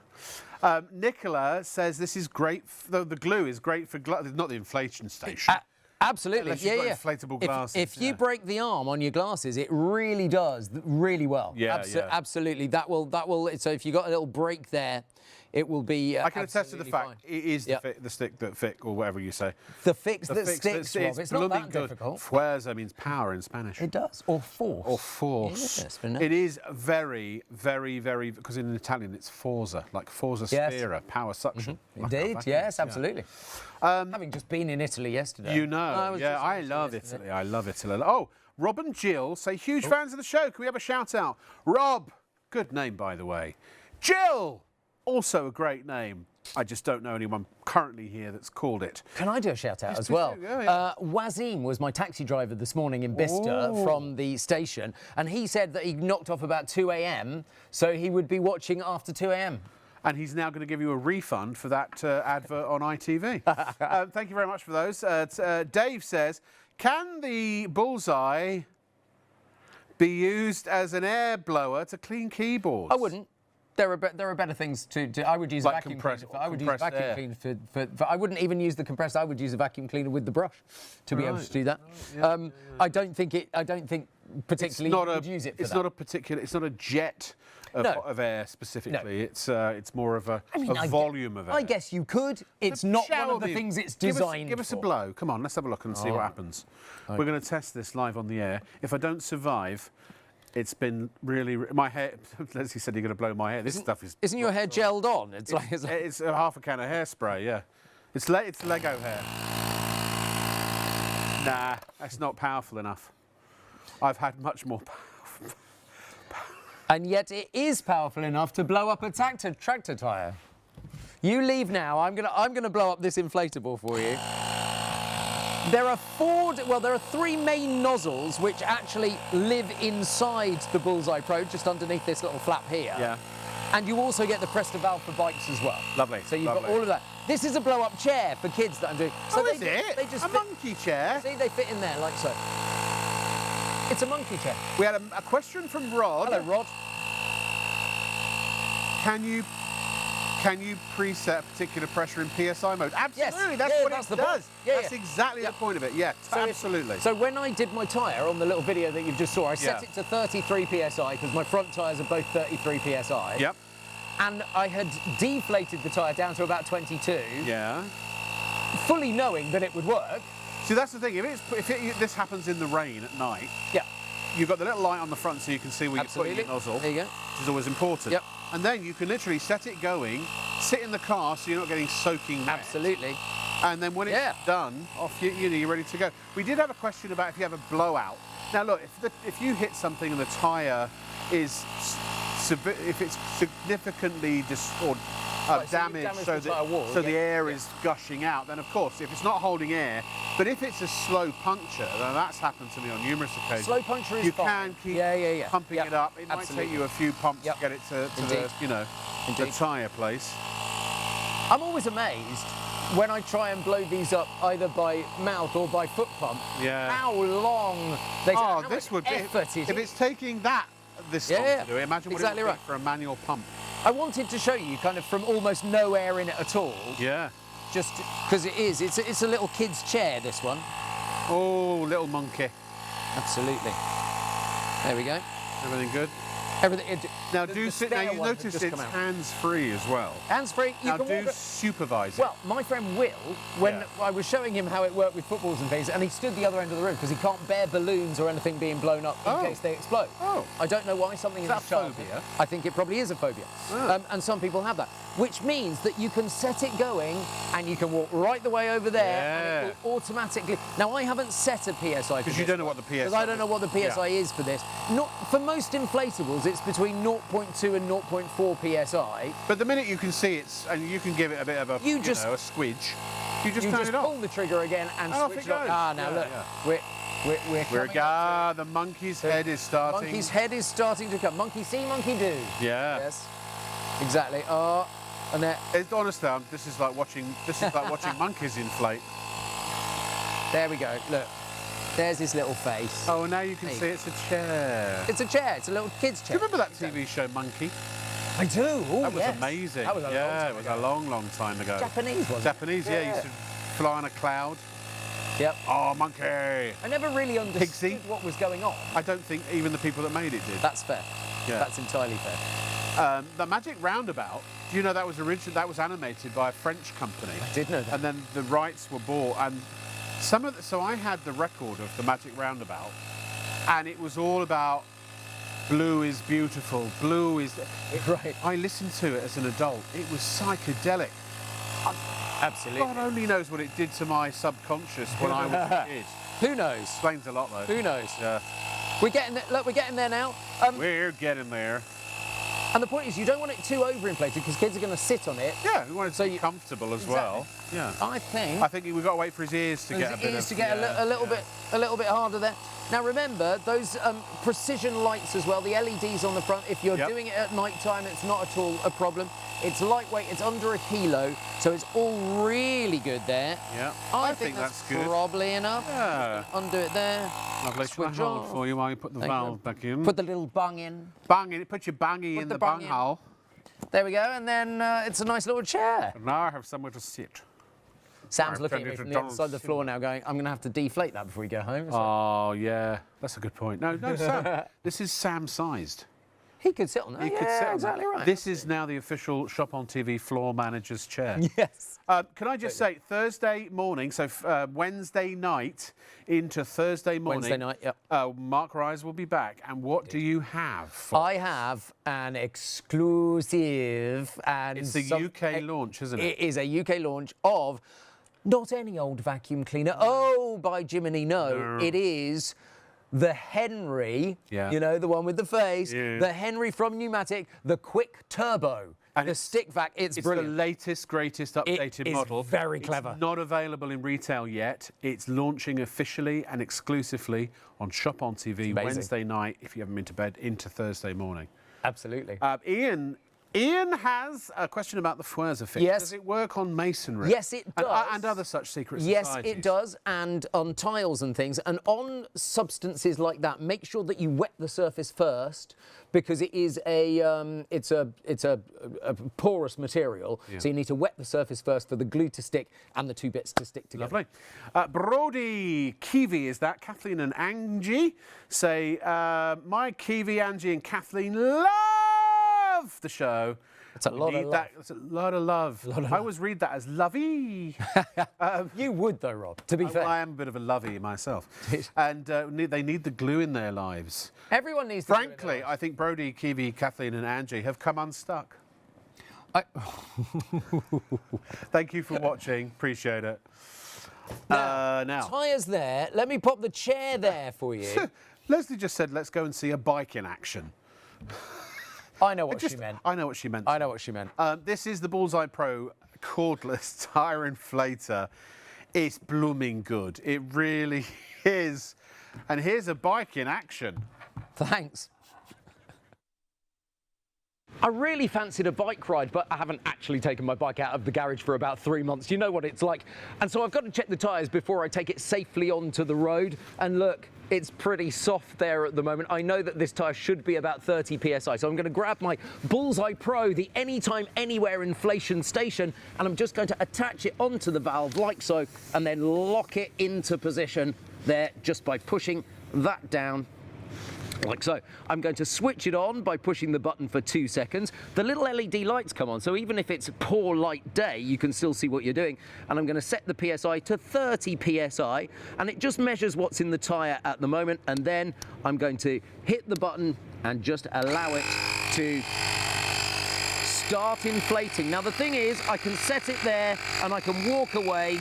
Nicola says this is great. The glue is great for not the inflation station. Absolutely, Unless you've got inflatable glasses. If you break the arm on your glasses, it really does really well. Yeah, absolutely. That will. So if you got a little break there, it will be. I can attest to the fact fine. it is the stick that Fick, or whatever you say. The fix that sticks, Rob. It's not that difficult. Fuerza means power in Spanish. It does, or force. Or force. Yes, it is very, very, very, because in Italian it's forza, like forza spira, power suction. Indeed, yes, absolutely. Having just been in Italy yesterday. You know, I love Italy. I love Italy. Oh, Rob and Jill say huge fans of the show. Can we have a shout out? Rob, good name by the way. Jill, also a great name. I just don't know anyone currently here that's called it. Can I do a shout out as well? Wazim was my taxi driver this morning in Bicester from the station, and he said that he knocked off about 2 a.m, so he would be watching after 2 a.m. And he's now going to give you a refund for that advert on ITV. Thank you very much for those. Dave says, can the bullseye be used as an air blower to clean keyboards? I wouldn't. There are better things to do. I would use a vacuum cleaner. I would use a vacuum cleaner for. I wouldn't even use the compressor. I would use a vacuum cleaner with the brush to be able to do that. I don't think particularly you would use it for that. It's not a jet of air specifically. No. It's more of a volume of air. I guess you could. It's not one of the things it's designed Give us a blow. Come on, let's have a look and see what happens. Okay. We're going to test this live on the air. If I don't survive, it's been really my hair. Leslie said you're going to blow my hair. This stuff is. Isn't your hair gelled on? It's a half a can of hairspray. Yeah, it's Lego hair. Nah, that's not powerful enough. I've had much more power. And yet it is powerful enough to blow up a tractor tyre. You leave now. I'm gonna blow up this inflatable for you. There are 3 main nozzles which actually live inside the Bullseye Pro, just underneath this little flap here. Yeah. And you also get the Presta valve for bikes as well. Lovely. So you've lovely. got all of that. This is a blow-up chair for kids that I'm doing. So Is it? They just a fit, monkey chair? see, they fit in there like so. It's a monkey chair. We had a question from Rod. Hello, Rod. Can you preset a particular pressure in PSI mode? Absolutely, that's Yeah, what that's it the does. point. Yeah, That's yeah. exactly the point of it. Yeah, absolutely. So when I did my tyre on the little video that you've just saw, I set Yeah. it to 33 PSI because my front tyres are both 33 PSI. Yep. And I had deflated the tyre down to about 22, Yeah. fully knowing that it would work. See, that's the thing. If this happens in the rain at night, Yeah, you've got the little light on the front so you can see where absolutely. you're putting your nozzle, There you go. which is always important. Yep. And then you can literally set it going, sit in the car so you're not getting soaking wet. Absolutely. And then when it's Yeah. done, off you're ready to go. We did have a question about if you have a blowout. Now look, if you hit something and the tyre is if it's significantly Right, so you've damaged damaged so the tyre wall, the yeah, air is gushing out, then of course if it's not holding air, but if it's a slow puncture, then that's happened to me on numerous occasions. Slow puncture is you fine. can keep Yeah. pumping Yep. it up. It might Absolutely. take you a few pumps Yep. to get it to Indeed. the Indeed. tyre place. I'm always amazed when I try and blow these up either by mouth or by foot pump, Yeah. how long they take, how this much would be effort if it it's taking this long Yeah, to do it. Imagine what exactly it would right. take for a manual pump. I wanted to show you kind of from almost no air in it at all, Yeah. just because it's a little kid's chair, this one. Oh, little monkey. Absolutely. There we go. Everything good? Everything. Now the do sit. Now spare you one had notice just it's come out. hands-free as well. Hands-free. You Now can do walk it. supervise it. Well, my friend Will, when Yeah. I was showing him how it worked with footballs and things, and he stood the other end of the room because he can't bear balloons or anything being blown up in Oh. case they explode. Oh. I don't know why, something Is in that his a childhood. phobia? I think it probably is a phobia. Ah. And some people have that, which means that you can set it going and you can walk right the way over there and it will automatically... Now, I haven't set a PSI Because you don't know what the PSI because I don't know what the PSI is for this. Not for most inflatables, it's between 0.2 and 0.4 PSI. But the minute you can see and you can give it a bit of a You just- a squidge, you just You turn just it off. pull the trigger again and And off switch it it on. goes. Ah, now Yeah, look, yeah. we're coming up The monkey's head is to- starting. Monkey's head is starting to come. Monkey see, monkey do. Yeah. Yes, exactly. Oh, and there Honestly, this is like watching monkeys inflate. we go. Look, there's his little face. Oh, now you can Hey. see it's a chair. It's a chair. It's a little kid's Do chair. you remember that TV show Monkey? I do. Oh, That was yes. amazing. That was a long yeah, time it was ago. a long time ago. Japanese, wasn't Japanese, yeah. Yeah. Used to fly on a cloud. it? Yep. Oh, monkey! I never really understood Pigsy. what was going on. I don't think even the people that made it did. That's fair. Yeah. That's entirely fair. The Magic Roundabout. Do you know that was That was animated by a French company. I did know that. And then the rights were bought, and so I had the record of the Magic Roundabout, and it was all about blue is beautiful, blue is. Right. I listened to it as an adult. It was psychedelic. Absolutely. God only knows what it did to my subconscious when I was a kid. Who knows? Explains a lot, though. Who knows? Yeah. We're getting there. Look, we're getting there now. We're getting there. And the point is, you don't want it too overinflated because kids are going to sit on it. Yeah, we want it to So be you- comfortable as Exactly. well. Yeah. I think. I think we've got to wait for his ears to His get a bit ears of, to get yeah, a little yeah. bit harder there. Now remember those precision lights as well. The LEDs on the front. If you're Yep. doing it at night time, it's not at all a problem. It's lightweight. It's under a kilo, so it's all really good there. Yeah. I I think that's good. probably enough. Yeah. Undo it there. Lovely. Shall I Switch hold on. for you while you put the Thank you. valve back in? Put the little bung in. Bang in it. Put your bangy in the the bung bung in. hole. There we go, and then it's a nice little chair. And now I have somewhere to sit. Sam's I've looking turned at me it from to the other side of the Donald floor now going, I'm going to have to deflate that before we go home. So Oh, yeah. That's a good point. No, Sam. This is Sam-sized. he could sit on that. He yeah, could sit on exactly that. right. This is now the official Shop on TV floor manager's chair. Yes. Can I just say, Thursday morning, so Wednesday night into Thursday morning. Wednesday night, yep. Mark Rise will be back. And what do you have? For I have an exclusive and It's the UK launch, isn't it? It is a UK launch of not any old vacuum cleaner. Oh, by Jiminy, no. It is the Henry, Yeah. you know, the one with the face, Yeah. the Henry from Pneumatic, the Quick Turbo. And the stick vac, it's brilliant. the latest, greatest updated is model. very clever. It's not available in retail yet. It's launching officially and exclusively on Shop on TV Wednesday night, if you haven't been to bed, into Thursday morning. Absolutely. Ian has a question about the Fwurza fix. Yes. Does it work on masonry? Yes, it does. And other such secret Yes, societies? it does, and on tiles and things. And on substances like that, make sure that you wet the surface first, because it is it's a porous material. Yeah. So you need to wet the surface first for the glue to stick and the two bits to stick together. Lovely. Brody Kiwi, is that? Kathleen and Angie say, my Kiwi, Angie and Kathleen love the show. It's a lot of love. It's a lot of love. I always read that as lovey. You would though, Rob, to be fair. Well, I am a bit of a lovey myself. And they need the glue in their lives. Everyone needs to. Frankly, I think Brody, Kiwi, Kathleen and Angie have come unstuck. Thank you for watching. Appreciate it. Now. Tyres there. Let me pop the chair there for you. Leslie just said, let's go and see a bike in action. I know what she meant. I know what she meant. I know what she meant. This is the Bullseye Pro cordless tyre inflator. It's blooming good. It really is. And here's a bike in action. Thanks. I really fancied a bike ride, but I haven't actually taken my bike out of the garage for about 3 months. You know what it's like. And so I've got to check the tyres before I take it safely onto the road. And look, it's pretty soft there at the moment. I know that this tyre should be about 30 PSI. So I'm going to grab my Bullseye Pro, the Anytime Anywhere inflation station, and I'm just going to attach it onto the valve like so, and then lock it into position there just by pushing that down. Like so. I'm going to switch it on by pushing the button for 2 seconds. The little LED lights come on, so even if it's a poor light day, you can still see what you're doing. And I'm going to set the PSI to 30 PSI, and it just measures what's in the tyre at the moment. And then I'm going to hit the button and just allow it to start inflating. Now the thing is, I can set it there and I can walk away.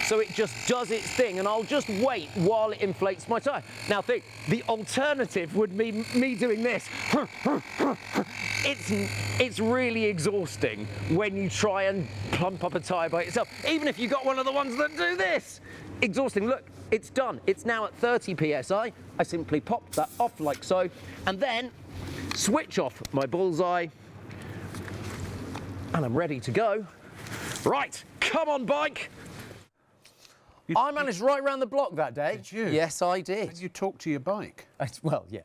So it just does its thing, and I'll just wait while it inflates my tyre. Now think, the alternative would be me doing this. It's really exhausting when you try and plump up a tyre by itself, even if you got one of the ones that do this. Exhausting. Look, it's done. It's now at 30 PSI. I simply pop that off like so, and then switch off my Bullseye, and I'm ready to go. Right, come on, bike. I managed right round the block that day. Did you? Yes, I did. Did you talk to your bike? Well, yeah.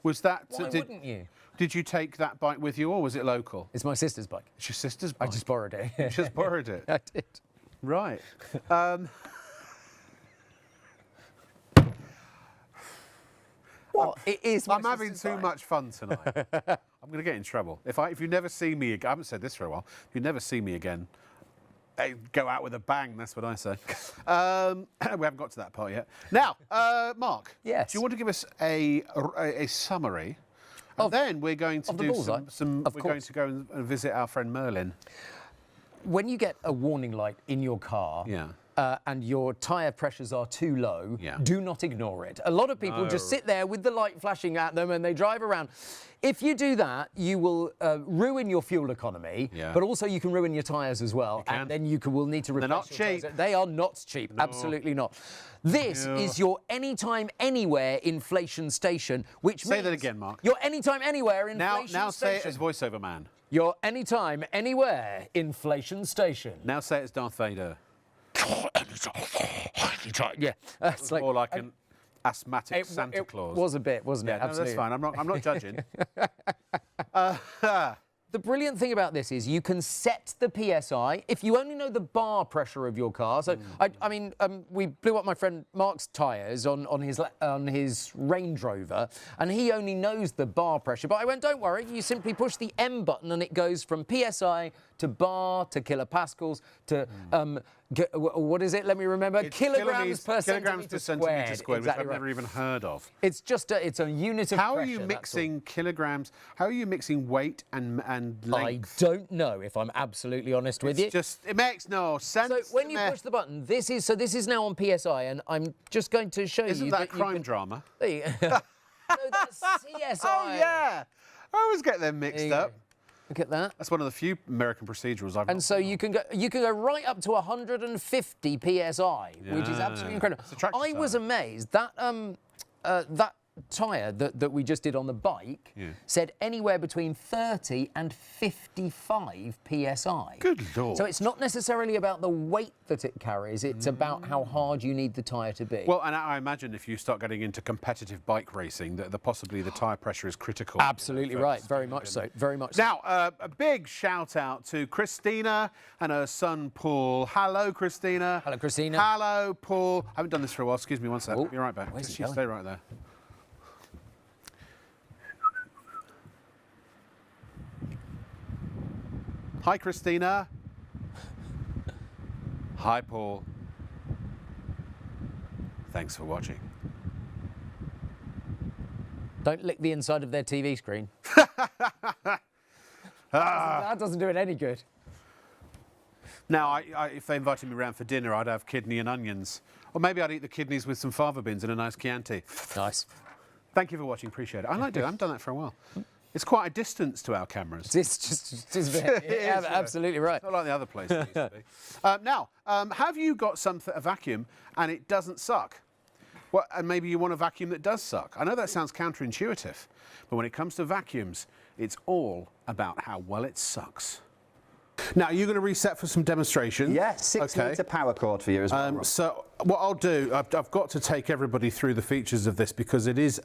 Was that? Why wouldn't you? Did you take that bike with you, or was it local? It's my sister's bike. It's your sister's bike. I just borrowed it. You just borrowed it. I did. Right. Well, it is. I'm having too much fun tonight. I'm going to get in trouble. If you never see me again, I haven't said this for a while. If you never see me again, go out with a bang, that's what I say. We haven't got to that part yet. Now, Mark, yes. Do you want to give us a summary? And then we're going to do we're going to go and visit our friend Merlin. When you get a warning light in your car, and your tyre pressures are too low, do not ignore it. A lot of people just sit there with the light flashing at them and they drive around. If you do that, you will ruin your fuel economy, but also you can ruin your tyres as well, and then you will need to replace They're not your cheap. tyres. They are not cheap, absolutely not. This is your Anytime Anywhere inflation station, which means... Say that again, Mark. Your Anytime Anywhere inflation station. Now say it as voiceover man. Your Anytime Anywhere inflation station. Now say it as Darth Vader. Yeah, it's More like an asthmatic Santa Claus. It was a bit, wasn't it? Yeah, no, that's fine. I'm not judging. The brilliant thing about this is you can set the PSI if you only know the bar pressure of your car. So, I mean, we blew up my friend Mark's tyres on his Range Rover, and he only knows the bar pressure. But I went, don't worry, you simply push the M button and it goes from PSI to bar to kilopascals to what is it? Let me remember. It's kilograms per centimetre squared, exactly which I've never even heard of. It's just it's a unit of How pressure. are you mixing kilograms? How are you mixing weight and length? I don't know, if I'm absolutely honest with you. It makes no sense. So when you push the button, this is now on PSI, and I'm just going to show Isn't you that crime drama? There you go. No, that's CSI. Oh yeah, I always get them mixed up. Look at that. That's one of the few American procedurals I've. And so you can go right up to 150 psi, which is absolutely incredible. It's a tractor I was tyre. amazed that that tyre that we just did on the bike said anywhere between 30 and 55 psi. Good Lord. So it's not necessarily about the weight that it carries, it's about how hard you need the tyre to be. Well, and I imagine if you start getting into competitive bike racing, that possibly the tyre pressure is critical. Absolutely right, very much so, very much so. Now, a big shout out to Christina and her son Paul. Hello, Christina. Hello, Christina. Hello, Paul. I haven't done this for a while. Excuse me one sec. Oh, Be right back. where's he Just going? stay right there. Hi, Christina. Hi, Paul. Thanks for watching. Don't lick the inside of their TV screen. That doesn't do it any good. Now, if they invited me round for dinner, I'd have kidney and onions. Or maybe I'd eat the kidneys with some fava beans and a nice Chianti. Nice. Thank you for watching. Appreciate it. I like doing it. I haven't done that for a while. It's quite a distance to our cameras. It's just a bit. Yeah, absolutely right. Not like the other place it used to be. Now, have you got a vacuum and it doesn't suck? Well, and maybe you want a vacuum that does suck. I know that sounds counterintuitive, but when it comes to vacuums, it's all about how well it sucks. Now, you're going to reset for some demonstration. Yeah, 6 metre power cord for you as well. Rob. So what I'll do, I've got to take everybody through the features of this because it is,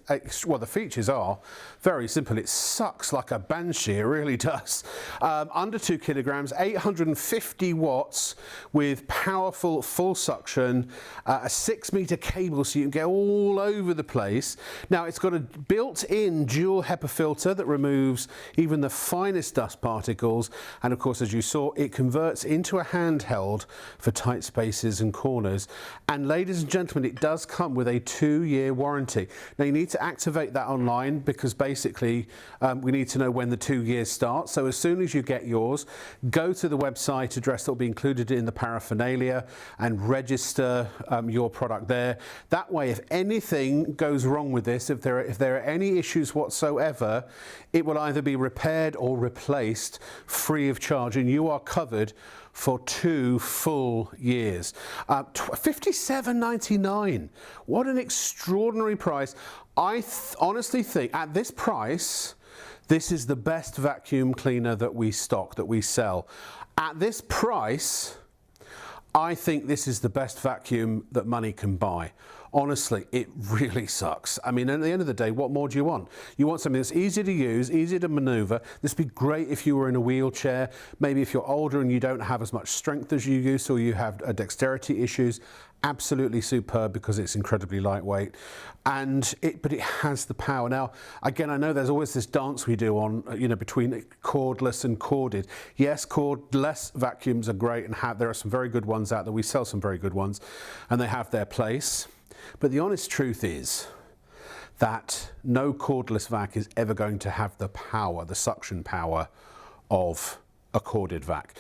well, the features are very simple. It sucks like a banshee, it really does. Under 2 kilograms, 850 watts with powerful full suction, a 6 metre cable so you can get all over the place. Now, it's got a built-in dual HEPA filter that removes even the finest dust particles, and of course, as you saw, it converts into a handheld for tight spaces and corners. And ladies and gentlemen, it does come with a 2-year warranty. Now you need to activate that online because basically we need to know when the 2 years start. So as soon as you get yours, go to the website address that will be included in the paraphernalia and register your product there. That way, if anything goes wrong with this, if there are any issues whatsoever, it will either be repaired or replaced free of charge, and you are covered for 2 full years. $57.99. What an extraordinary price. I honestly think at this price, this is the best vacuum cleaner that we stock, that we sell. At this price, I think this is the best vacuum that money can buy. Honestly, it really sucks. I mean, at the end of the day, what more do you want? You want something that's easy to use, easy to maneuver. This would be great if you were in a wheelchair. Maybe if you're older and you don't have as much strength as you used, or you have dexterity issues. Absolutely superb because it's incredibly lightweight, but it has the power. Now, again, I know there's always this dance we do on, between cordless and corded. Yes, cordless vacuums are great, and there are some very good ones out there. We sell some very good ones, and they have their place. But the honest truth is that no cordless vac is ever going to have the power, the suction power of a corded vac.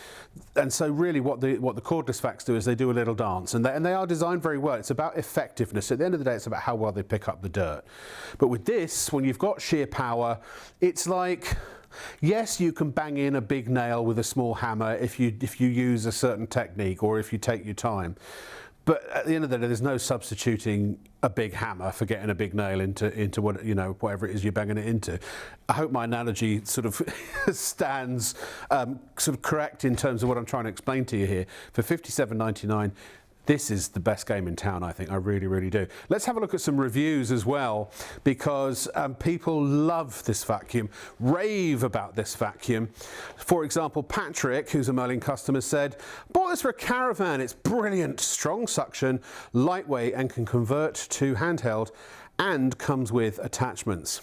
And so really what the cordless vacs do is they do a little dance, and they are designed very well. It's about effectiveness. At the end of the day, it's about how well they pick up the dirt. But with this, when you've got sheer power, it's like, yes, you can bang in a big nail with a small hammer if you use a certain technique or if you take your time. But at the end of the day, there's no substituting a big hammer for getting a big nail into whatever it is you're banging it into. I hope my analogy sort of stands sort of correct in terms of what I'm trying to explain to you here. For $57.99, this is the best game in town, I think. I really, really do. Let's have a look at some reviews as well, because people love this vacuum, rave about this vacuum. For example, Patrick, who's a Merlin customer, said, bought this for a caravan. It's brilliant, strong suction, lightweight, and can convert to handheld, and comes with attachments.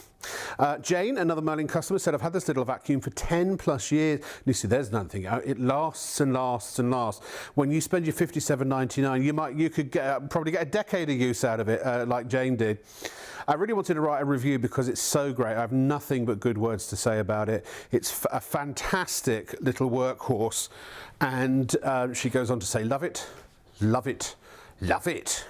Jane, another Merlin customer, said, I've had this little vacuum for 10 plus years. And you see, there's nothing. It lasts and lasts and lasts. When you spend your $57.99, you could probably get a decade of use out of it, like Jane did. I really wanted to write a review because it's so great. I have nothing but good words to say about it. It's a fantastic little workhorse. And she goes on to say, love it, love it, love it.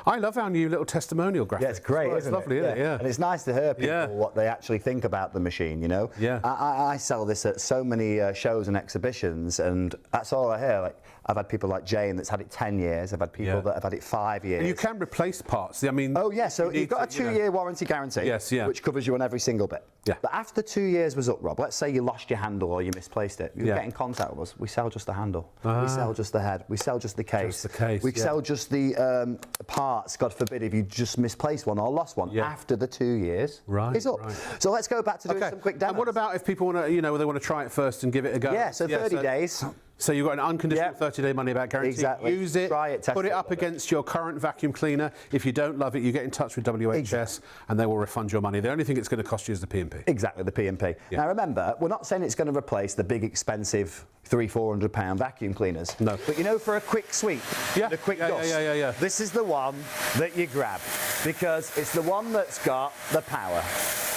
I love our new little testimonial graphic. Yeah, it's great, It's lovely, isn't it? Yeah. And it's nice to hear people what they actually think about the machine, you know? Yeah. I sell this at so many shows and exhibitions, and that's all I hear. Like, I've had people like Jane that's had it 10 years. I've had people that have had it 5 years. And you can replace parts. I mean... Oh, yeah, so you've got a 2-year warranty guarantee. Yes, yeah. Which covers you on every single bit. Yeah. But after 2 years was up, Rob, let's say you lost your handle or you misplaced it. You get in contact with us. We sell just the handle. We sell just the head. We sell just the case. Just the case, We sell just the parts, God forbid, if you just misplaced one or lost one after the 2 years is up. Right. So let's go back to doing some quick demos. And what about if people want to, you know, they want to try it first and give it a go? Yeah, so 30 days. So you've got an unconditional 30-day money-back guarantee. Exactly. Use it, try it, test put it up against your current vacuum cleaner. If you don't love it, you get in touch with WHS and they will refund your money. The only thing it's going to cost you is the P&P. Exactly, the P&P. Now remember, we're not saying it's going to replace the big expensive £300-400 vacuum cleaners. No. But you know, for a quick sweep, a quick dust, this is the one that you grab because it's the one that's got the power.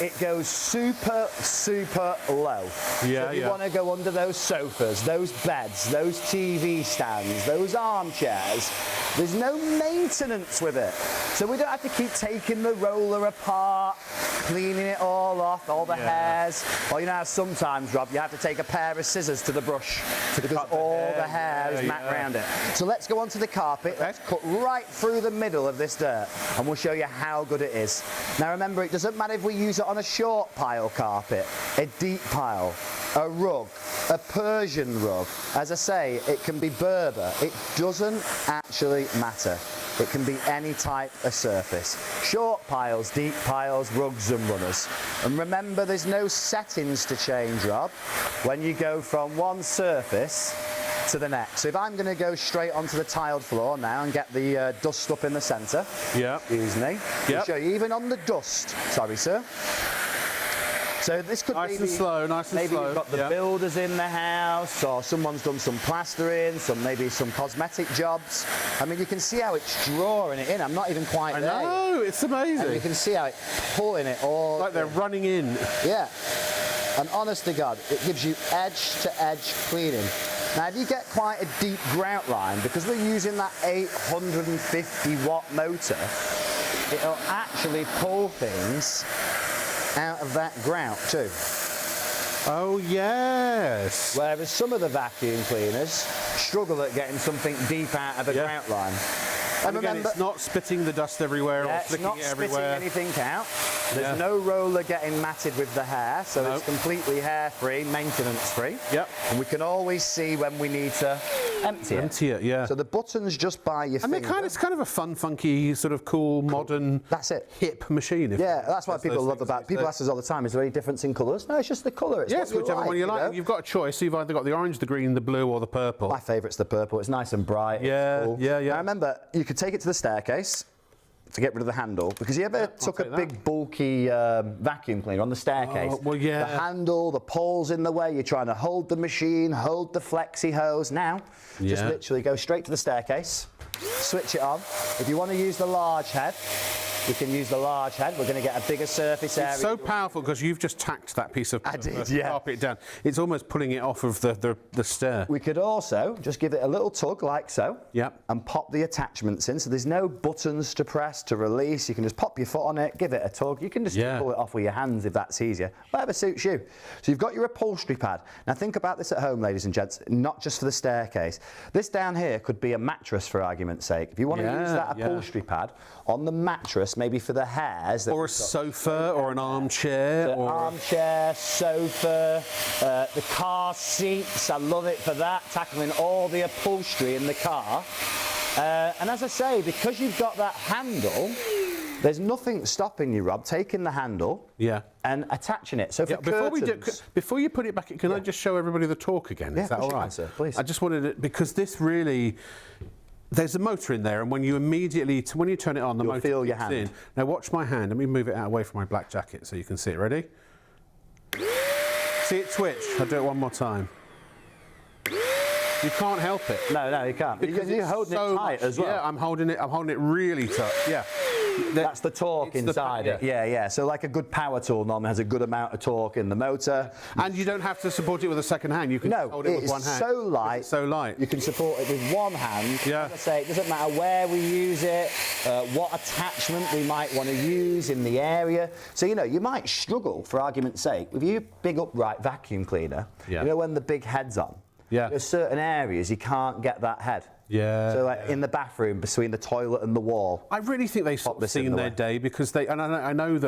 It goes super, super low. So if you want to go under those sofas, those beds, those TV stands, those armchairs, there's no maintenance with it. So we don't have to keep taking the roller apart, cleaning it all off, all the hairs. Or you know how sometimes, Rob, you have to take a pair of scissors to the brush because all the hair is mapped around it. So let's go onto the carpet. Let's cut right through the middle of this dirt and we'll show you how good it is. Now remember, it doesn't matter if we use it on a short pile carpet, a deep pile, a rug, a Persian rug. As I say, it can be Berber. It doesn't actually matter. It can be any type of surface. Short piles, deep piles, rugs and runners. And remember, there's no settings to change, Rob, when you go from one surface to the next. So if I'm going to go straight onto the tiled floor now and get the dust up in the centre, excuse me, I'll show you even on the dust. Sorry, sir. So this could be nice and slow. Maybe you've got the builders in the house, or someone's done some plastering, maybe some cosmetic jobs. I mean, you can see how it's drawing it in. I'm not even quite there. I know, it's amazing. And you can see how it's pulling it all. Like they're running in. Yeah. And honest to God, it gives you edge-to-edge cleaning. Now, if you get quite a deep grout line, because we're using that 850-watt motor, it'll actually pull things out of that grout too. Oh yes. Whereas some of the vacuum cleaners struggle at getting something deep out of a grout line. And again, it's not spitting the dust everywhere or flicking it everywhere. It's not spitting anything out. There's no roller getting matted with the hair, so it's completely hair-free, maintenance-free. Yep. And we can always see when we need to empty it. Yeah. So the button's just by your finger. And it's kind of a fun, funky, sort of cool, modern, hip machine. That's what people love about it. People ask us all the time, is there any difference in colours? No, it's just the colour. It's whichever one you like. You've got a choice. You've either got the orange, the green, the blue, or the purple. My favourite's the purple. It's nice and bright. Yeah, cool. yeah. Now remember, you could take it to the staircase to get rid of the handle, because you ever took a big bulky vacuum cleaner on the staircase? The handle, the pole's in the way, you're trying to hold the machine, hold the flexi hose. Now, just literally go straight to the staircase, switch it on. If you want to use the large head, we can use the large head. We're going to get a bigger surface area. It's so powerful because you've just tacked that piece of carpet down. It's almost pulling it off of the stair. We could also just give it a little tug like so and pop the attachments in. So there's no buttons to press, to release. You can just pop your foot on it, give it a tug. You can just pull it off with your hands if that's easier. Whatever suits you. So you've got your upholstery pad. Now think about this at home, ladies and gents, not just for the staircase. This down here could be a mattress, for argument's sake. If you want to use that upholstery pad on the mattress, maybe for the hairs. Or a sofa or an armchair. Armchair, sofa, the car seats. I love it for that, tackling all the upholstery in the car. And as I say, because you've got that handle, there's nothing stopping you, Rob, taking the handle and attaching it. So for curtains... Before you put it back, can I just show everybody the torque again? Is that all right? Sir, please. I just wanted it, because this really... There's a motor in there, and when you when you turn it on, the motor feel your hand. in. Now watch my hand. Let me move it out away from my black jacket so you can see it. Ready? See it twitch? I'll do it one more time. You can't help it. No, you can't. Because you're holding it tight as well. Yeah, I'm holding it really tight. Yeah. That's the torque inside it. Yeah. So like a good power tool normally has a good amount of torque in the motor. And you don't have to support it with a second hand. You can hold it with one hand. So light. It's so light. You can support it with one hand. Yeah. As I say, it doesn't matter where we use it, what attachment we might want to use in the area. So, you know, you might struggle, for argument's sake, with your big upright vacuum cleaner, you know, when the big head's on. Yeah. There's certain areas you can't get that head. Yeah. So, like in the bathroom, between the toilet and the wall. I really think they've sort of seen their day because they, and I know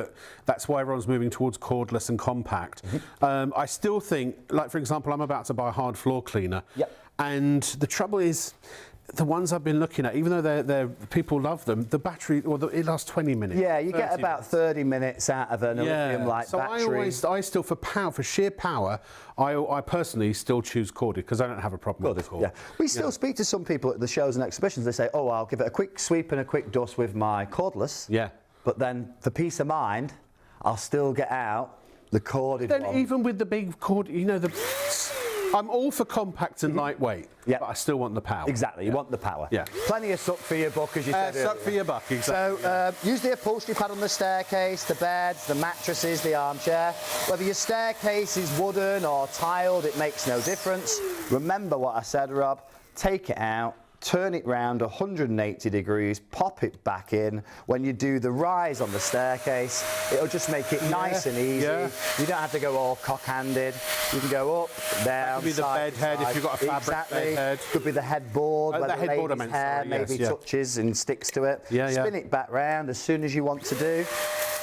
that's why everyone's moving towards cordless and compact. I still think, like for example, I'm about to buy a hard floor cleaner. Yep. And the trouble is, the ones I've been looking at, even though they're people love them, the battery, it lasts 20 minutes. Yeah, you get about 30 minutes out of an lithium-like battery. So I still, for sheer power, I personally still choose corded because I don't have a problem with the cord. Yeah. We still speak to some people at the shows and exhibitions. They say, oh, I'll give it a quick sweep and a quick dust with my cordless. Yeah. But then, for peace of mind, I'll still get out the corded one. Then even with the big cord, you know, I'm all for compact and lightweight, but I still want the power. Exactly, you want the power. Yeah. Plenty of suck for your buck, as you said Suck earlier. for your buck, exactly. So use the upholstery pad on the staircase, the beds, the mattresses, the armchair. Whether your staircase is wooden or tiled, it makes no difference. Remember what I said, Rob. Take it out, turn it round 180 degrees, pop it back in. When you do the rise on the staircase, it'll just make it nice and easy. Yeah. You don't have to go all cock-handed. You can go up, down, could be the side bed to head if side. you've got a fabric bed head. Could be the headboard, where the the headboard I lady's meant, hair sorry, yes, maybe touches and sticks to it. Spin it back round as soon as you want to do.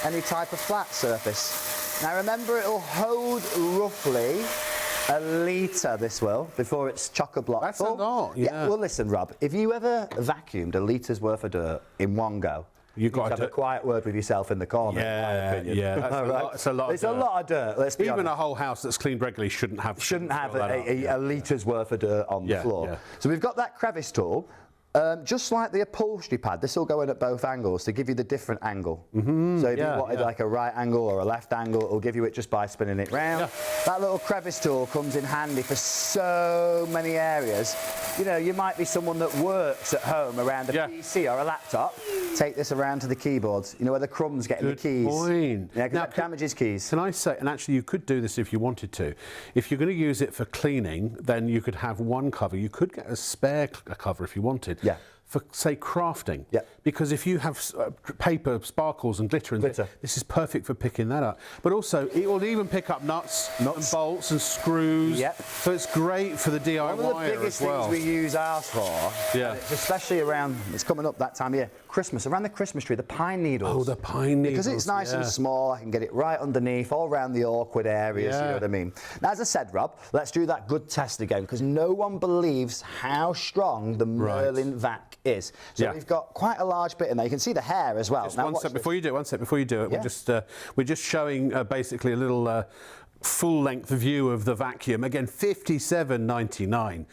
Any type of flat surface. Now remember, it'll hold roughly a litre, this will, before it's chock-a-block That's full. a lot, yeah. Well, listen, Rob, if you ever vacuumed a litre's worth of dirt in one go, you'd have a quiet word with yourself in the corner. Yeah, in my opinion. yeah. That's a lot. It's a lot of dirt. Let's be Even honest. a whole house that's cleaned regularly shouldn't have a litre's worth of dirt on the floor. Yeah. So we've got that crevice tool. Just like the upholstery pad, this will go in at both angles to give you the different angle. So if you wanted like a right angle or a left angle, it'll give you it just by spinning it round. That little crevice tool comes in handy for so many areas. You know, you might be someone that works at home around a PC or a laptop. Take this around to the keyboards. You know where the crumbs get in the keys. Point. Yeah, that damages keys. Can I say, and actually you could do this if you wanted to. If you're going to use it for cleaning, then you could have one cover. You could get a spare cover if you wanted. Yeah. For, say, crafting. Yeah. Because if you have paper, sparkles and glitter, this is perfect for picking that up. But also, it will even pick up nuts and bolts and screws. Yep. So it's great for the DIYer as well. One of the biggest things we use ours for, especially around, it's coming up that time of year, Christmas, around the Christmas tree, the pine needles. Oh, the pine needles. Because it's nice and small, I can get it right underneath, all around the awkward areas, you know what I mean? Now, as I said, Rob, let's do that good test again, because no one believes how strong the Merlin vac is. So we've got quite a large bit in there. You can see the hair as well. Just now, one step before you do it, we're just showing basically a little full-length view of the vacuum. Again, $57.99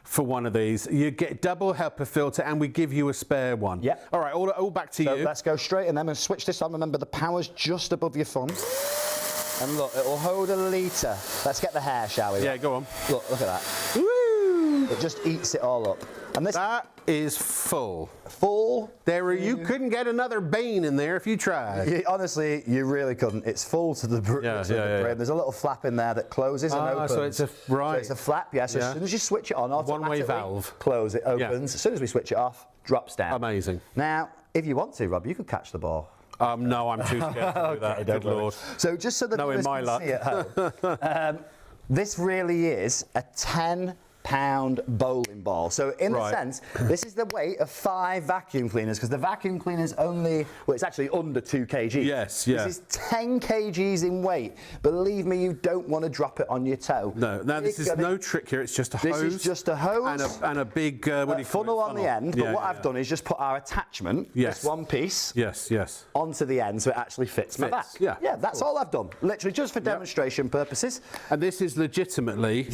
for one of these. You get double HEPA filter, and we give you a spare one. Yep. All right, all back to you. Let's go straight, and then we'll switch this on. Remember, the power's just above your thumb. And look, it'll hold a litre. Let's get the hair, shall we? Yeah, go on. Look at that. Woo! It just eats it all up. And that is full. Full. You couldn't get another bean in there if you tried. Honestly, you really couldn't. It's full to the brim. There's a little flap in there that closes and opens. So it's a So it's a flap, So as soon as you switch it on, one-way valve. Close it, opens. As soon as we switch it off, drops down. Amazing. Now, if you want to, Rob, you could catch the ball. No, I'm too scared to do that. Good Lord. So just so that Knowing my luck. see at home, this really is a 10-pound bowling ball. So in a sense, this is the weight of 5 vacuum cleaners, because the vacuum cleaner's only, well, it's actually under 2 kg. Yes, This is 10 kgs in weight. Believe me, you don't want to drop it on your toe. No, now this is no trick here. It's just a hose. This is just a hose. And a big, what do you call funnel it? on the end. But what I've done is just put our attachment, this one piece, onto the end, so it actually fits my back. Yeah, that's all I've done. Literally just for demonstration purposes. And this is legitimately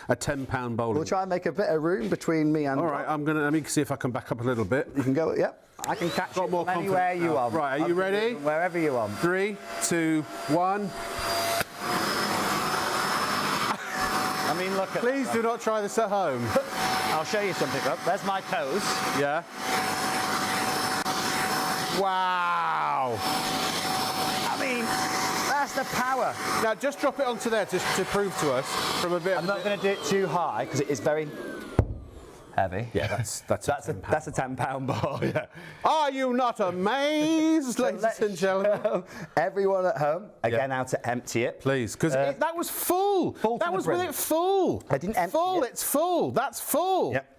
a 10-pound bowling. We'll try and make a bit of room between me and. All right, let me see if I can back up a little bit. You can go. Yep. I can catch you from anywhere you want. Right, are you ready? Wherever you want. 3, 2, 1. I mean, look at Please do not try this at home. I'll show you something, Rob. There's my toes. Yeah. Wow. I mean, that's the power. Now just drop it onto there to prove to us from a bit. I'm not going to do it too high because it is very heavy. Yeah, that's a 10-pound ball. Yeah. Are you not amazed, ladies and gentlemen? Everyone at home, again, how to empty it. Please, because that was full. Full to That the was brim. with it full. I didn't empty full. it. It's full. That's full. Yep.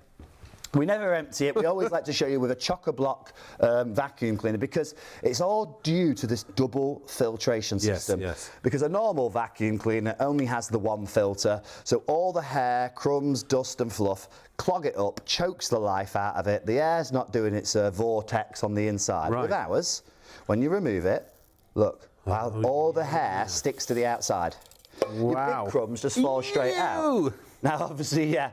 We never empty it. We always like to show you with a chock-a-block vacuum cleaner because it's all due to this double filtration system. Yes. Because a normal vacuum cleaner only has the one filter, so all the hair, crumbs, dust and fluff clog it up, chokes the life out of it. The air's not doing its vortex on the inside. Right. With ours, when you remove it, look, all the hair sticks to the outside. Your Wow. big crumbs just fall straight out. Ew. Now, obviously, yeah.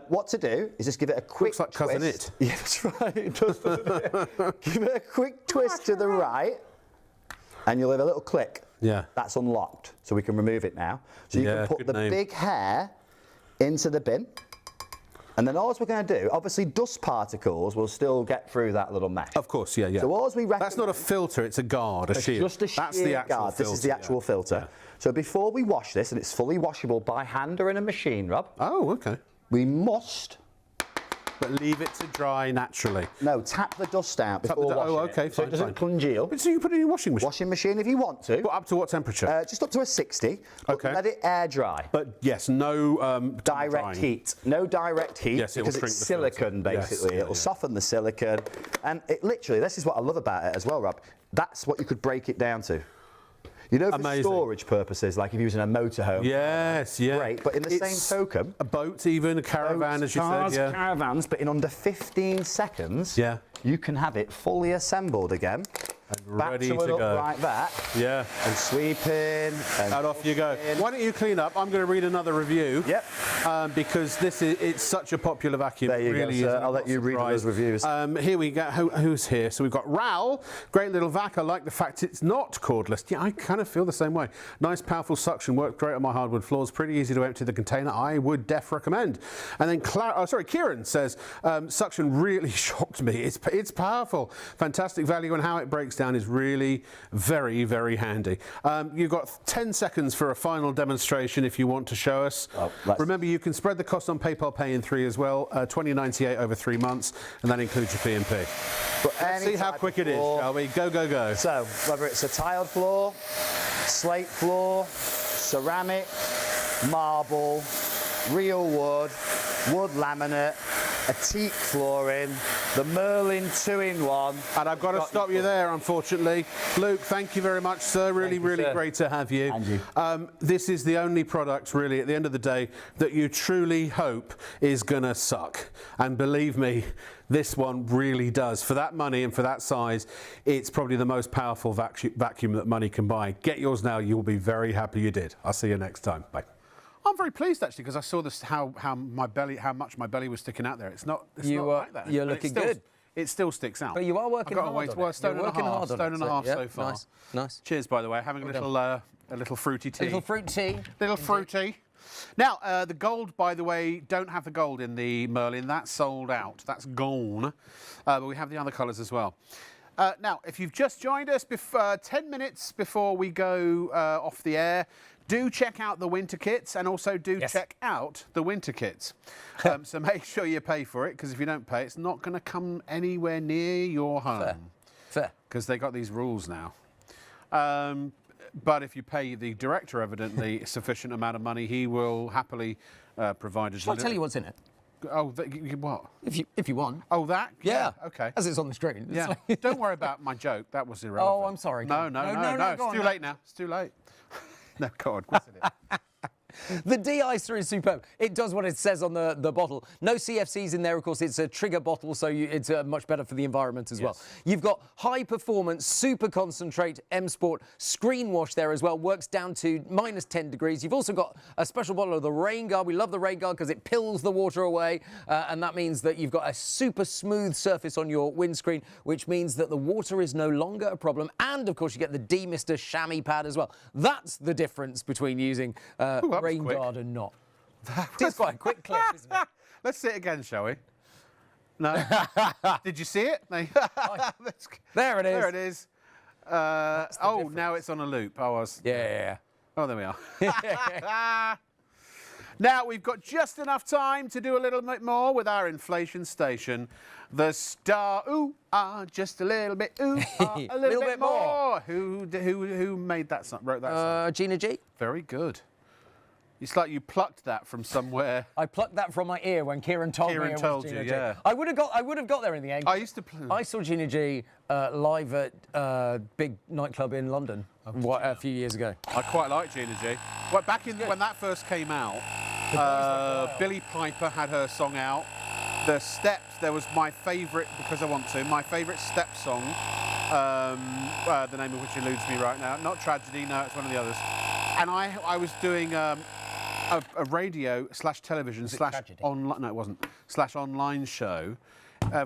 What to do is just give it a quick Looks like Cousin twist. It. Yeah, that's right. It does, doesn't it? Give it a quick twist to the right, and you'll have a little click. Yeah. That's unlocked, so we can remove it now. So you Yeah, can put good the name. big hair into the bin. And then all we're going to do, obviously dust particles will still get through that little mesh. Of course, yeah. So all we recommend... That's not a filter, it's a guard, a It's shield. just a sheer That's the actual guard. filter. This is the actual filter. Yeah. So before we wash this, and it's fully washable by hand or in a machine, Rob, Oh, okay. we must... But leave it to dry naturally. No, tap the dust out Tap the before du- washing oh, it, okay, so fine, it doesn't fine. congeal. But so you put it in your washing machine? Washing machine if you want to. But up to what temperature? Just up to a 60. But Okay. let it air dry. But yes, no Direct drying. heat. No direct heat Yes, it will because shrink it's the filter. silicone basically. Yes, It'll yeah. soften the silicone. And it literally, this is what I love about it as well, Rob. That's what you could break it down to. You know, for Amazing. storage purposes, like if you're using a motorhome. Yes, yeah. Great, but in the same token, a boat, even a caravan, as you cars, said, yeah. caravans, but in under 15 seconds, Yeah. you can have it fully assembled again. Back ready to it to up go. like that. Yeah. And sweeping. And off you go. Why don't you clean up? I'm going to read another review. Yep. Because it's such a popular vacuum. There you it really go, is. sir. I'm I'll not let you read those surprised. reviews. Here we go. Who's here? So we've got Raoul. Great little vac. I like the fact it's not cordless. Yeah, I kind of feel the same way. Nice, powerful suction. Worked great on my hardwood floors. Pretty easy to empty the container. I would recommend. And then Kieran says, suction really shocked me. It's powerful. Fantastic value, and how it breaks down is really very, very handy. You've got 10 seconds for a final demonstration if you want to show us. Remember, you can spread the cost on PayPal Pay in 3 as well, $20.98 over 3 months, and that includes your P&P. Let's see how quick it is, shall we? Go, go, go. So, whether it's a tiled floor, slate floor, ceramic, marble, real wood, wood laminate, a teak flooring, the Merlin 2-in-1. And I've got to stop you there, unfortunately. Luke, thank you very much, sir. Really, really sir. great to have you. And you. This is the only product, really, at the end of the day, that you truly hope is going to suck. And believe me, this one really does. For that money and for that size, it's probably the most powerful vacuum that money can buy. Get yours now. You'll be very happy you did. I'll see you next time. Bye. I'm very pleased actually because I saw this how much my belly was sticking out there. It's not like that. You're But looking still, good. It still sticks out. But you are working I've got hard a way on to it. stone You're and a working half, hard on stone it, and a so, half yeah, so far. Nice. Cheers, by the way. Having a little fruity tea. Little fruit tea. Little fruity. Now, the gold, by the way, don't have the gold in the Merlin. That's sold out. That's gone. But we have the other colours as well. Now, if you've just joined us 10 minutes before we go off the air, do check out the winter kits and also check out the winter kits. So make sure you pay for it, because if you don't pay, it's not going to come anywhere near your home. Fair. Because they got these rules now. But if you pay the director, evidently, sufficient amount of money, he will happily provide us. Shall I tell you what's in it? Oh, what? If you want. Oh, that? Yeah. Okay. As it's on the screen. It's Yeah. like- Don't worry about my joke. That was irrelevant. Oh, I'm sorry. No. No, It's go on, too no. late now. It's too late. No, God, what's in it? The de-icer is superb. It does what it says on the bottle. No CFCs in there, of course. It's a trigger bottle, so it's much better for the environment as well. You've got high-performance, super concentrate M Sport screen wash there as well. Works down to minus 10 degrees. You've also got a special bottle of the Rain Guard. We love the Rain Guard because it pills the water away, and that means that you've got a super smooth surface on your windscreen, which means that the water is no longer a problem. And, of course, you get the demister chamois pad as well. That's the difference between using Rain quick. Guard and not. It's quite a quick clip, isn't it? Let's see it again, shall we? No. Did you see it? No. There it is. There it is. Now it's on a loop. Yeah. Oh, there we are. Now we've got just enough time to do a little bit more with our inflation station. The star, ooh, just a little bit, ooh, a little bit more. Who made that song? Wrote that song? Gina G. Very good. It's like you plucked that from somewhere. I plucked that from my ear when Kieran told me it was told Gina you, G. yeah. I would have got there in the end. I used to play. I saw Gina G live at a big nightclub in London a few years ago. I quite like Gina G. Well, back in when that first came out, Billie Piper had her song out. The Steps, there was my favourite, because I want to, my favourite Step song, the name of which eludes me right now. Not Tragedy, no, it's one of the others. And I was doing a radio / television / online, no it wasn't, / online show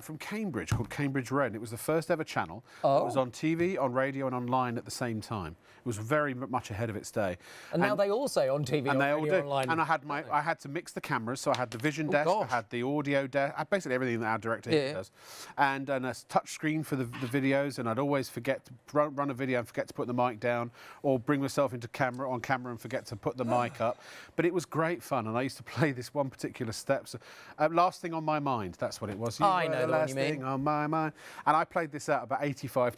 from Cambridge called Cambridge Red. And it was the first ever channel. It was on TV, on radio and online at the same time. It was very much ahead of its day. And now they all say on TV and they all do. online. And I had to mix the cameras, so I had the vision desk, I had the audio desk, basically everything that our director here does, and a touch screen for the videos. And I'd always forget to run a video and forget to put the mic down, or bring myself into camera and forget to put the mic up. But it was great fun, and I used to play this one particular step. So, Last Thing on My Mind, that's what it was. I know the one Last you mean. Thing on My Mind. And I played this out about 85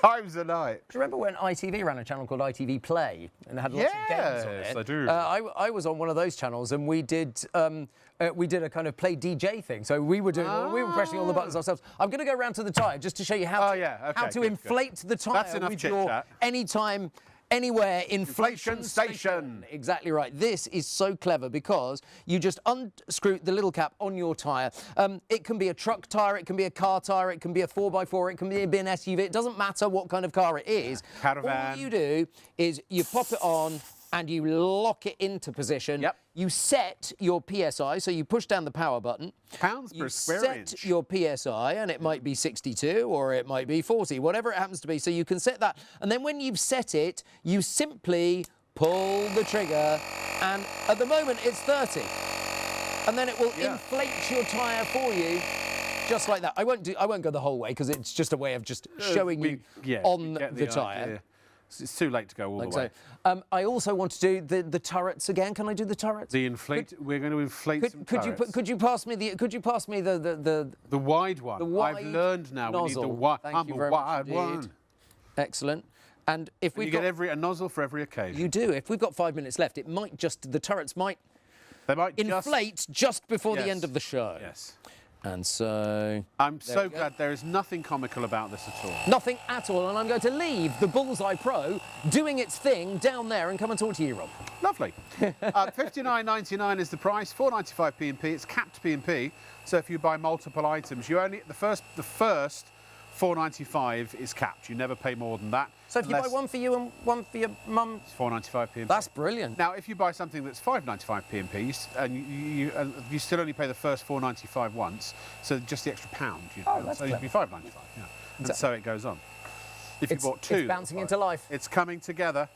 times a night. Do you remember when ITV ran a channel called ITV Play and it had lots of games on it? Yes, I do. I was on one of those channels and we did a kind of play DJ thing. So we were pressing all the buttons ourselves. I'm going to go round to the tyre just to show you how to inflate the tyre That's enough with your chit-chat. anytime, anywhere inflation station. Exactly right. This is so clever because you just unscrew the little cap on your tyre. It can be a truck tyre, it can be a car tyre, it can be a 4x4, it can be an SUV. It doesn't matter what kind of car it is. Caravan. All you do is you pop it on and you lock it into position. Yep. You set your PSI, so you push down the power button. Pounds per square inch. You set your PSI, and it might be 62 or it might be 40, whatever it happens to be. So you can set that. And then when you've set it, you simply pull the trigger, and at the moment it's 30. And then it will inflate your tyre for you. Just like that. I won't go the whole way because it's just a way of just showing you on the tyre. It's too late to go all the way. So, I also want to do the turrets again. Can I do the turrets? We're going to inflate some turrets. Could you pass me the wide one? The wide I've learned now. nozzle. We need the wide. Thank you very wide much one. Excellent. And if we get a nozzle for every occasion. You do. If we've got 5 minutes left, the turrets might inflate just before the end of the show. Yes. And so... I'm so glad there is nothing comical about this at all. Nothing at all, and I'm going to leave the Bullseye Pro doing its thing down there and come and talk to you, Rob. Lovely. $59.99 is the price, $4.95 P&P. It's capped P&P, so if you buy multiple items, the first $4.95 is capped. You never pay more than that. So if you buy one for you and one for your mum... It's $4.95 P&P. That's brilliant. Now, if you buy something that's $5.95 P&P, and you still only pay the first $4.95 once, so just the extra £1. That's so it'd be $5.95. Yeah. And so it goes on. If you bought two... It's bouncing into life. It's coming together.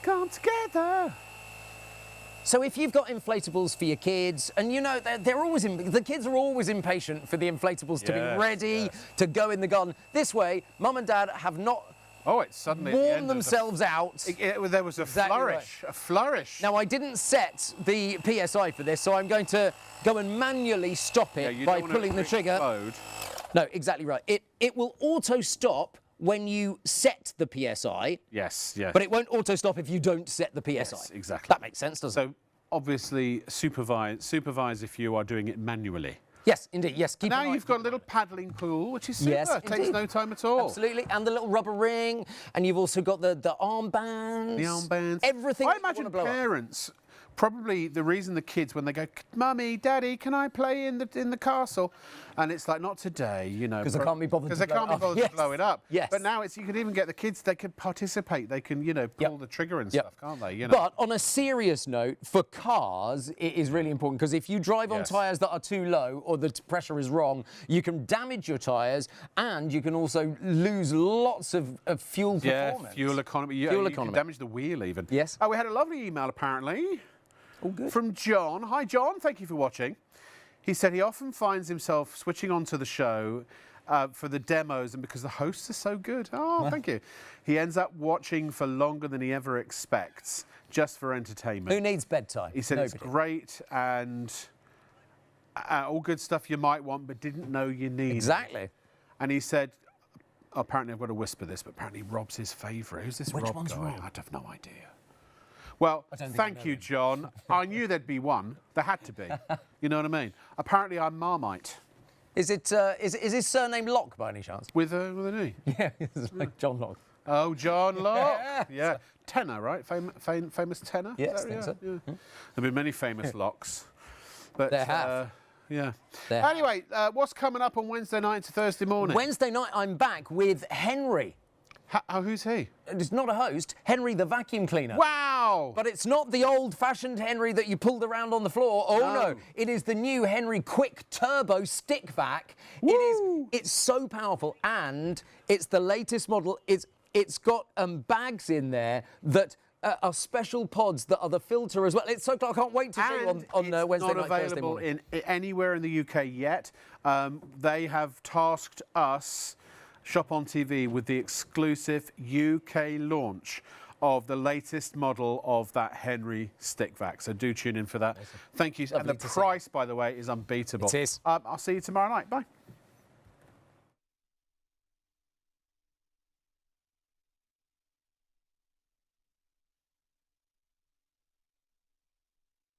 Come together. So if you've got inflatables for your kids, and you know the kids are always impatient for the inflatables to be ready to go in the garden. This way, Mum and Dad have not it's suddenly worn themselves out. There was a flourish, right. a flourish. Now I didn't set the PSI for this, so I'm going to go and manually stop it by pulling the trigger. No, exactly right. It will auto stop when you set the PSI. Yes. But it won't auto stop if you don't set the PSI. Yes, exactly. That makes sense, doesn't it? So obviously supervise if you are doing it manually. Yes, indeed. Yes. Keep now you've got a little paddling pool, which is super. Yes, it takes no time at all. Absolutely, and the little rubber ring, and you've also got the armbands. The armbands. Everything. I imagine parents. Probably the reason the kids, when they go, Mummy, Daddy, can I play in the castle? And it's like, not today, Because they can't be bothered to blow it up. Yes. But now you can even get the kids, they can participate. They can, pull the trigger and stuff, can't they? But on a serious note, for cars, it is really important because if you drive on tyres that are too low or the pressure is wrong, you can damage your tyres and you can also lose lots of fuel performance. Fuel economy. You can damage the wheel even. Yes. We had a lovely email, apparently. All good. From John. Hi, John. Thank you for watching. He said he often finds himself switching on to the show for the demos and because the hosts are so good. Oh, thank you. He ends up watching for longer than he ever expects, just for entertainment. Who needs bedtime? He said Nobody. it's great and all good stuff you might want but didn't know you needed. Exactly. And he said, apparently I've got to whisper this, but apparently Rob's his favourite. Who's this Which Rob one's guy? Rob? I have no idea. Well, don't think I thank know you, him. John. I knew there'd be one. There had to be. You know what I mean? Apparently I'm Marmite. Is his surname Locke by any chance? With an E. Yeah, it's like John Locke. Oh, John Locke. Yeah. Tenor, right? Famous tenor? Yes, Is that- I think so. yeah. There have been many famous Locks. But, There have. Yeah. There have. Anyway, what's coming up on Wednesday night into Thursday morning? Wednesday night, I'm back with Henry. Who's he? It's not a host, Henry the vacuum cleaner. Wow! But it's not the old-fashioned Henry that you pulled around on the floor. Oh no, it is the new Henry Quick Turbo Stick Vac. It's so powerful, and it's the latest model. It's got bags in there that are special pods that are the filter as well. It's so I can't wait to show you on Wednesday night, Thursday morning. Not available anywhere in the UK yet. They have tasked us, Shop on TV, with the exclusive UK launch of the latest model of that Henry Stick Vac. So do tune in for that. Thank you. Lovely and the to see. price, by the way, is unbeatable. It is. I'll see you tomorrow night. Bye.